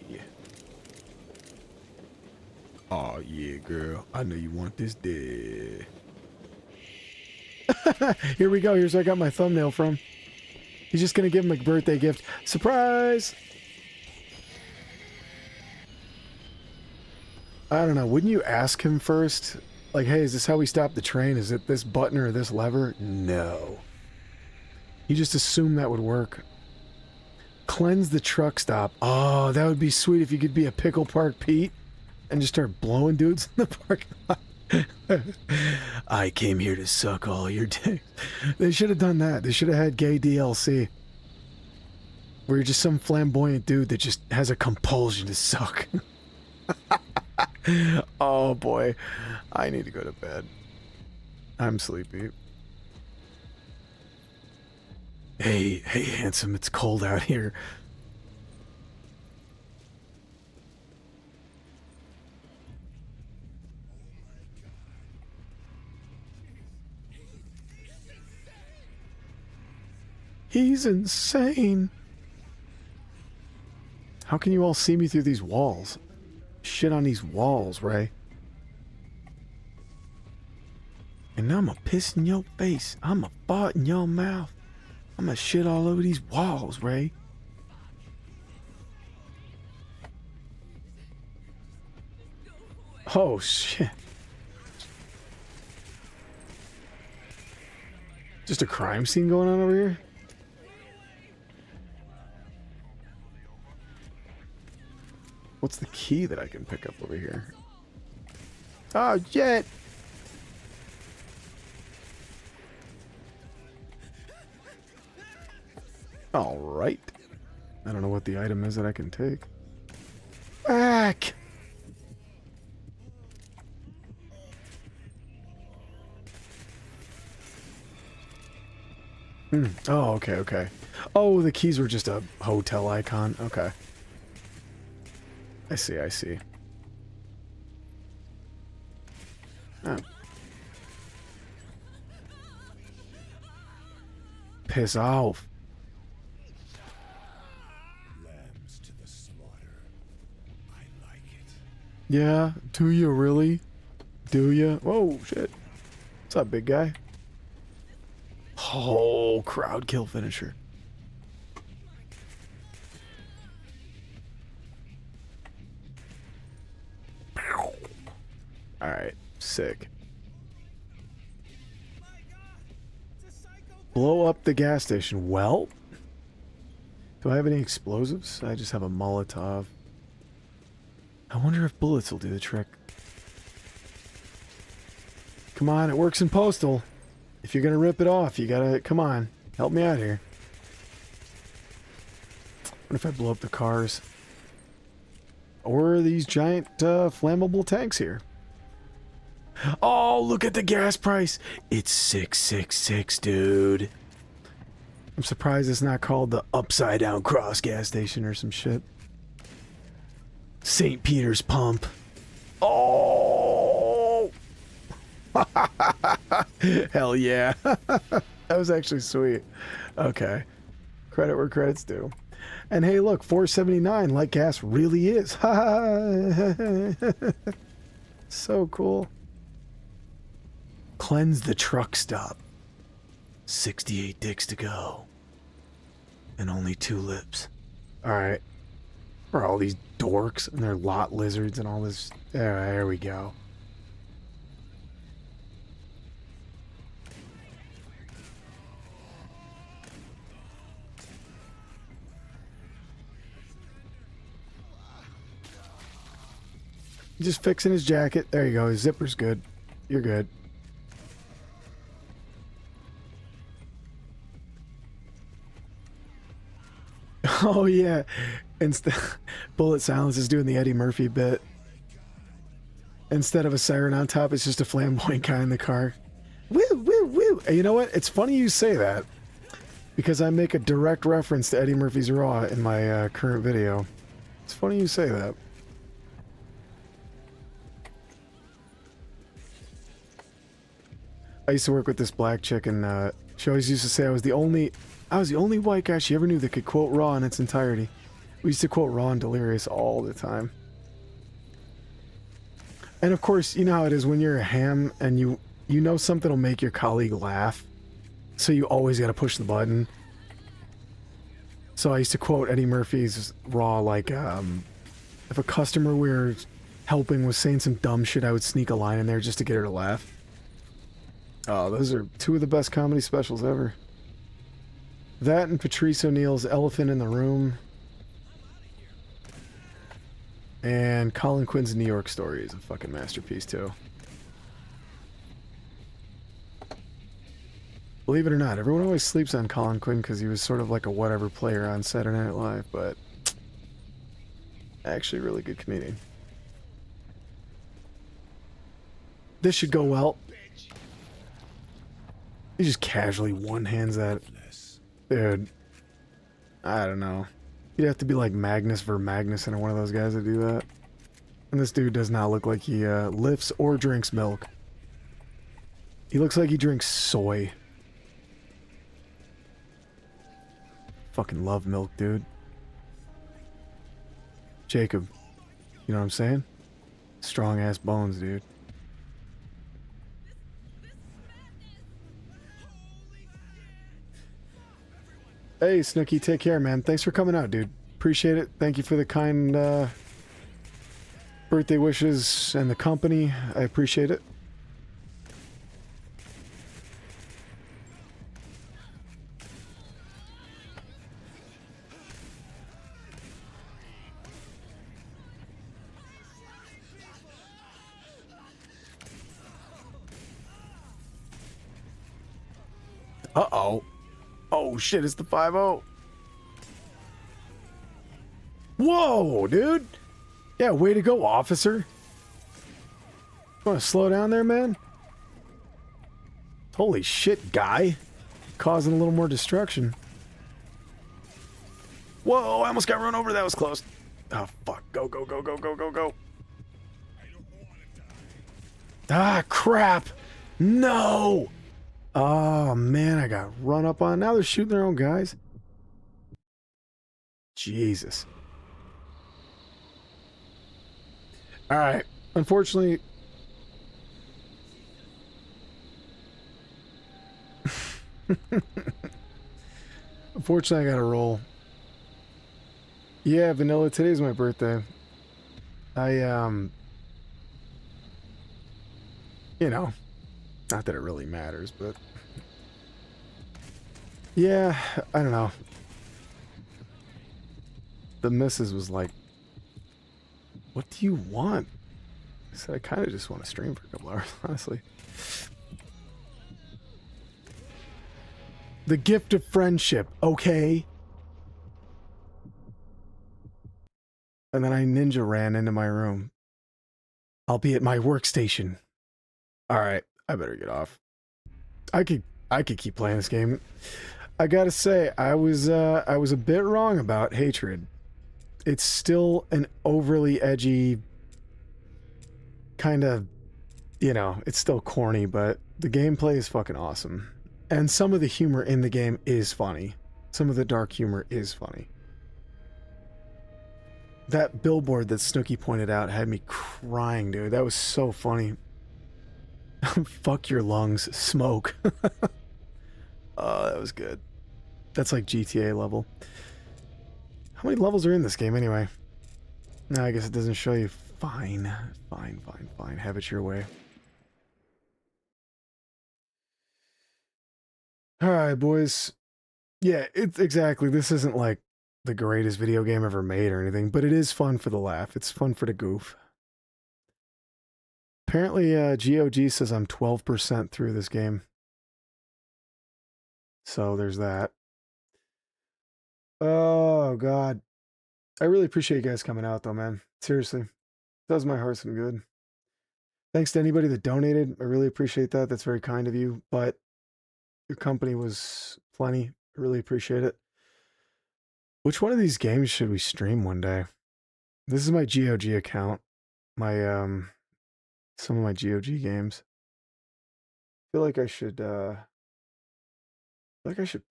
[SPEAKER 1] Oh, yeah, girl. I know you want this dead. Here we go. Here's where I got my thumbnail from. He's just going to give him a birthday gift. Surprise! I don't know. Wouldn't you ask him first? Like, hey, is this how we stop the train? Is it this button or this lever? No. You just assume that would work. Cleanse the truck stop. Oh, that would be sweet if you could be a Pickle Park Pete and just start blowing dudes in the parking lot. I came here to suck all your dicks. They should have done that. They should have had gay DLC. Where you're just some flamboyant dude that just has a compulsion to suck. Oh boy, I need to go to bed. I'm sleepy. Hey, handsome, it's cold out here. He's insane. How can you all see me through these walls? Shit on these walls, Ray. And I'ma piss in your face. I'ma fart in your mouth. I'ma shit all over these walls, Ray. Oh, shit. Just a crime scene going on over here? What's the key that I can pick up over here? Oh, shit! Alright. I don't know what the item is that I can take. Back! Oh, okay. Oh, the keys were just a hotel icon. Okay. I see. Oh. Piss off.
[SPEAKER 2] Lambs to the slaughter. I like it.
[SPEAKER 1] Yeah, do you really? Do you? Whoa, shit. What's up, big guy? Oh, crowd kill finisher. Alright, sick. Blow up the gas station. Well, Do I have any explosives? I just have a Molotov. I wonder if bullets will do the trick. Come on, it works in postal. If you're gonna rip it off, you gotta... Come on, help me out here. What if I blow up the cars? Or these giant flammable tanks here? Oh, look at the gas price! It's 666, dude. I'm surprised it's not called the Upside Down Cross gas station or some shit. St. Peter's Pump. Oh! Hell yeah. That was actually sweet. Okay. Credit where credit's due. And hey, look, $4.79 like gas really is. So cool. Cleanse the truck stop. 68 dicks to go. And only 2 lips. Alright. For all these dorks and their lot lizards and all this. There we go. Just fixing his jacket. There you go. His zipper's good. You're good. Oh yeah, Bullet Silence is doing the Eddie Murphy bit. Instead of a siren on top, it's just a flamboyant guy in the car. Woo, woo, woo. And you know what? It's funny you say that, because I make a direct reference to Eddie Murphy's Raw in my current video. It's funny you say that. I used to work with this black chick, and she always used to say I was the only white guy she ever knew that could quote Raw in its entirety. We used to quote Raw and Delirious all the time. And of course, you know how it is when you're a ham and you know something will make your colleague laugh, so you always got to push the button. So I used to quote Eddie Murphy's Raw like, if a customer we were helping was saying some dumb shit, I would sneak a line in there just to get her to laugh. Oh, those are 2 of the best comedy specials ever. That and Patrice O'Neal's Elephant in the Room. And Colin Quinn's New York Story is a fucking masterpiece, too. Believe it or not, everyone always sleeps on Colin Quinn because he was sort of like a whatever player on Saturday Night Live, but actually a really good comedian. This should go well. He just casually one-hands that. Dude, I don't know. You'd have to be like Magnus Vermagnuson or one of those guys that do that. And this dude does not look like he lifts or drinks milk. He looks like he drinks soy. Fucking love milk, dude. Jacob, you know what I'm saying? Strong-ass bones, dude. Hey, Snooky, take care, man. Thanks for coming out, dude. Appreciate it. Thank you for the kind birthday wishes and the company. I appreciate it. Uh-oh. Oh shit, it's the 5-0. Whoa, dude. Yeah, way to go, officer. Want to slow down there, man? Holy shit, guy. Causing a little more destruction. Whoa, I almost got run over. That was close. Oh, fuck. Go, go, go, go, go, go, go. Ah, crap. No. Oh, man, I got run up on. Now they're shooting their own guys. Jesus. All right. Unfortunately... Unfortunately, I gotta roll. Yeah, Vanilla, today's my birthday. You know, not that it really matters, but... Yeah, I don't know. the missus was like, what do you want? I said, I kind of just want to stream for a couple hours, honestly. The gift of friendship, okay? And then I ninja ran into my room. I'll be at my workstation. Alright, I better get off. I could keep playing this game. I gotta say, I was a bit wrong about Hatred. It's still an overly edgy kind of, you know, it's still corny, but the gameplay is fucking awesome. And some of the humor in the game is funny. Some of the dark humor is funny. That billboard that Snooki pointed out had me crying, dude. That was so funny. Fuck your lungs, smoke. Oh, that was good. That's like GTA level. How many levels are in this game anyway? No, I guess it doesn't show you. Fine. Fine, fine, fine. Have it your way. Alright, boys. Yeah, it's exactly. This isn't like the greatest video game ever made or anything, but it is fun for the laugh. It's fun for the goof. Apparently, GOG says I'm 12% through this game. So there's that. Oh, God. I really appreciate you guys coming out, though, man. Seriously. Does my heart some good. Thanks to anybody that donated. I really appreciate that. That's very kind of you. But your company was plenty. I really appreciate it. Which one of these games should we stream one day? This is my GOG account. My, some of my GOG games. I feel like I should,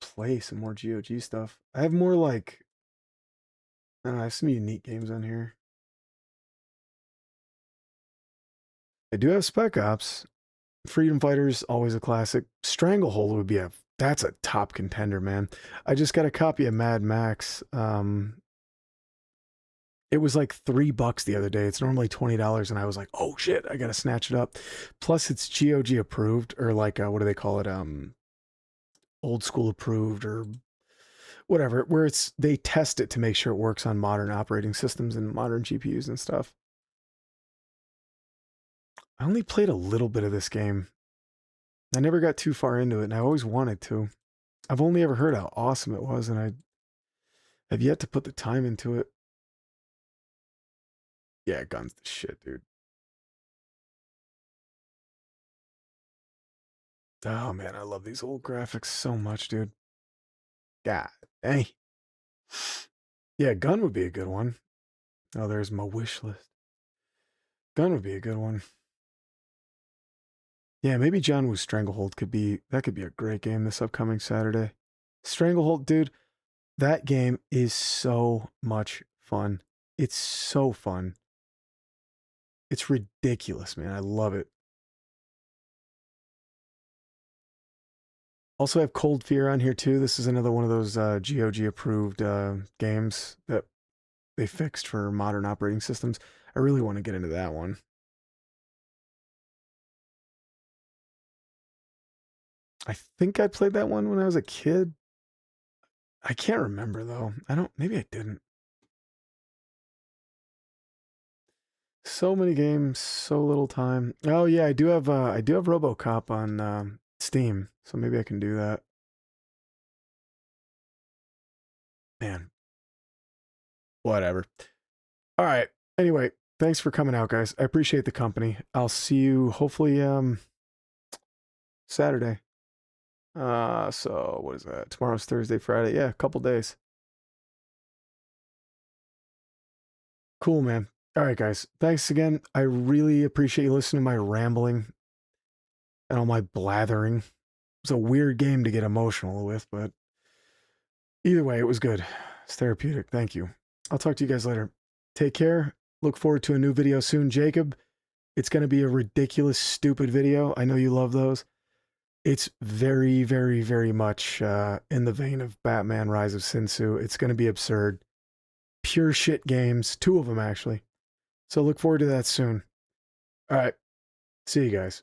[SPEAKER 1] play some more GOG stuff. I have more, like, I don't know, I have some unique games on here. I do have Spec Ops. Freedom Fighters, always a classic. Stranglehold would be that's a top contender, man. I just got a copy of Mad Max. It was like $3 the other day. It's normally $20, and I was like, oh shit, I gotta snatch it up. Plus, it's GOG approved, or like, what do they call it? Old school approved, or whatever, where they test it to make sure it works on modern operating systems and modern GPUs and stuff. I only played a little bit of this game. I never got too far into it, and I always wanted to. I've only ever heard how awesome it was, and I have yet to put the time into it. Yeah, guns the shit, dude. Oh man, I love these old graphics so much, dude. God dang. Yeah, gun would be a good one. Oh, there's my wish list. Gun would be a good one. Yeah, maybe John Woo's Stranglehold could be a great game this upcoming Saturday. Stranglehold, dude, that game is so much fun. It's so fun. It's ridiculous, man. I love it. Also have Cold Fear on here too. This is another one of those GOG approved games that they fixed for modern operating systems. I really want to get into that one. I think I played that one when I was a kid. I can't remember though. Maybe I didn't. So many games, so little time. Oh yeah, I do have RoboCop on Steam, so maybe I can do that. Man. Whatever. All right. Anyway, thanks for coming out, guys. I appreciate the company. I'll see you hopefully Saturday. So what is that? Tomorrow's Thursday, Friday. Yeah, a couple days. Cool, man. All right, guys. Thanks again. I really appreciate you listening to my rambling and all my blathering. It's a weird game to get emotional with, but either way, it was good. It's therapeutic. Thank you. I'll talk to you guys later. Take care. Look forward to a new video soon, Jacob. It's going to be a ridiculous, stupid video. I know you love those. It's very, very, very much in the vein of Batman Rise of Sinsu. It's going to be absurd. Pure shit games. 2 of them, actually. So look forward to that soon. All right. See you guys.